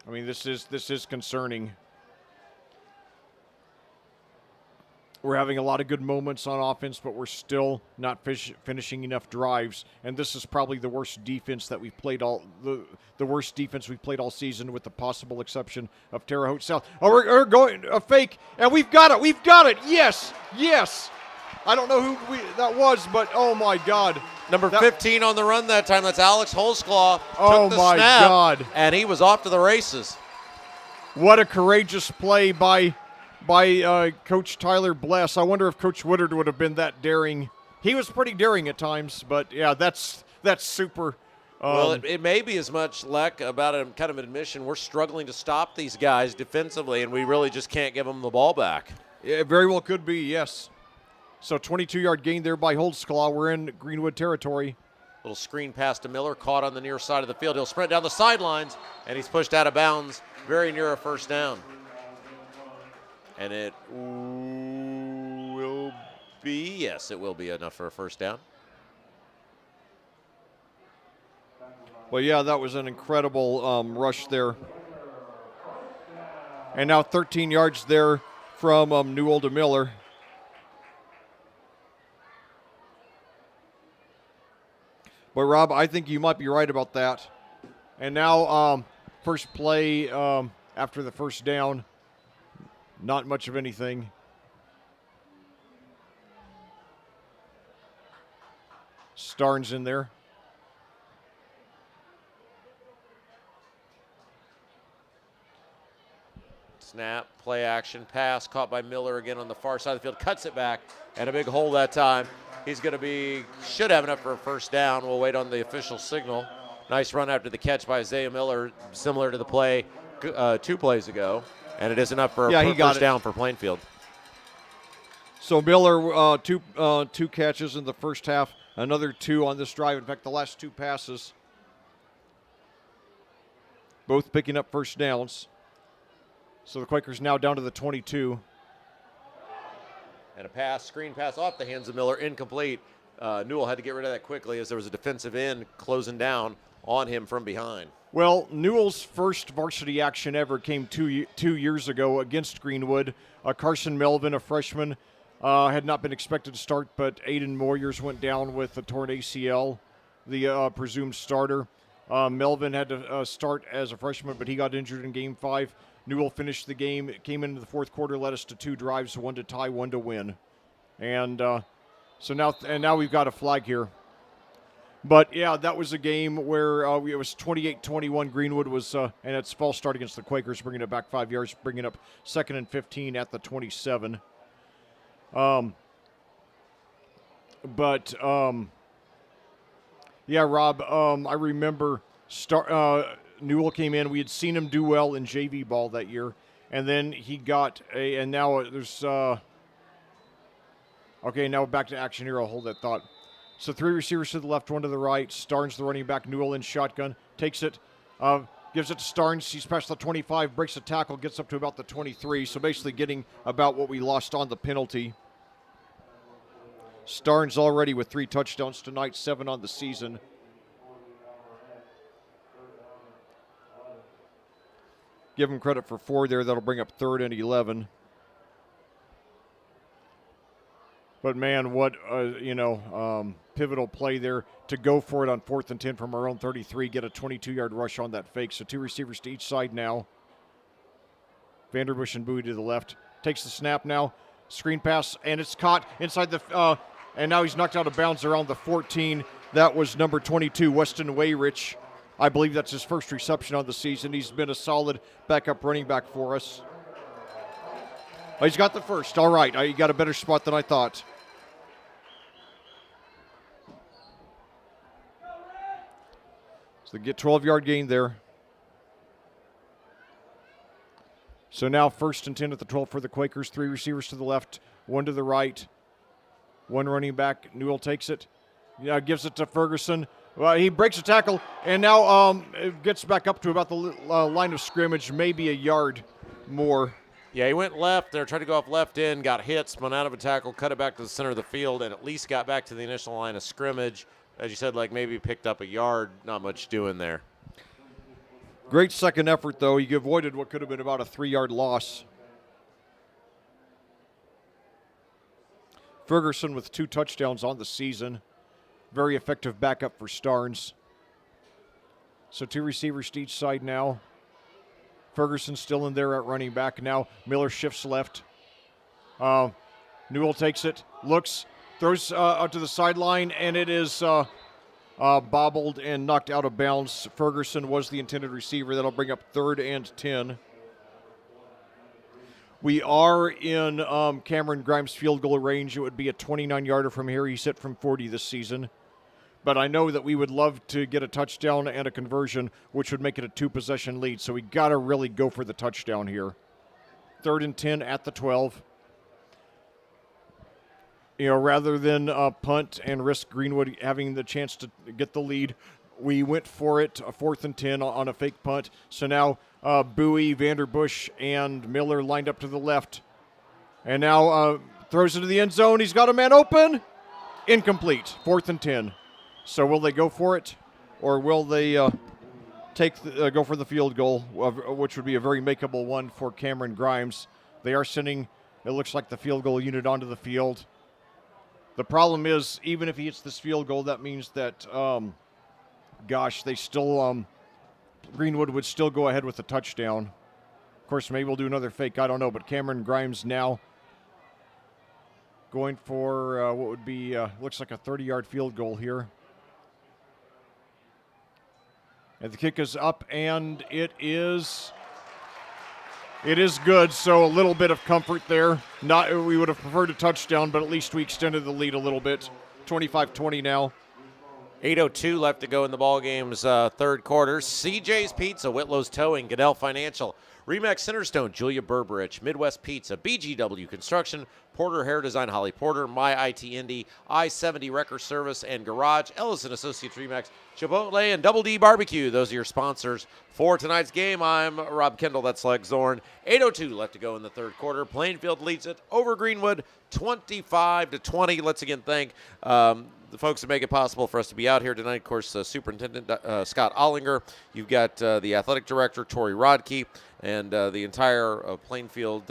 I mean, this is concerning. We're having a lot of good moments on offense, but we're still not finishing enough drives. And this is probably the worst defense that we've played the worst defense we've played all season, with the possible exception of Terre Haute South. Oh, we're going a fake, and we've got it. We've got it. Yes. I don't know who that was, but oh my God. Number 15 on the run that time. That's Alex Holzclaw. Oh Took the my snap, God. And he was off to the races. What a courageous play by Coach Tyler Bless. I wonder if Coach Woodard would have been that daring. He was pretty daring at times, but yeah, that's super. Well, it may be as much, Leck, about a kind of admission. We're struggling to stop these guys defensively, and we really just can't give them the ball back. Yeah, it very well could be, yes. So 22-yard gain there by Holtzclaw. We're in Greenwood territory. Little screen pass to Miller, caught on the near side of the field. He'll sprint down the sidelines, and he's pushed out of bounds, very near a first down. And it will be, yes, it will be enough for a first down. Well, yeah, that was an incredible rush there. And now 13 yards there from Newell to Miller. But, Rob, I think you might be right about that. And now first play after the first down. Not much of anything. Starnes in there. Snap, play action, pass, caught by Miller again on the far side of the field, cuts it back, and a big hole that time. He's going to should have enough for a first down. We'll wait on the official signal. Nice run after the catch by Isaiah Miller, similar to the play 2 plays ago. And it is enough for a first down for Plainfield. So Miller, two catches in the first half, another 2 on this drive. In fact, the last 2 passes, both picking up first downs. So the Quakers now down to the 22. And a pass, screen pass off the hands of Miller, incomplete. Newell had to get rid of that quickly as there was a defensive end closing down on him from behind. Well, Newell's first varsity action ever came two years ago against Greenwood. Carson Melvin, a freshman, had not been expected to start, but Aiden Moyers went down with a torn ACL, the presumed starter. Melvin had to start as a freshman, but he got injured in Game 5. Newell finished the game, came into the fourth quarter, led us to 2 drives, 1 to tie, 1 to win. And so now we've got a flag here. But, yeah, that was a game where it was 28-21. Greenwood was, and it's false start against the Quakers, bringing it back 5 yards, bringing up 2nd and 15 at the 27. Yeah, Rob, I remember Newell came in. We had seen him do well in JV ball that year, and then he got and now there's okay, now back to action here. I'll hold that thought. So 3 receivers to the left, 1 to the right. Starnes, the running back, Newell in shotgun, takes it, gives it to Starnes. He's past the 25, breaks the tackle, gets up to about the 23. So basically getting about what we lost on the penalty. Starnes already with 3 touchdowns tonight, 7 on the season. Give him credit for 4 there. That'll bring up 3rd and 11. But, man, what, pivotal play there to go for it on 4th and 10 from our own 33, get a 22-yard rush on that fake. So 2 receivers to each side now. Vanderbush and Bowie to the left. Takes the snap now. Screen pass, and it's caught inside the and now he's knocked out of bounds around the 14. That was number 22, Weston Wayrich. I believe that's his first reception on the season. He's been a solid backup running back for us. Oh, he's got the first. All right, you got a better spot than I thought. So they get 12-yard gain there. So now 1st and 10 at the 12 for the Quakers. 3 receivers to the left, 1 to the right. 1 running back. Newell takes it. Gives it to Ferguson. He breaks a tackle, and now it gets back up to about the line of scrimmage, maybe a yard more. Yeah, he went left there, tried to go off left end, got hit, spun out of a tackle, cut it back to the center of the field, and at least got back to the initial line of scrimmage. As you said, like maybe picked up a yard, not much doing there. Great second effort, though. He avoided what could have been about a 3-yard loss. Ferguson with 2 touchdowns on the season. Very effective backup for Starnes. So 2 receivers to each side now. Ferguson still in there at running back. Now Miller shifts left. Newell takes it, looks, throws out to the sideline, and it is bobbled and knocked out of bounds. Ferguson was the intended receiver. That'll bring up 3rd and 10. We are in Cameron Grimes' field goal range. It would be a 29-yarder from here. He's hit from 40 this season. But I know that we would love to get a touchdown and a conversion, which would make it a 2-possession lead. So we got to really go for the touchdown here. 3rd and 10 at the 12. Rather than punt and risk Greenwood having the chance to get the lead, we went for it, a 4th and 10 on a fake punt. So now Bowie, Vanderbush, and Miller lined up to the left. And now throws it to the end zone. He's got a man open. Incomplete. 4th and 10. So will they go for it, or will they go for the field goal, which would be a very makeable one for Cameron Grimes? They are sending, it looks like, the field goal unit onto the field. The problem is, even if he hits this field goal, that means that, they still, Greenwood would still go ahead with the touchdown. Of course, maybe we'll do another fake, I don't know, but Cameron Grimes now going for what would be, looks like a 30-yard field goal here. And the kick is up, and it is good, so a little bit of comfort there. We would have preferred a touchdown, but at least we extended the lead a little bit. 25-20 now. 8:02 left to go in the ball game's third quarter. CJ's Pizza, Whitlow's Towing, Goodell Financial, Remax Centerstone, Julia Burbridge, Midwest Pizza, BGW Construction, Porter Hair Design, Holly Porter, My IT Indy, I-70 Wrecker Service and Garage, Ellison Associates Remax, Chipotle, and Double D Barbecue. Those are your sponsors for tonight's game. I'm Rob Kendall. That's Lex Zorn. 8:02 left to go in the third quarter. Plainfield leads it over Greenwood 25-20. Let's again thank the folks that make it possible for us to be out here tonight. Of course, Superintendent Scott Ollinger. You've got the athletic director, Tori Rodkey, and the entire Plainfield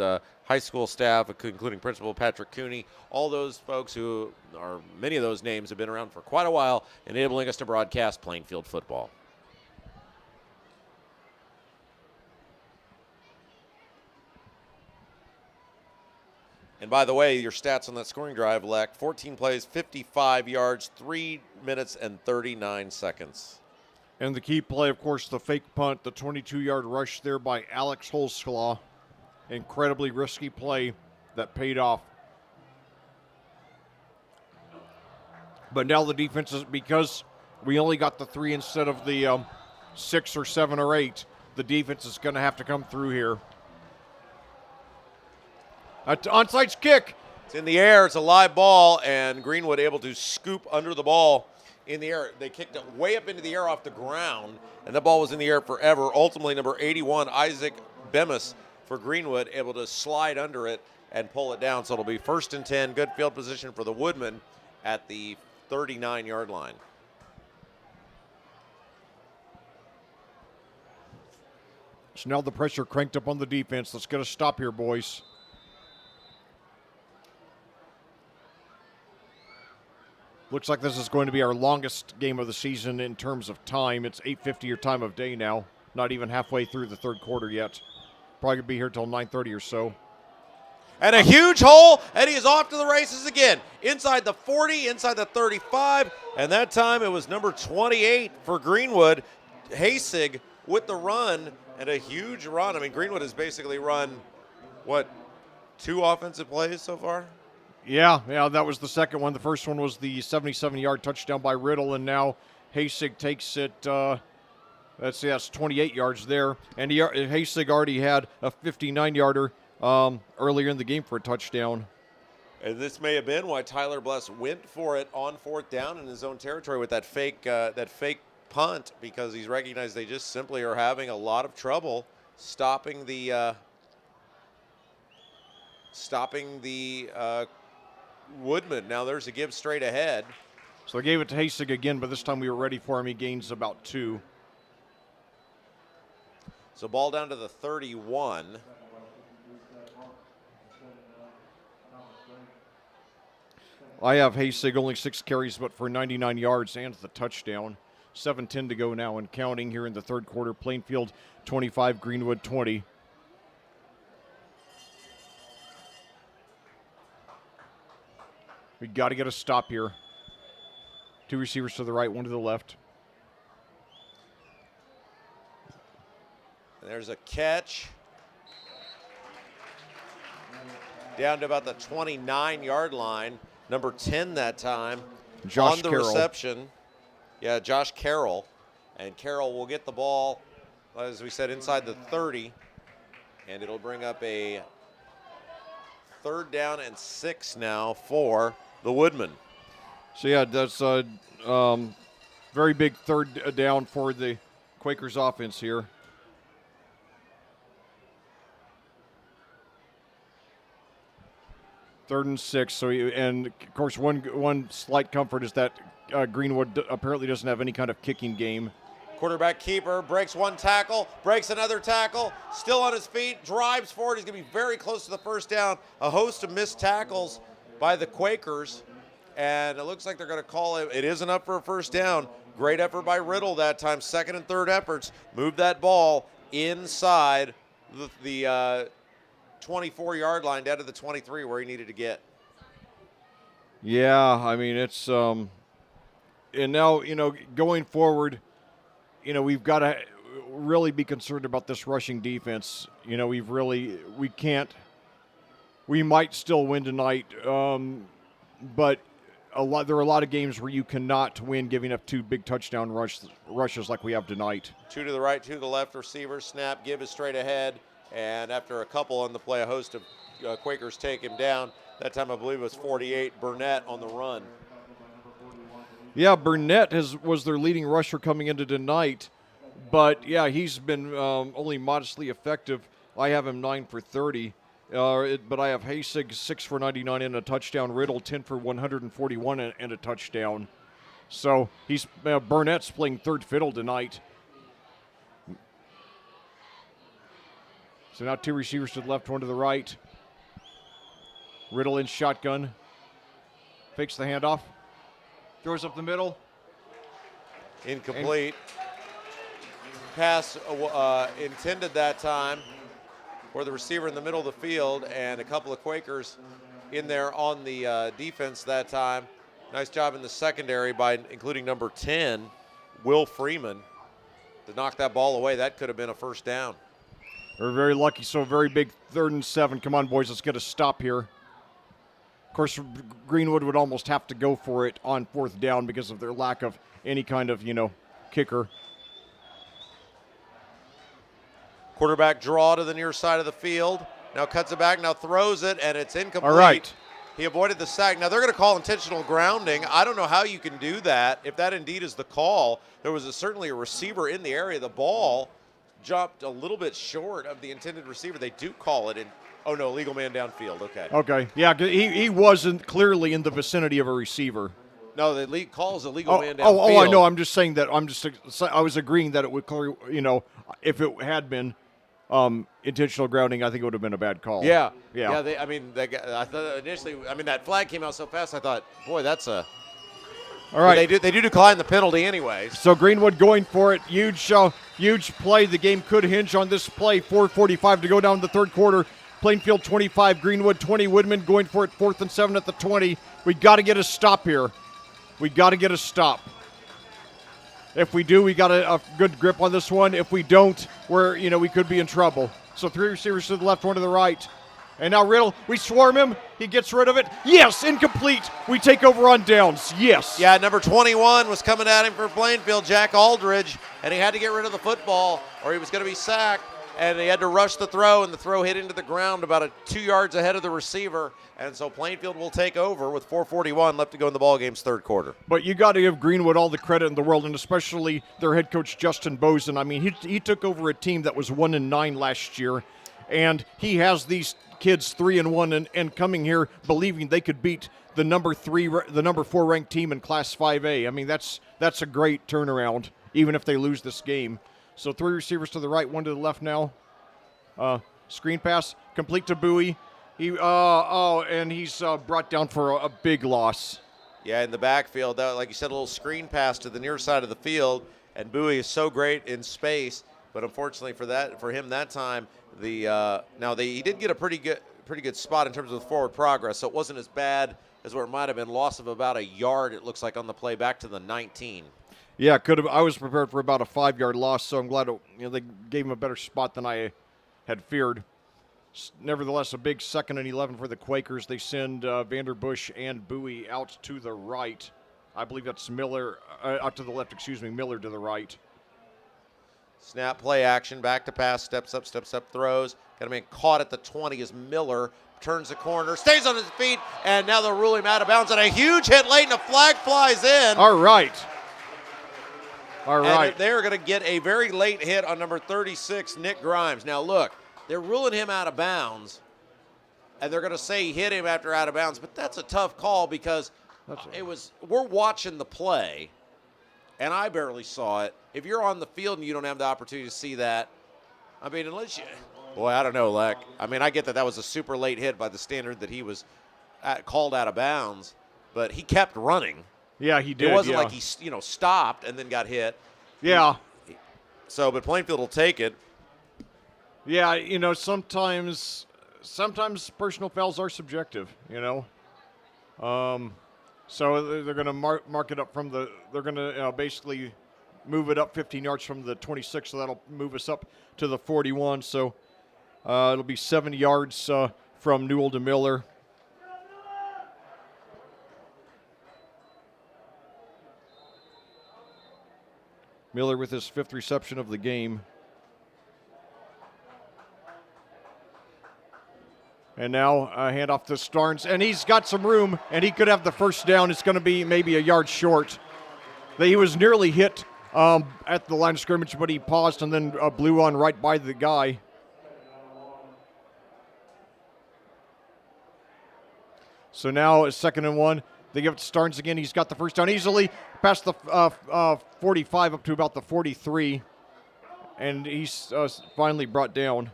high school staff, including Principal Patrick Cooney. All those folks who are, many of those names have been around for quite a while, enabling us to broadcast Plainfield football. And by the way, your stats on that scoring drive, Leck, 14 plays, 55 yards, 3 minutes and 39 seconds. And the key play, of course, the fake punt, the 22-yard rush there by Alex Holsclaw. Incredibly risky play that paid off. But now the defense is, because we only got the 3 instead of the 6 or 7 or 8, the defense is going to have to come through here. Onside kick. It's in the air. It's a live ball, and Greenwood able to scoop under the ball in the air. They kicked it way up into the air off the ground, and the ball was in the air forever. Ultimately, number 81, Isaac Bemis for Greenwood, able to slide under it and pull it down. So it'll be 1st and 10. Good field position for the Woodmen at the 39-yard line. So now the pressure cranked up on the defense. Let's get a stop here, boys. Looks like this is going to be our longest game of the season in terms of time. It's 8:50 your time of day now. Not even halfway through the third quarter yet. Probably going to be here till 9:30 or so. And a huge hole, and he is off to the races again. Inside the 40, inside the 35, and that time it was number 28 for Greenwood. Hasig with the run, and a huge run. I mean, Greenwood has basically run, 2 offensive plays so far? Yeah, that was the second one. The first one was the 77-yard touchdown by Riddle, and now Hasig takes it, that's 28 yards there. And Hasig already had a 59-yarder earlier in the game for a touchdown. And this may have been why Tyler Bless went for it on 4th down in his own territory with that fake punt, because he's recognized they just simply are having a lot of trouble stopping the Woodman. Now there's a give straight ahead. So I gave it to Hasig again, but this time we were ready for him. He gains about 2. So ball down to the 31. I have Hasig only 6 carries, but for 99 yards and the touchdown. 7:10 to go now and counting here in the third quarter. Plainfield 25, Greenwood 20. We got to get a stop here. 2 receivers to the right, 1 to the left. And there's a catch. Down to about the 29-yard line. Number 10 that time. Josh on the Carroll. reception. Yeah, Josh Carroll. And Carroll will get the ball, as we said, inside the 30. And it'll bring up a 3rd down and 6 now for the Woodmen. So, yeah, that's a very big 3rd down for the Quakers offense here. Third and 6. So, and of course, one slight comfort is that Greenwood apparently doesn't have any kind of kicking game. Quarterback keeper breaks 1 tackle, breaks another tackle, still on his feet, drives forward. He's going to be very close to the 1st down. A host of missed tackles by the Quakers, and it looks like they're going to call it. It isn't up for a 1st down. Great effort by Riddle that time. 2nd and 3rd efforts. Moved that ball inside the 24-yard line down to the 23 where he needed to get. Yeah, I mean, it's and now, going forward, we've got to really be concerned about this rushing defense. We might still win tonight, but there are a lot of games where you cannot win giving up 2 big touchdown rushes like we have tonight. 2 to the right, 2 to the left receiver. Snap, give is straight ahead. And after a couple on the play, a host of Quakers take him down. That time I believe it was 48, Burnett on the run. Yeah, Burnett was their leading rusher coming into tonight. But, yeah, he's been only modestly effective. I have him 9 for 30. But I have Hasig 6 for 99 and a touchdown. Riddle 10 for 141 and a touchdown. So Burnett's playing third fiddle tonight. So now 2 receivers to the left, 1 to the right. Riddle in shotgun. Fakes the handoff. Throws up the middle. Incomplete. Pass intended that time for the receiver in the middle of the field, and a couple of Quakers in there on the defense that time. Nice job in the secondary by including number 10, Will Freeman, to knock that ball away. That could have been a first down. We're very lucky, so a very big 3rd and 7. Come on, boys, let's get a stop here. Of course, Greenwood would almost have to go for it on 4th down because of their lack of any kind of, kicker. Quarterback draw to the near side of the field. Now cuts it back, now throws it, and it's incomplete. All right. He avoided the sack. Now they're going to call intentional grounding. I don't know how you can do that. If that indeed is the call, there was certainly a receiver in the area. The ball jumped a little bit short of the intended receiver. They do call it in. Oh, no, legal man downfield. Okay. Okay. Yeah, he wasn't clearly in the vicinity of a receiver. No, the league calls a legal man downfield. Oh, I know. I'm just saying that. I was agreeing that it would, if it had been intentional grounding, I think it would have been a bad call. Yeah. Yeah. I thought initially, that flag came out so fast, I thought, boy, that's a. All right. They do decline the penalty anyways. So Greenwood going for it. Huge play. The game could hinge on this play. 4:45 to go down in the 3rd quarter. Plainfield 25, Greenwood 20. Woodman going for it. 4th and 7 at the 20. We got to get a stop here. We got to get a stop. If we do, we got a good grip on this one. If we don't, we could be in trouble. So 3 receivers to the left, 1 to the right. And now Riddle, we swarm him. He gets rid of it. Yes, incomplete. We take over on downs. Yes. Yeah, number 21 was coming at him for Plainfield, Jack Aldridge, and he had to get rid of the football or he was going to be sacked. And he had to rush the throw, and the throw hit into the ground about 2 yards ahead of the receiver. And so Plainfield will take over with 4:41 left to go in the ballgame's 3rd quarter. But you got to give Greenwood all the credit in the world, and especially their head coach, Justin Bozen. He took over a team that was 1-9 last year, and he has these kids 3-1 and coming here believing they could beat the number 4 ranked team in Class 5A. That's a great turnaround, even if they lose this game. So 3 receivers to the right, 1 to the left now. Screen pass, complete to Bowie. And he's brought down for a big loss. Yeah, in the backfield, like you said, a little screen pass to the near side of the field, and Bowie is so great in space, but unfortunately for him that time, he did get a pretty good spot in terms of the forward progress, so it wasn't as bad as where it might have been. Loss of about a yard, it looks like, on the play back to the 19. Yeah, could have. I was prepared for about a 5-yard loss, so I'm glad they gave him a better spot than I had feared. Nevertheless, a big 2nd and 11 for the Quakers. They send Vanderbush and Bowie out to the right. I believe that's Miller out to the left. Miller to the right. Snap, play action, back to pass, steps up, throws. Got a man caught at the 20 as Miller turns the corner, stays on his feet, and now they'll rule him out of bounds. And a huge hit late, and a flag flies in. All right. And they're going to get a very late hit on number 36, Nick Grimes. Now, look, they're ruling him out of bounds, and they're going to say he hit him after out of bounds, but that's a tough call because we're watching the play, and I barely saw it. If you're on the field and you don't have the opportunity to see that, unless you – boy, I don't know, Leck. I get that was a super late hit by the standard that he was called out of bounds, but he kept running. Yeah, he did. It wasn't like he, stopped and then got hit. Yeah. But Plainfield will take it. Yeah, sometimes personal fouls are subjective, So they're going to mark it up from they're going to basically move it up 15 yards from the 26, so that'll move us up to the 41. So it'll be 70 yards from Newell to Miller. Miller with his 5th reception of the game. And now a handoff to Starnes, and he's got some room, and he could have the first down. It's going to be maybe a yard short. He was nearly hit at the line of scrimmage, but he paused and then blew on right by the guy. So now it's 2nd and 1. They give it to Starnes again. He's got the first down easily past the 45 up to about the 43, and he's finally brought down.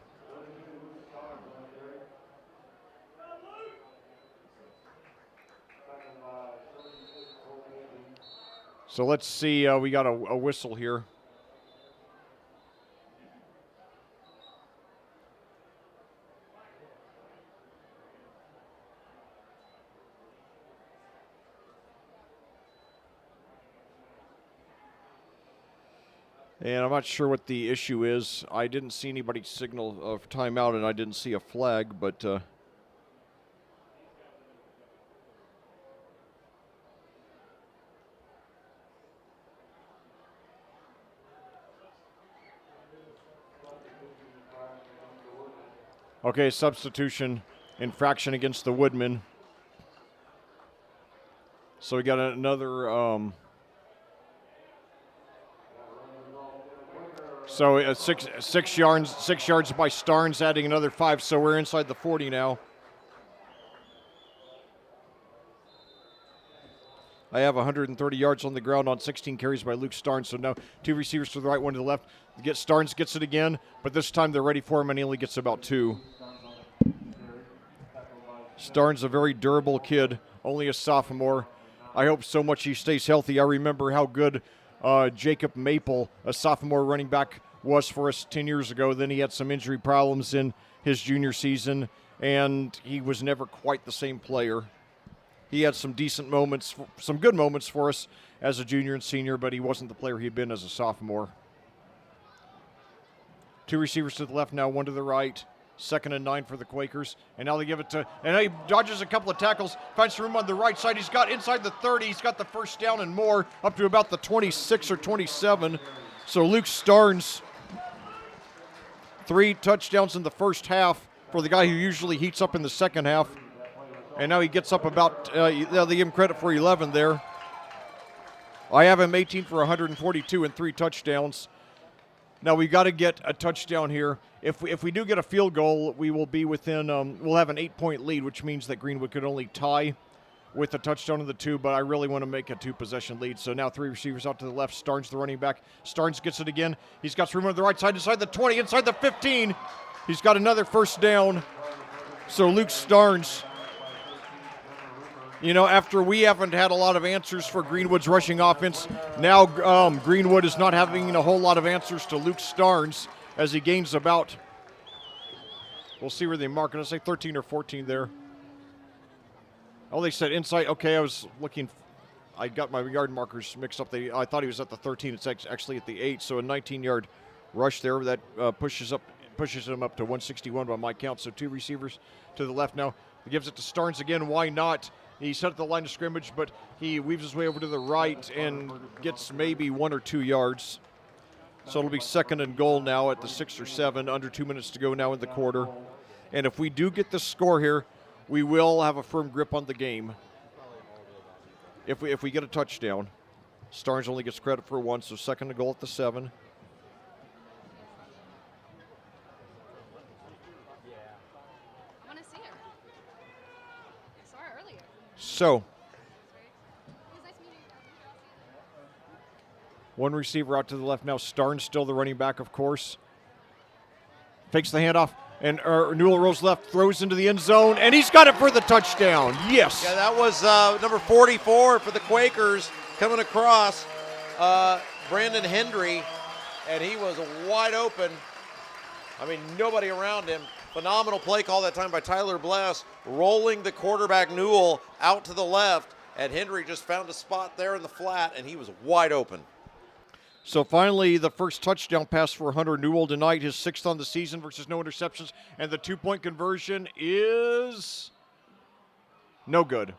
So let's see, we got a whistle here. And I'm not sure what the issue is. I didn't see anybody signal of timeout, and I didn't see a flag, but okay, substitution, infraction against the Woodmen. So we got another. So 6 yards by Starnes, adding another 5. So we're inside the 40 now. I have 130 yards on the ground on 16 carries by Luke Starnes. So now 2 receivers to the right, 1 to the left. Starnes gets it again, but this time they're ready for him, and he only gets about 2. Starnes, a very durable kid, only a sophomore. I hope so much he stays healthy. I remember how good Jacob Maple, a sophomore running back, was for us 10 years ago. Then he had some injury problems in his junior season, and he was never quite the same player. He had some decent moments, some good moments for us as a junior and senior, but he wasn't the player he'd been as a sophomore. 2 receivers to the left now, 1 to the right. 2nd and 9 for the Quakers. And now they give it to, and he dodges a couple of tackles, finds room on the right side. He's got inside the 30. He's got the first down and more, up to about the 26 or 27. So Luke Starnes, 3 touchdowns in the first half for the guy who usually heats up in the second half. And now he gets up about, they give him credit for 11 there. I have him 18 for 142 and 3 touchdowns. Now we got to get a touchdown here. If we do get a field goal, we will be within. We'll have an 8-point lead, which means that Greenwood could only tie with a touchdown of the 2. But I really want to make a 2-possession lead. So now 3 receivers out to the left. Starnes, the running back. Starnes gets it again. He's got room on the right side, inside the 20, inside the 15. He's got another first down. So Luke Starnes. You know, after we haven't had a lot of answers for Greenwood's rushing offense, now Greenwood is not having a whole lot of answers to Luke Starnes as he gains about, we'll see where they mark it. I'll say 13 or 14 there. Oh, they said inside. Okay, I was looking. I got my yard markers mixed up. I thought he was at the 13. It's actually at the 8. So a 19-yard rush there that pushes him up to 161 by my count. So 2 receivers to the left now. He gives it to Starnes again. Why not? He's set at the line of scrimmage, but he weaves his way over to the right and gets maybe 1 or 2 yards. So it'll be 2nd and goal now at the 6 or 7, under 2 minutes to go now in the quarter. And if we do get the score here, we will have a firm grip on the game. If we get a touchdown, Starnes only gets credit for 1, so 2nd and goal at the 7. So, 1 receiver out to the left now. Starnes still the running back, of course. Fakes the handoff, and Newell rolls left, throws into the end zone, and he's got it for the touchdown. Yes. Yeah, that was number 44 for the Quakers coming across, Brandon Hendry, and he was wide open. I mean, nobody around him. Phenomenal play call that time by Tyler Bless, rolling the quarterback Newell out to the left, and Hendry just found a spot there in the flat, and he was wide open. So finally, the first touchdown pass for Hunter Newell tonight, his 6th on the season versus no interceptions, and the 2-point conversion is no good.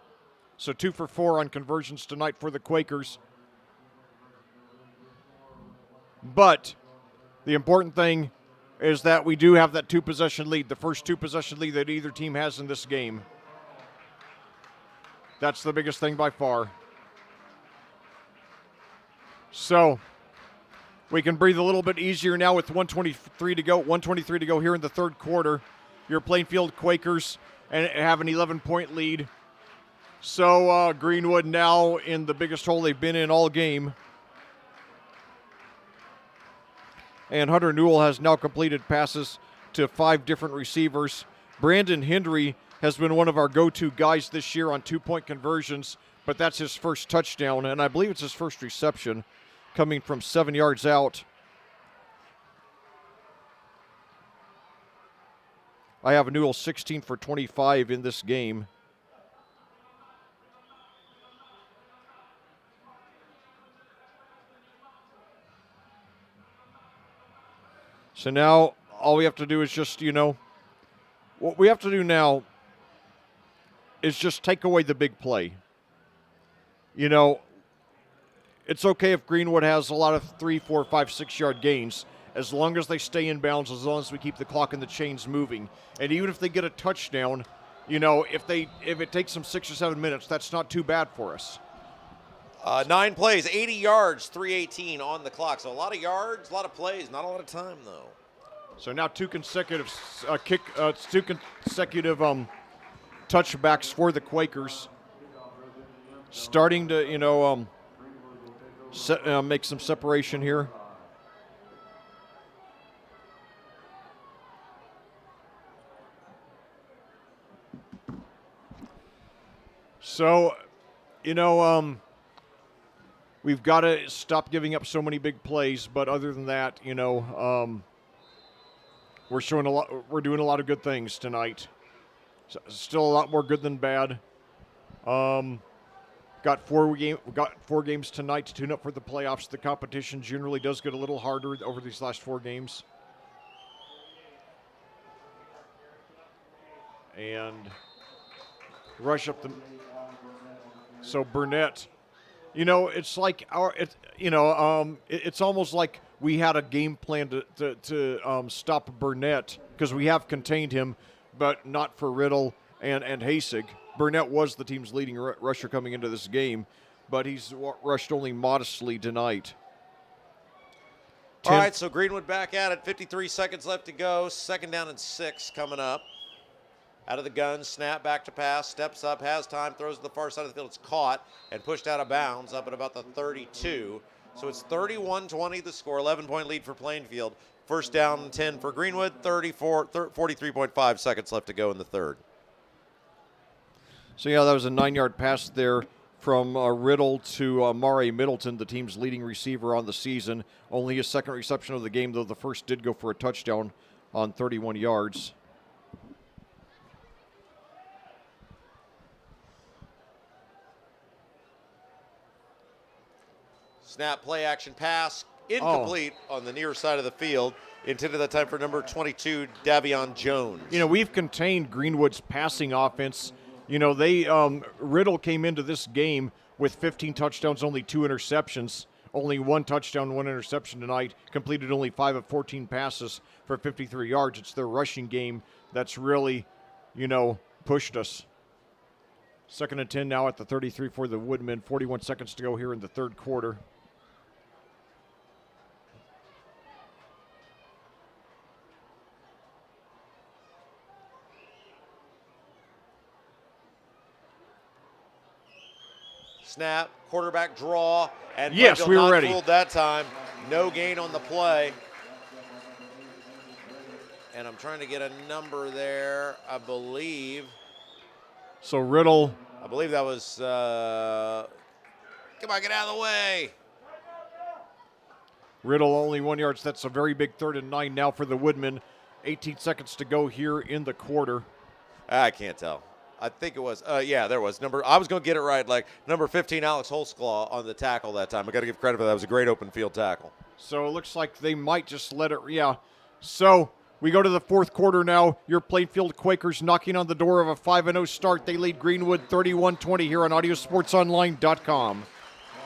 So 2 for 4 on conversions tonight for the Quakers. But the important thing is that we do have that 2-possession lead, the first 2-possession lead that either team has in this game. That's the biggest thing by far. So we can breathe a little bit easier now with 1:23 to go. 1:23 to go here in the third quarter. Your Plainfield Quakers and have an 11-point lead. So Greenwood now in the biggest hole they've been in all game. And Hunter Newell has now completed passes to 5 different receivers. Brandon Hendry has been one of our go-to guys this year on 2-point conversions, but that's his first touchdown, and I believe it's his first reception coming from 7 yards out. I have Newell 16 for 25 in this game. So now all we have to do is just, what we have to do now is just take away the big play. It's okay if Greenwood has a lot of 3, 4, 5, 6-yard gains, as long as they stay in bounds, as long as we keep the clock and the chains moving. And even if they get a touchdown, if it takes them 6 or 7 minutes, that's not too bad for us. 9 plays, 80 yards, 3:18 on the clock. So a lot of yards, a lot of plays, not a lot of time though. So now 2 consecutive touchbacks for the Quakers, starting to make some separation here. So, we've got to stop giving up so many big plays. But other than that, we're showing a lot. We're doing a lot of good things tonight. Still a lot more good than bad. Got 4 games tonight to tune up for the playoffs. The competition generally does get a little harder over these last 4 games. And rush up the. So Burnett, it's like it's almost like we had a game plan to stop Burnett, because we have contained him, but not for Riddle and Hasig. Burnett was the team's leading rusher coming into this game, but he's rushed only modestly tonight. All right, so Greenwood back at it. 53 seconds left to go. 2nd down and 6 coming up. Out of the gun, snap back to pass, steps up, has time, throws to the far side of the field. It's caught and pushed out of bounds up at about the 32. So it's 31-20 the score, 11-point lead for Plainfield. 1st down and 10 for Greenwood, 43.5 seconds left to go in the third. So, that was a 9-yard pass there from Riddle to Mare Middleton, the team's leading receiver on the season. Only his 2nd reception of the game, though the first did go for a touchdown on 31 yards. Snap, play action pass, incomplete on the near side of the field. Intended that time for number 22, Davion Jones. We've contained Greenwood's passing offense. Riddle came into this game with 15 touchdowns, only 2 interceptions. Only 1 touchdown, 1 interception tonight. Completed only 5 of 14 passes for 53 yards. It's their rushing game that's really, pushed us. 2nd and 10 now at the 33 for the Woodmen. 41 seconds to go here in the third quarter. Snap, quarterback draw, and yes, Plainfield we were not ready. fooled that time. No gain on the play. And I'm trying to get a number there, I believe. So Riddle. I believe that was, come on, get out of the way. Riddle only 1 yard. That's a very big 3rd and 9 now for the Woodmen. 18 seconds to go here in the quarter. I can't tell. I think it was, there was. I was going to get it right, like number 15, Alex Holzclaw on the tackle that time. I got to give credit for that. It was a great open field tackle. So it looks like they might just let it, So we go to the fourth quarter now. Your Plainfield Quakers knocking on the door of a 5-0 start. They lead Greenwood 31-20 here on AudioSportsOnline.com.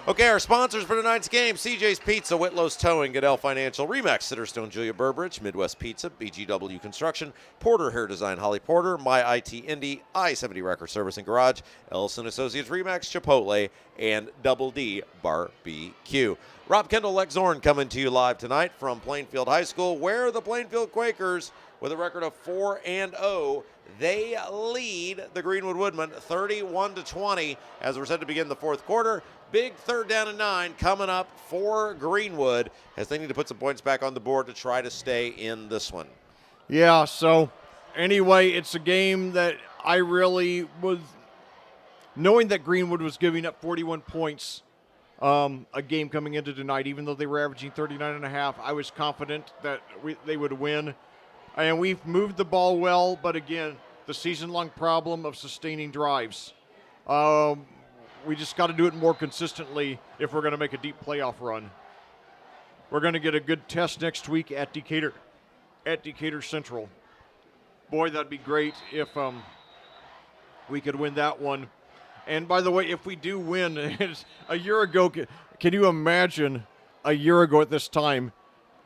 Okay, our sponsors for tonight's game, CJ's Pizza, Whitlow's Towing, Goodell Financial, Remax, Sitterstone, Julia Burbridge, Midwest Pizza, BGW Construction, Porter Hair Design, Holly Porter, My IT Indy, I-70 Record Service and Garage, Ellison Associates, Remax, Chipotle, and Double D Barbecue. Rob Kendall, Lex Zorn coming to you live tonight from Plainfield High School, where the Plainfield Quakers, with a record of 4-0, they lead the Greenwood Woodmen 31-20 as we're set to begin the fourth quarter. Big 3rd down and 9 coming up for Greenwood as they need to put some points back on the board to try to stay in this one. Yeah, so anyway, it's a game that I really was, knowing that Greenwood was giving up 41 points a game coming into tonight, even though they were averaging 39.5, I was confident that they would win. And we've moved the ball well, but again, the season-long problem of sustaining drives. We just got to do it more consistently if we're going to make a deep playoff run. We're going to get a good test next week at Decatur Central. Boy, that'd be great if we could win that one. And by the way, if we do win, it's a year ago, can you imagine a year ago at this time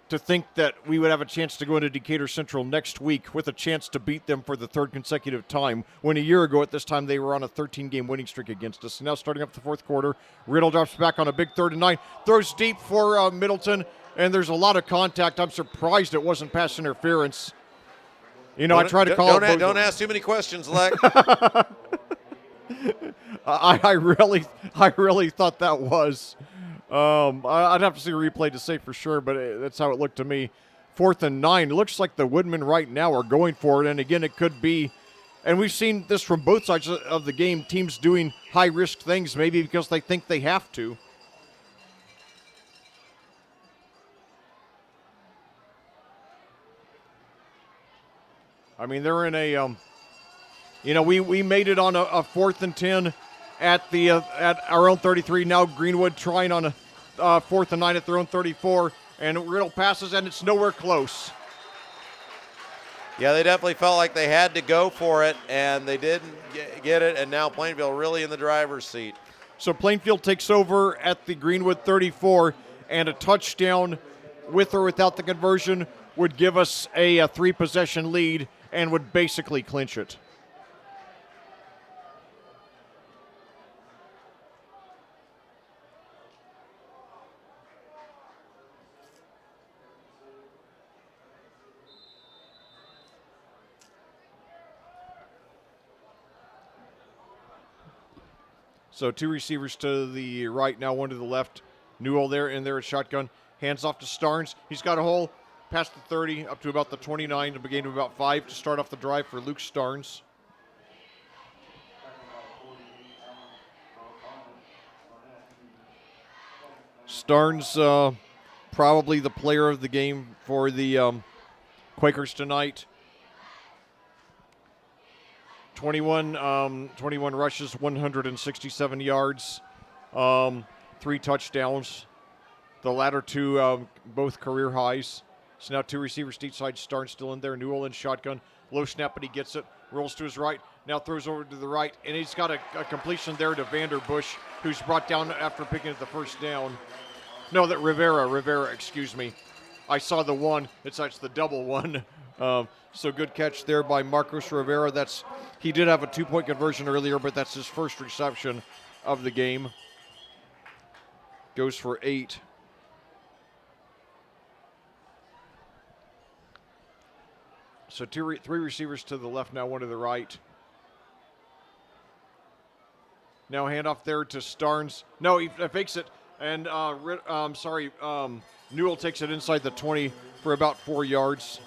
to think that we would have a chance to go into Decatur Central next week with a chance to beat them for the 3rd consecutive time, when a year ago at this time they were on a 13-game winning streak against us. Now starting up the fourth quarter, Riddle drops back on a big 3rd and 9, throws deep for Middleton, and there's a lot of contact. I'm surprised it wasn't pass interference. You know, I try to call it. Don't ask too many questions, Lex. I really thought that was. I'd have to see a replay to say for sure, but that's how it looked to me. 4th and 9. It looks like the Woodmen right now are going for it, and again, it could be. And we've seen this from both sides of the game, teams doing high-risk things, maybe because they think they have to. I mean, they're in a, we made it on a 4th and 10 at our own 33. Now Greenwood trying on a 4th and 9 at their own 34, and Riddle passes, and it's nowhere close. Yeah, they definitely felt like they had to go for it, and they didn't get it, and now Plainfield really in the driver's seat. So Plainfield takes over at the Greenwood 34, and a touchdown with or without the conversion would give us a 3-possession lead and would basically clinch it. So 2 receivers to the right, now 1 to the left. Newell there, and there at shotgun. Hands off to Starnes. He's got a hole past the 30, up to about the 29, to begin to about 5 to start off the drive for Luke Starnes. Starnes, probably the player of the game for the Quakers tonight. 21 rushes, 167 yards, 3 touchdowns. The latter 2 both career highs. So now 2 receivers to each side. Starnes still in there. Newell in shotgun. Low snap, but he gets it. Rolls to his right. Now throws over to the right. And he's got a completion there to Vanderbush, who's brought down after picking up the 1st down. No, that Rivera, excuse me. I saw the one. It's the double one. So good catch there by Marcos Rivera. He did have a 2-point conversion earlier, but that's his first reception of the game. Goes for 8. So 3 receivers to the left, now 1 to the right. Now handoff there to Starnes. No, he fakes it, and Newell takes it inside the 20 for about 4 yards.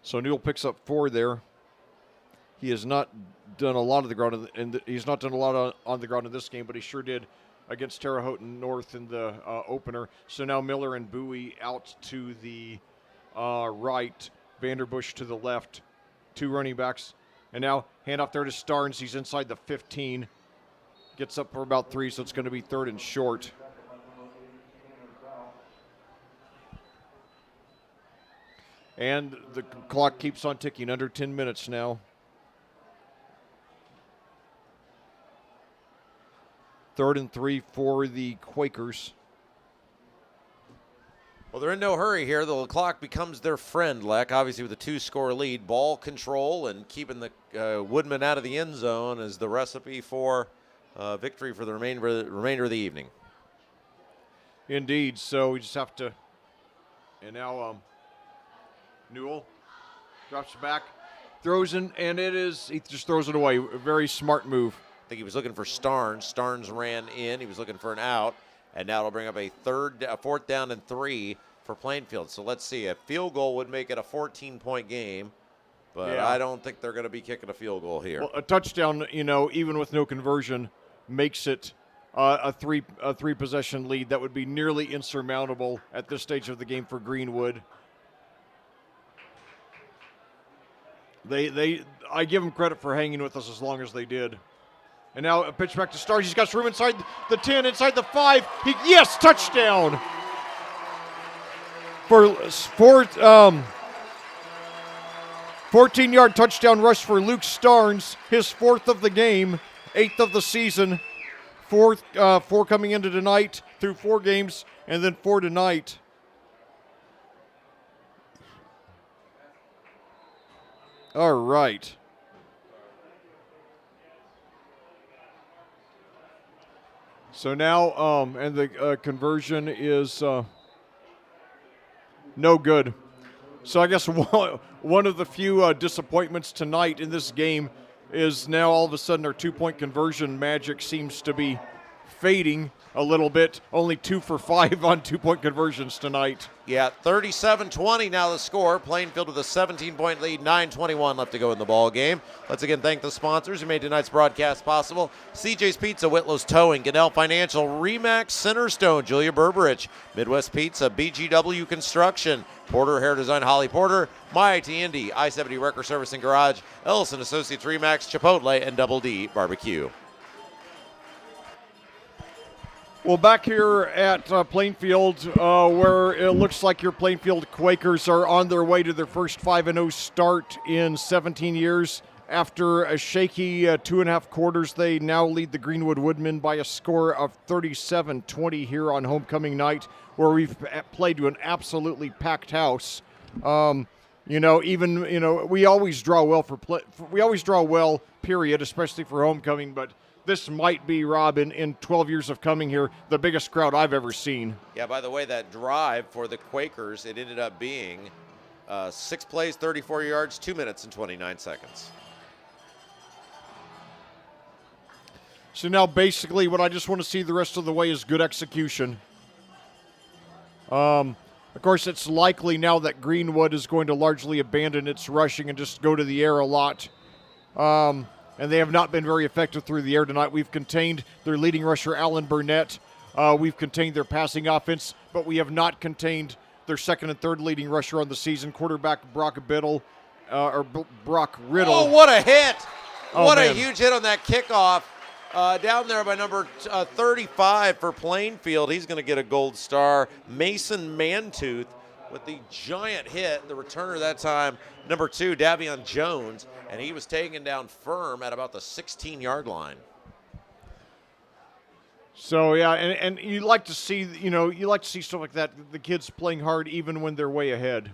So Newell picks up 4 there. He has not done a lot of the ground, and he's not done a lot on the ground in this game, but he sure did against Terre Haute North in the opener. So now Miller and Bowie out to the right, Vanderbush to the left, 2 running backs. And now handoff there to Starnes. He's inside the 15. Gets up for about 3, so it's going to be 3rd and short. And the clock keeps on ticking, under 10 minutes now. Third and 3 for the Quakers. Well, they're in no hurry here. The clock becomes their friend, Leck. Obviously, with a 2-score lead, ball control and keeping the Woodmen out of the end zone is the recipe for victory for the remainder of the evening. Indeed. So we just have to. And now Newell drops back, throws in, and he just throws it away. A very smart move. I think he was looking for Starnes. Starnes ran in. He was looking for an out. And now it'll bring up a 4th down and 3 for Plainfield. So let's see. A field goal would make it a 14-point game, but Yeah. I don't think they're going to be kicking a field goal here. Well, a touchdown, even with no conversion, makes it a three possession lead that would be nearly insurmountable at this stage of the game for Greenwood. I give them credit for hanging with us as long as they did. And now a pitch back to Stars. He's got room inside the 10, inside the 5. Yes, touchdown! For 14-yard touchdown rush for Luke Starnes, his 4th of the game, 8th of the season. 4 coming into tonight through 4 games, and then 4 tonight. All right. So now, and the conversion is no good. So I guess one of the few disappointments tonight in this game is now all of a sudden our 2-point conversion magic seems to be fading a little bit. Only 2 for 5 on 2-point conversions tonight. Yeah, 37-20 now the score. Plainfield with a 17-point lead, 9:21 left to go in the ball game. Let's again thank the sponsors who made tonight's broadcast possible. CJ's Pizza, Whitlow's Towing, Gannell Financial, Remax, Centerstone, Julia Berberich, Midwest Pizza, BGW Construction, Porter Hair Design, Holly Porter, My IT Indy, I-70 Wrecker Service and Garage, Ellison Associates Remax, Chipotle, and Double D Barbecue. Well, back here at Plainfield, where it looks like your Plainfield Quakers are on their way to their first 5-0 start in 17 years. After a shaky 2.5 quarters, they now lead the Greenwood Woodmen by a score of 37-20 here on homecoming night, where we've played to an absolutely packed house. We always draw well period, especially for homecoming, but this might be, Rob, in 12 years of coming here, the biggest crowd I've ever seen. Yeah, by the way, that drive for the Quakers, it ended up being 6 plays, 34 yards, 2 minutes and 29 seconds. So now basically what I just want to see the rest of the way is good execution. Of course, it's likely now that Greenwood is going to largely abandon its rushing and just go to the air a lot. And they have not been very effective through the air tonight. We've contained their leading rusher, Alan Burnett. We've contained their passing offense, but we have not contained their second and third leading rusher on the season, quarterback Brock Riddle. Oh, what a hit! What a man. huge hit on that kickoff. Down there by number 35 for Plainfield. He's going to get a gold star. Mason Mantooth with the giant hit. The returner that time, number 2, Davion Jones, and he was taken down firm at about the 16-yard line. So yeah, and you like to see, stuff like that. The kids playing hard even when they're way ahead.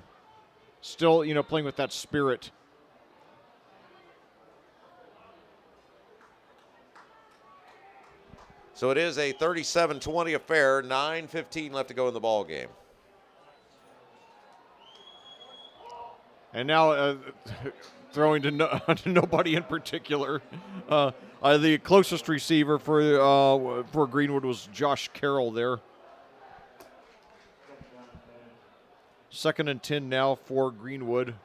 Still, playing with that spirit. So it is a 37-20 affair. 9:15 left to go in the ball game. And now throwing to nobody in particular. The closest receiver for Greenwood was Josh Carroll there. 2nd and 10 now for Greenwood.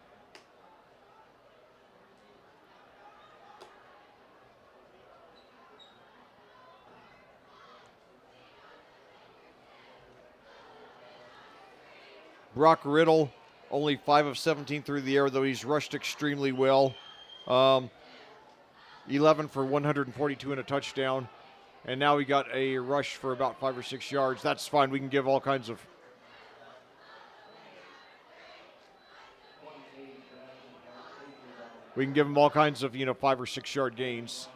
Brock Riddle, only 5 of 17 through the air, though he's rushed extremely well. 11 for 142 and a touchdown. And now we got a rush for about 5 or 6 yards. That's fine. We can give all kinds of we can give him all kinds of 5 or 6 yard gains.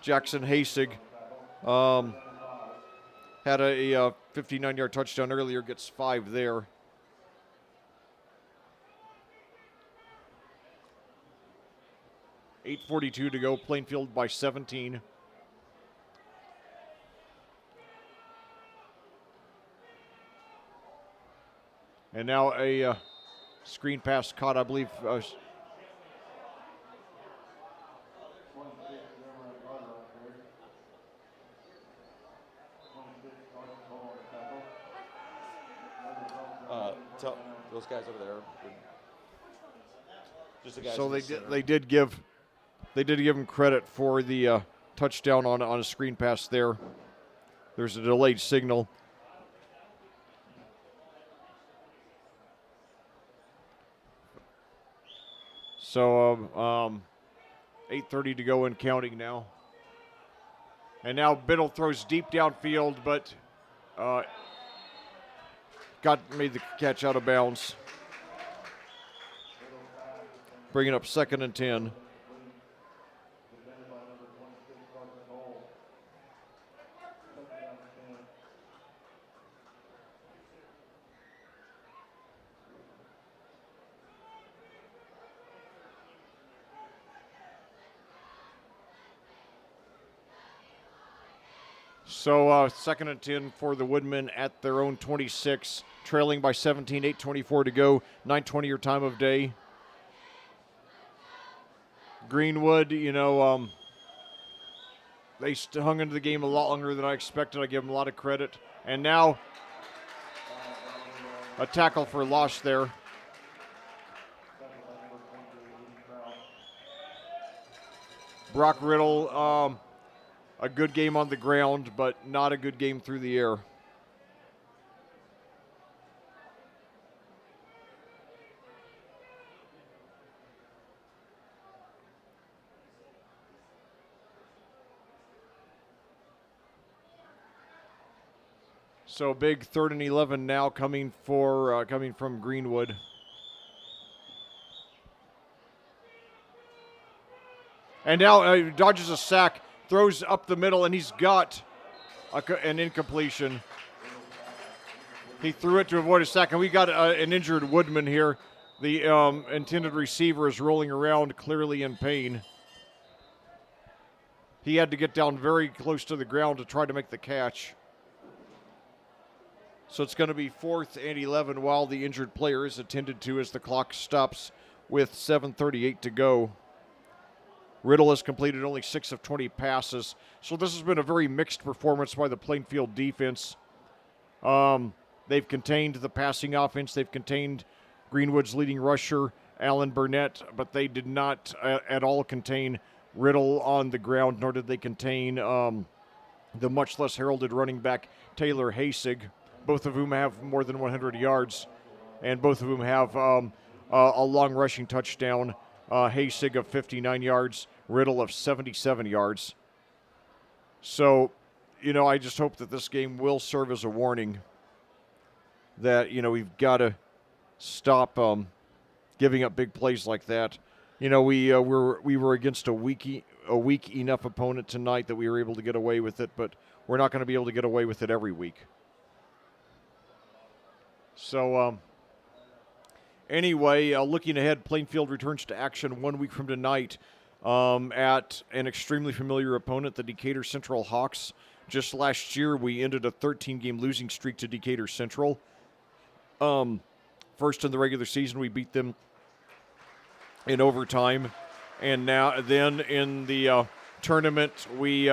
Jackson Hasig had a 59-yard touchdown earlier, gets 5 there. .842 to go, Plainfield by 17. And now a screen pass caught, I believe. Tell those guys over there. Just the guys. So they did give him credit for the touchdown on a screen pass there. There's a delayed signal. So 8:30 to go and counting now. And now Biddle throws deep downfield, but made the catch out of bounds. Bringing up 2nd and 10. So 2nd and 10 for the Woodmen at their own 26, trailing by 17, 8:24 to go, 9:20 your time of day. Greenwood, they hung into the game a lot longer than I expected. I give them a lot of credit. And now a tackle for loss there. Brock Riddle, a good game on the ground, but not a good game through the air. So big 3rd and 11 now coming from Greenwood. And now dodges a sack. Throws up the middle, and he's got an incompletion. He threw it to avoid a sack, and we got an injured Woodman here. The intended receiver is rolling around, clearly in pain. He had to get down very close to the ground to try to make the catch. So it's going to be 4th and 11 while the injured player is attended to as the clock stops with 7:38 to go. Riddle has completed only 6 of 20 passes. So this has been a very mixed performance by the Plainfield defense. They've contained the passing offense. They've contained Greenwood's leading rusher, Alan Burnett, but they did not at all contain Riddle on the ground, nor did they contain the much less heralded running back, Taylor Hasig, both of whom have more than 100 yards, and both of whom have a long rushing touchdown. Hasig of 59 yards, Riddle of 77 yards. So, I just hope that this game will serve as a warning that, we've got to stop giving up big plays like that. We were against a weak enough opponent tonight that we were able to get away with it, but we're not going to be able to get away with it every week. So, anyway, looking ahead, Plainfield returns to action 1 week from tonight at an extremely familiar opponent, the Decatur Central Hawks. Just last year, we ended a 13-game losing streak to Decatur Central. First in the regular season, we beat them in overtime, and then in the tournament, we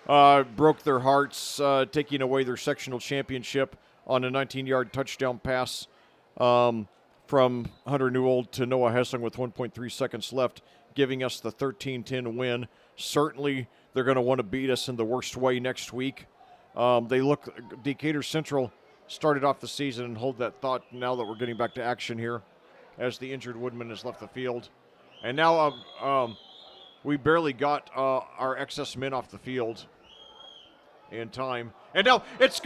broke their hearts, taking away their sectional championship on a 19-yard touchdown pass from Hunter Newell to Noah Hessling with 1.3 seconds left, giving us the 13-10 win. Certainly, they're going to want to beat us in the worst way next week. Decatur Central started off the season, and hold that thought now that we're getting back to action here as the injured Woodman has left the field. And now we barely got our excess men off the field in time. And now it's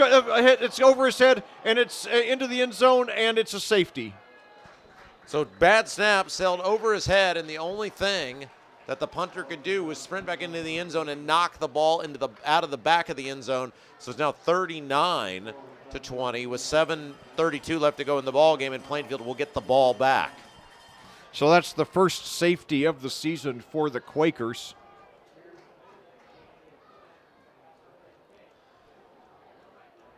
over his head, and it's into the end zone, and it's a safety. So bad snap sailed over his head, and the only thing that the punter could do was sprint back into the end zone and knock the ball out of the back of the end zone. So it's now 39-20 with 7:32 left to go in the ball game, and Plainfield will get the ball back. So that's the first safety of the season for the Quakers.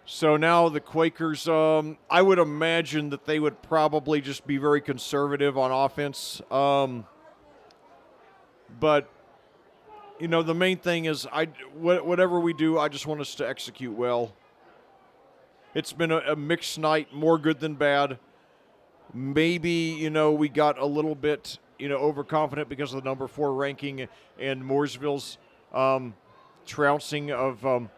So now the Quakers, I would imagine that they would probably just be very conservative on offense. But, you know, the main thing is whatever we do, I just want us to execute well. It's been a mixed night, more good than bad. Maybe, you know, we got a little bit, you know, overconfident because of the number 4 ranking and Mooresville's trouncing of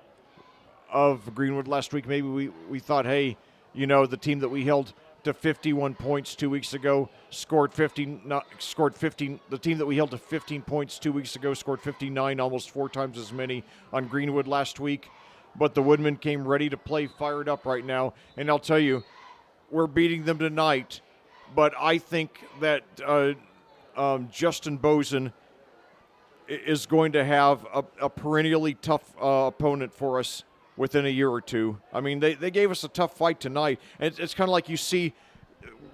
Greenwood last week. Maybe we thought, hey, you know, the team that we held to 51 points 2 weeks ago scored 15. The team that we held to 15 points 2 weeks ago scored 59, almost 4 times as many on Greenwood last week. But the Woodmen came ready to play, fired up right now. And I'll tell you, we're beating them tonight. But I think that Justin Bozen is going to have a perennially tough opponent for us within a year or two. I mean, they gave us a tough fight tonight. And it's kind of like you see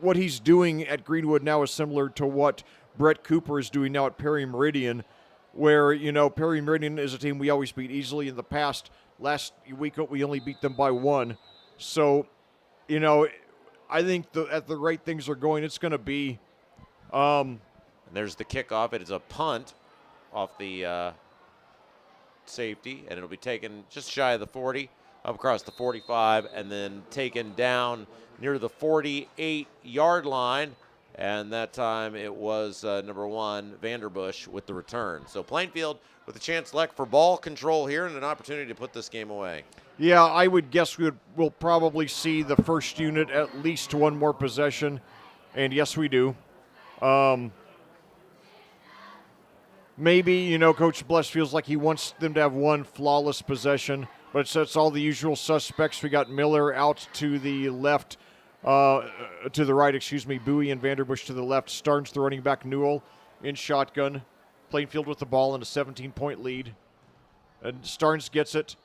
what he's doing at Greenwood now is similar to what Brett Cooper is doing now at Perry Meridian, where, you know, Perry Meridian is a team we always beat easily in the past. Last week we only beat them by 1. So, you know, I think at the rate things are going, it's going to be. And there's the kickoff. It is a punt off the safety, and it'll be taken just shy of the 40, up across the 45, and then taken down near the 48-yard line. And that time it was number 1, Vanderbush, with the return. So Plainfield with a chance left for ball control here and an opportunity to put this game away. Yeah, I would guess we'll probably see the first unit at least one more possession, and yes, we do. Maybe, you know, Coach Bless feels like he wants them to have one flawless possession, but it's all the usual suspects. We got Miller out to the left, to the right, Bowie and Vanderbush to the left. Starnes, the running back, Newell in shotgun. Plainfield with the ball and a 17-point lead. And Starnes gets it,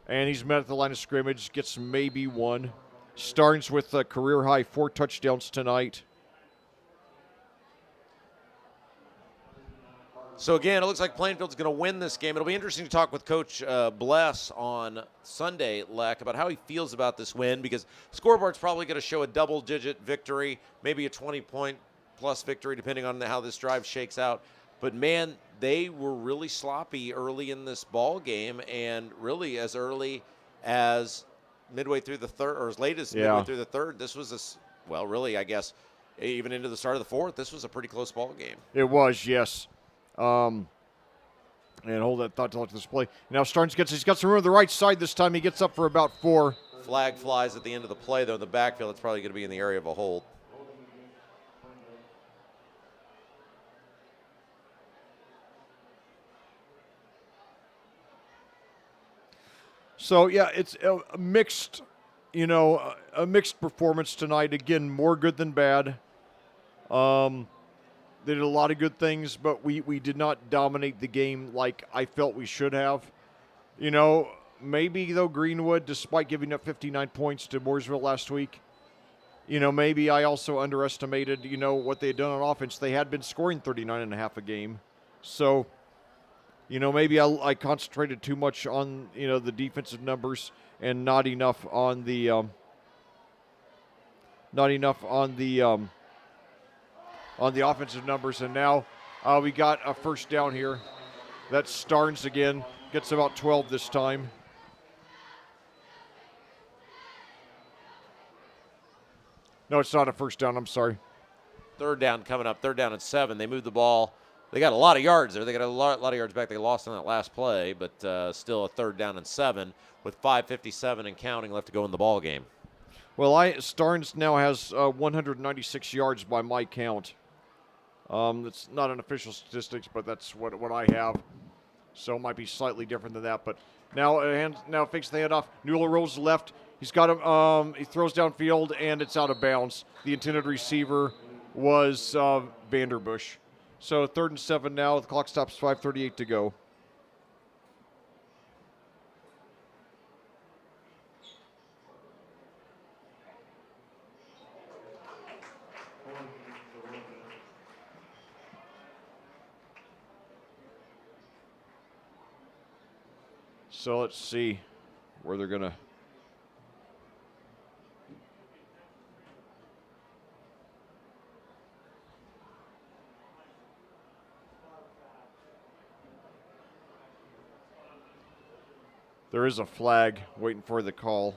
and he's met at the line of scrimmage, gets maybe 1. Starnes with a career-high 4 touchdowns tonight. So again, it looks like Plainfield's going to win this game. It'll be interesting to talk with Coach Bless on Sunday, Leck, about how he feels about this win, because scoreboard's probably going to show a double-digit victory, maybe a 20-point-plus victory, depending on how this drive shakes out. But, man, they were really sloppy early in this ball game, and really as early as midway through the third, or as late as midway through the third. This was really, I guess, even into the start of the fourth, this was a pretty close ball game. It was, yes. And hold that thought to this play. Now Starnes he's got some room on the right side this time. He gets up for about 4. Flag flies at the end of the play, though. In the backfield, it's probably going to be in the area of a hold. So, yeah, it's a mixed, you know, a mixed performance tonight. Again, more good than bad. They did a lot of good things, but we did not dominate the game like I felt we should have. You know, maybe, though, Greenwood, despite giving up 59 points to Mooresville last week, you know, maybe I also underestimated, you know, what they had done on offense. They had been scoring 39.5 a game. So, you know, maybe I concentrated too much on, you know, the defensive numbers and not enough on the offensive numbers. And now we got a first down here. That's Starnes again. Gets about 12 this time. No, it's not a first down. I'm sorry. Third down coming up. 3rd down and 7. They moved the ball. They got a lot of yards there. They got a lot of yards back. They lost on that last play, but still a 3rd down and 7 with 5:57 and counting left to go in the ball game. Well, Starnes now has 196 yards by my count. It's not an official statistics, but that's what I have. So it might be slightly different than that. But now fakes the handoff. Newell rolls left. He's got him. He throws downfield, and it's out of bounds. The intended receiver was Vanderbush. So 3rd and 7 now. The clock stops, 5:38 to go. So let's see where they're going to. There is a flag waiting for the call.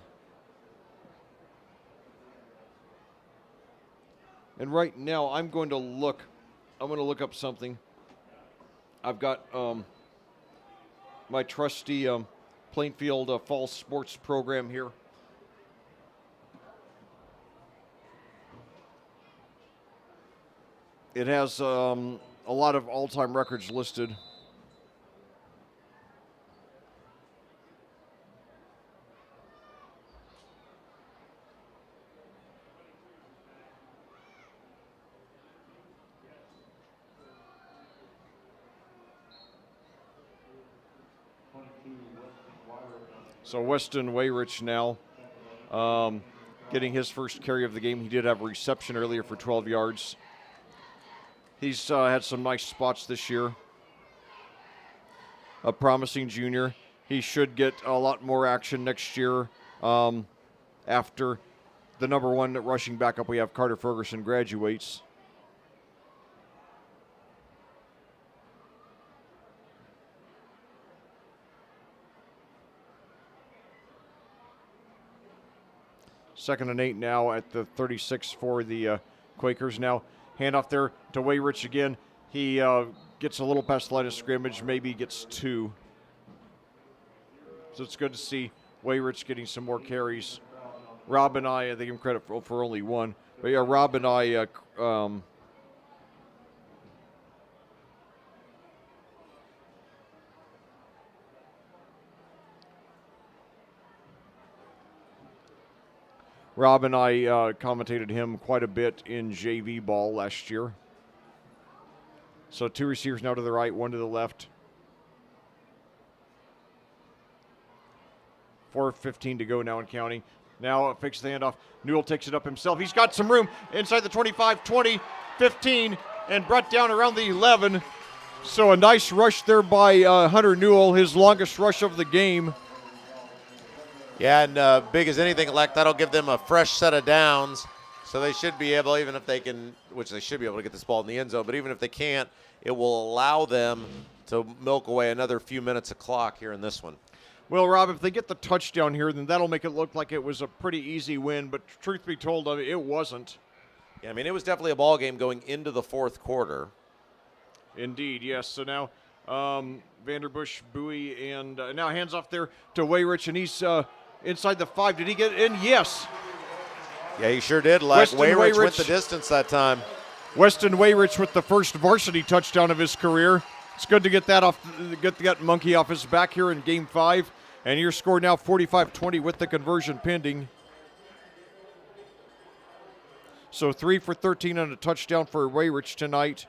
And right now I'm going to look up something. I've got my trusty Plainfield Fall Sports program here. It has a lot of all-time records listed. So Weston Wayrich now getting his first carry of the game. He did have a reception earlier for 12 yards. He's had some nice spots this year. A promising junior. He should get a lot more action next year after the number one rushing backup we have, Carter Ferguson, graduates. Second and 8 now at the 36 for the Quakers. Now handoff there to Wayrich again. He gets a little past the line of scrimmage, maybe gets 2. So it's good to see Wayrich getting some more carries. Rob and I give him credit for only 1. But yeah, Rob and I commentated him quite a bit in JV ball last year. So 2 receivers now to the right, 1 to the left. 4:15 to go now in counting. Now fakes the handoff. Newell takes it up himself. He's got some room inside the 25, 20, 15, and brought down around the 11. So a nice rush there by Hunter Newell, his longest rush of the game. Yeah, and big as anything, that'll give them a fresh set of downs. So they should be able, even if they can, which they should be able to get this ball in the end zone, but even if they can't, it will allow them to milk away another few minutes of clock here in this one. Well, Rob, if they get the touchdown here, then that'll make it look like it was a pretty easy win, but truth be told, it wasn't. Yeah, I mean, it was definitely a ball game going into the fourth quarter. Indeed, yes. So now Vanderbush, Bowie, and now hands off there to Wayrich, and he's inside the 5. Did he get it in? Yes. Yeah, he sure did. Wayrich went the distance that time. Weston Wayrich with the first varsity touchdown of his career. It's good to get that monkey off his back here in Game 5. And your score now 45-20 with the conversion pending. So 3 for 13 and a touchdown for Wayrich tonight.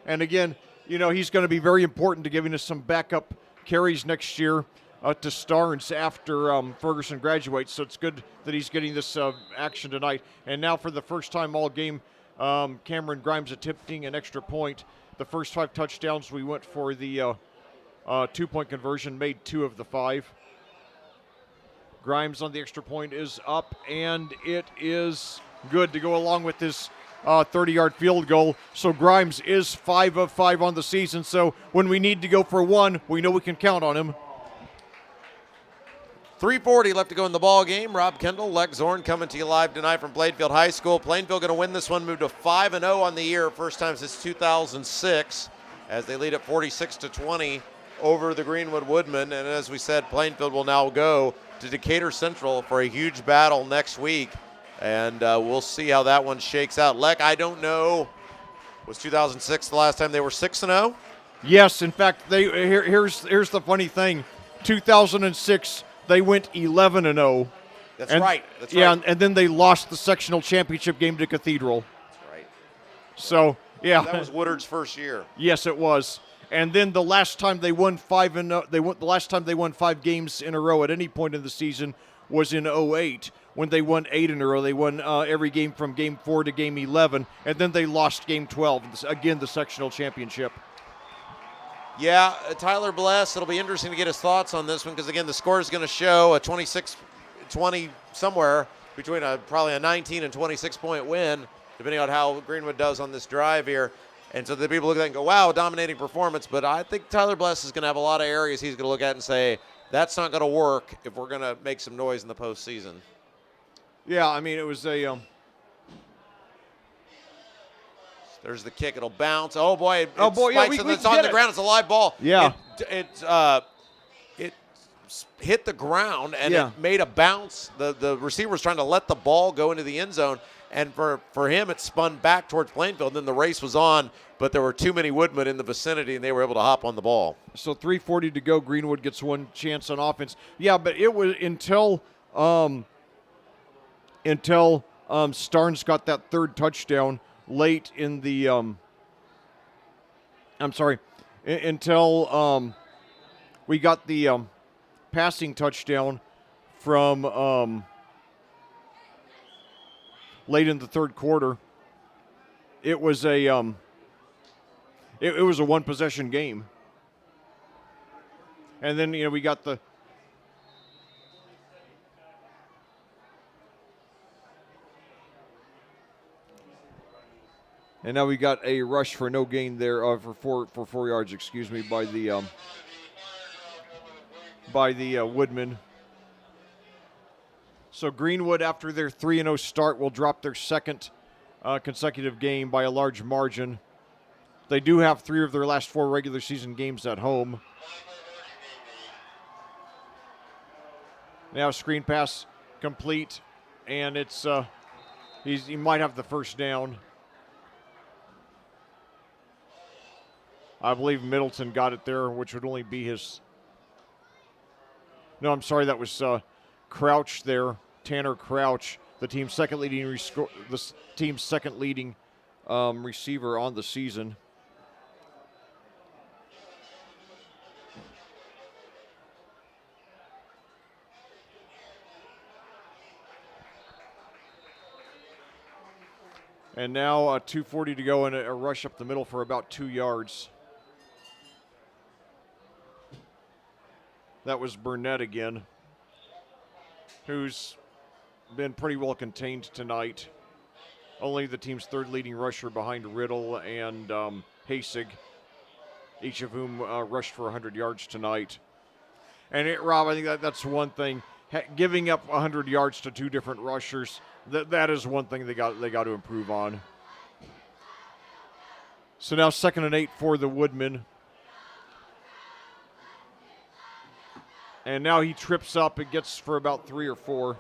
And again, he's going to be very important to giving us some backup carries next year to Starnes after Ferguson graduates. So it's good that he's getting this action tonight. And now for the first time all game, Cameron Grimes attempting an extra point. The first 5 touchdowns, we went for the 2-point conversion, made 2 of the 5. Grimes on the extra point is up, and it is good to go along with this 30-yard field goal. So Grimes is 5 of 5 on the season. So when we need to go for 1, we know we can count on him. 3:40 left to go in the ball game. Rob Kendall, Lex Zorn coming to you live tonight from Plainfield High School. Plainfield going to win this one, move to 5-0 on the year, first time since 2006, as they lead at 46-20 over the Greenwood Woodmen. And as we said, Plainfield will now go to Decatur Central for a huge battle next week, and we'll see how that one shakes out. Lek, I don't know, was 2006 the last time they were 6-0? Yes, in fact, here's the funny thing. 2006. They went 11-0. That's right. That's yeah, right. and then they lost the sectional championship game to Cathedral. That's right. So, yeah. That was Woodard's first year. Yes, it was. And then the last time they won the last time they won 5 games in a row at any point in the season was in 08 when they won 8 in a row. They won every game from game 4 to game 11, and then they lost game 12, again the sectional championship. Yeah, Tyler Bless, it'll be interesting to get his thoughts on this one because, again, the score is going to show a 26-20 somewhere between probably a 19 and 26-point win, depending on how Greenwood does on this drive here. And so the people look at that and go, wow, dominating performance. But I think Tyler Bless is going to have a lot of areas he's going to look at and say, that's not going to work if we're going to make some noise in the postseason. Yeah, I mean, it was a There's the kick. It'll bounce. Oh, boy. It yeah, spikes and it's on the ground. It's a live ball. Yeah. It hit the ground, and Yeah. it made a bounce. The receiver was trying to let the ball go into the end zone, and for him, it spun back towards Plainfield. And then the race was on, but there were too many Woodmen in the vicinity, and they were able to hop on the ball. So 3:40 to go. Greenwood gets one chance on offense. Yeah, but it was until Starnes got that third touchdown late in the. Until we got the passing touchdown from late in the third quarter. It was a it was a one possession game. And then, we got the and now we got a rush for no gain there for 4 yards, excuse me, by the Woodmen. So Greenwood, after their 3-0 start, will drop their second consecutive game by a large margin. They do have 3 of their last 4 regular season games at home. Now screen pass complete, and it's he might have the first down. I believe Middleton got it there, which would only be his. No, I'm sorry, that was Crouch there, Tanner Crouch, the team's second leading receiver on the season. And now 2:40 to go and a rush up the middle for about 2 yards. That was Burnett again, who's been pretty well contained tonight. Only the team's third leading rusher behind Riddle and Hasig, each of whom rushed for 100 yards tonight. And Rob, I think that's one thing. Giving up 100 yards to 2 different rushers, that is one thing they got to improve on. So now 2nd and 8 for the Woodmen. And now he trips up and gets for about 3 or 4.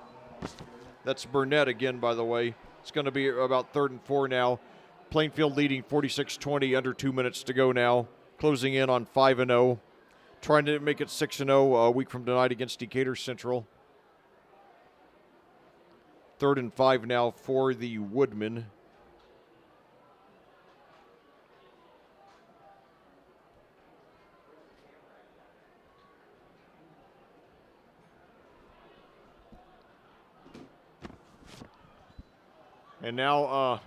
That's Burnett again, by the way. It's going to be about 3rd and 4 now. Plainfield leading 46-20, under 2 minutes to go now. Closing in on 5-0. Trying to make it 6-0 a week from tonight against Decatur Central. 3rd and 5 now for the Woodmen. And now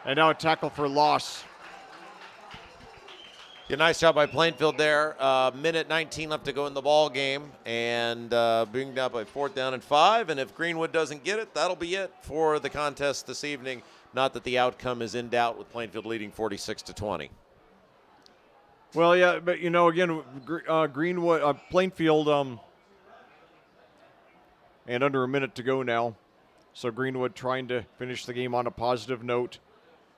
a tackle for loss. Yeah, nice job by Plainfield there. Minute 19 left to go in the ball game, and being up by 4th down and 5. And if Greenwood doesn't get it, that'll be it for the contest this evening. Not that the outcome is in doubt with Plainfield leading 46-20. Well, yeah, but again, Greenwood, Plainfield, and under a minute to go now. So Greenwood trying to finish the game on a positive note.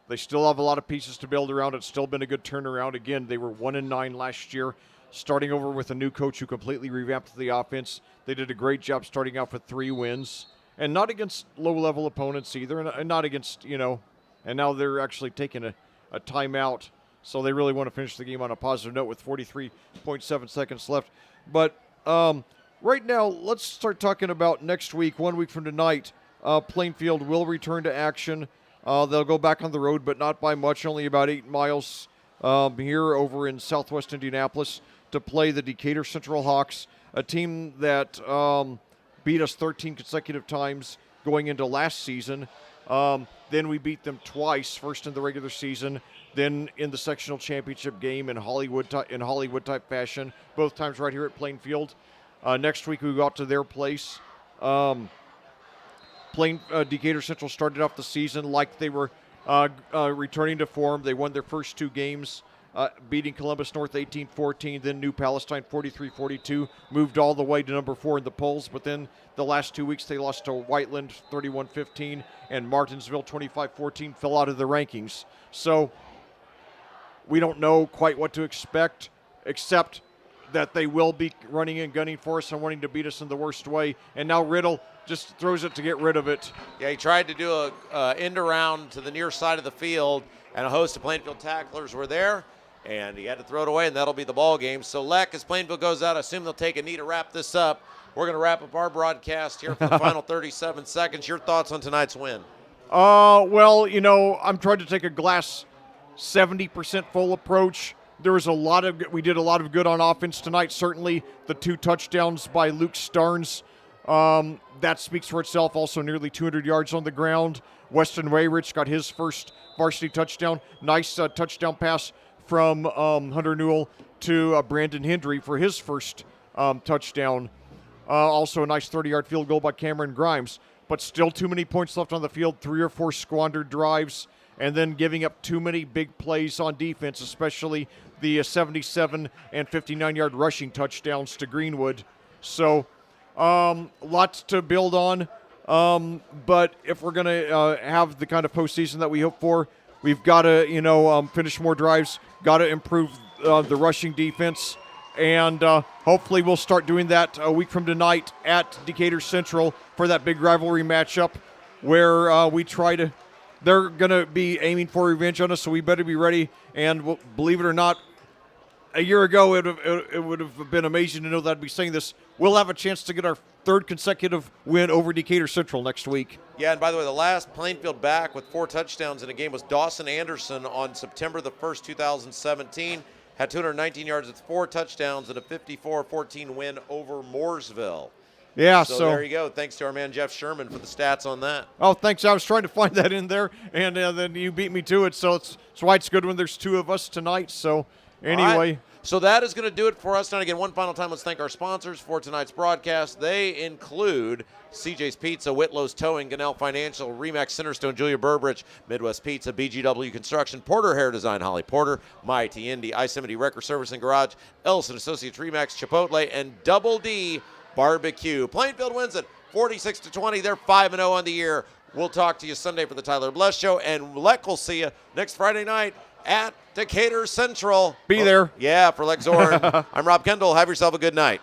They still have a lot of pieces to build around. It's still been a good turnaround. Again, they were 1-9 last year, starting over with a new coach who completely revamped the offense. They did a great job starting out with 3 wins, and not against low-level opponents either, and not against, and now they're actually taking a timeout. So they really want to finish the game on a positive note with 43.7 seconds left. But Right now, let's start talking about next week. 1 week from tonight, Plainfield will return to action. They'll go back on the road, but not by much, only about 8 miles here over in southwest Indianapolis to play the Decatur Central Hawks, a team that beat us 13 consecutive times going into last season. Then we beat them twice, first in the regular season, then in the sectional championship game in Hollywood type fashion, both times right here at Plainfield. Next week we go out to their place. Decatur Central started off the season like they were returning to form. They won their first 2 games, beating Columbus North 18-14, then New Palestine 43-42, moved all the way to number 4 in the polls, but then the last 2 weeks they lost to Whiteland 31-15 and Martinsville 25-14, fell out of the rankings. So we don't know quite what to expect, except that they will be running and gunning for us and wanting to beat us in the worst way. And now Riddle just throws it to get rid of it. Yeah, he tried to do a end around to the near side of the field, and a host of Plainfield tacklers were there, and he had to throw it away, and that'll be the ball game. So, Leck, as Plainfield goes out, I assume they'll take a knee to wrap this up. We're going to wrap up our broadcast here for the final 37 seconds. Your thoughts on tonight's win? Well, you know, I'm trying to take a glass 70% full approach. There was we did a lot of good on offense tonight. Certainly the 2 touchdowns by Luke Starnes, that speaks for itself. Also nearly 200 yards on the ground. Weston Wayrich got his first varsity touchdown. Nice touchdown pass from Hunter Newell to Brandon Hendry for his first touchdown. Also a nice 30-yard field goal by Cameron Grimes. But still too many points left on the field, 3 or 4 squandered drives, and then giving up too many big plays on defense, especially the 77 and 59-yard rushing touchdowns to Greenwood. So lots to build on. But if we're going to have the kind of postseason that we hope for, we've got to, finish more drives, got to improve the rushing defense. And hopefully we'll start doing that a week from tonight at Decatur Central for that big rivalry matchup where we try to – they're going to be aiming for revenge on us, so we better be ready. And believe it or not, a year ago it would have been amazing to know that I'd be saying this. We'll have a chance to get our 3rd consecutive win over Decatur Central next week. Yeah, and by the way, the last Plainfield back with 4 touchdowns in a game was Dawson Anderson on September the 1st, 2017. Had 219 yards with 4 touchdowns and a 54-14 win over Mooresville. Yeah, so there you go. Thanks to our man Jeff Sherman for the stats on that. Oh, thanks. I was trying to find that in there, and then you beat me to it. So that's why it's good when there's 2 of us tonight. So anyway. Right. So that is going to do it for us. And again, one final time, let's thank our sponsors for tonight's broadcast. They include CJ's Pizza, Whitlow's Towing, Gannell Financial, Remax Centerstone, Julia Burbridge, Midwest Pizza, BGW Construction, Porter Hair Design, Holly Porter, Mighty Indy, Yosemite Wrecker Service and Garage, Ellison Associates, Remax, Chipotle, and Double D Barbecue. Plainfield wins it 46-20. They're 5-0 on the year. We'll talk to you Sunday for the Tyler Bless Show, and Leck will see you next Friday night at Decatur Central. Be there. Yeah, for Leck Zorn. I'm Rob Kendall. Have yourself a good night.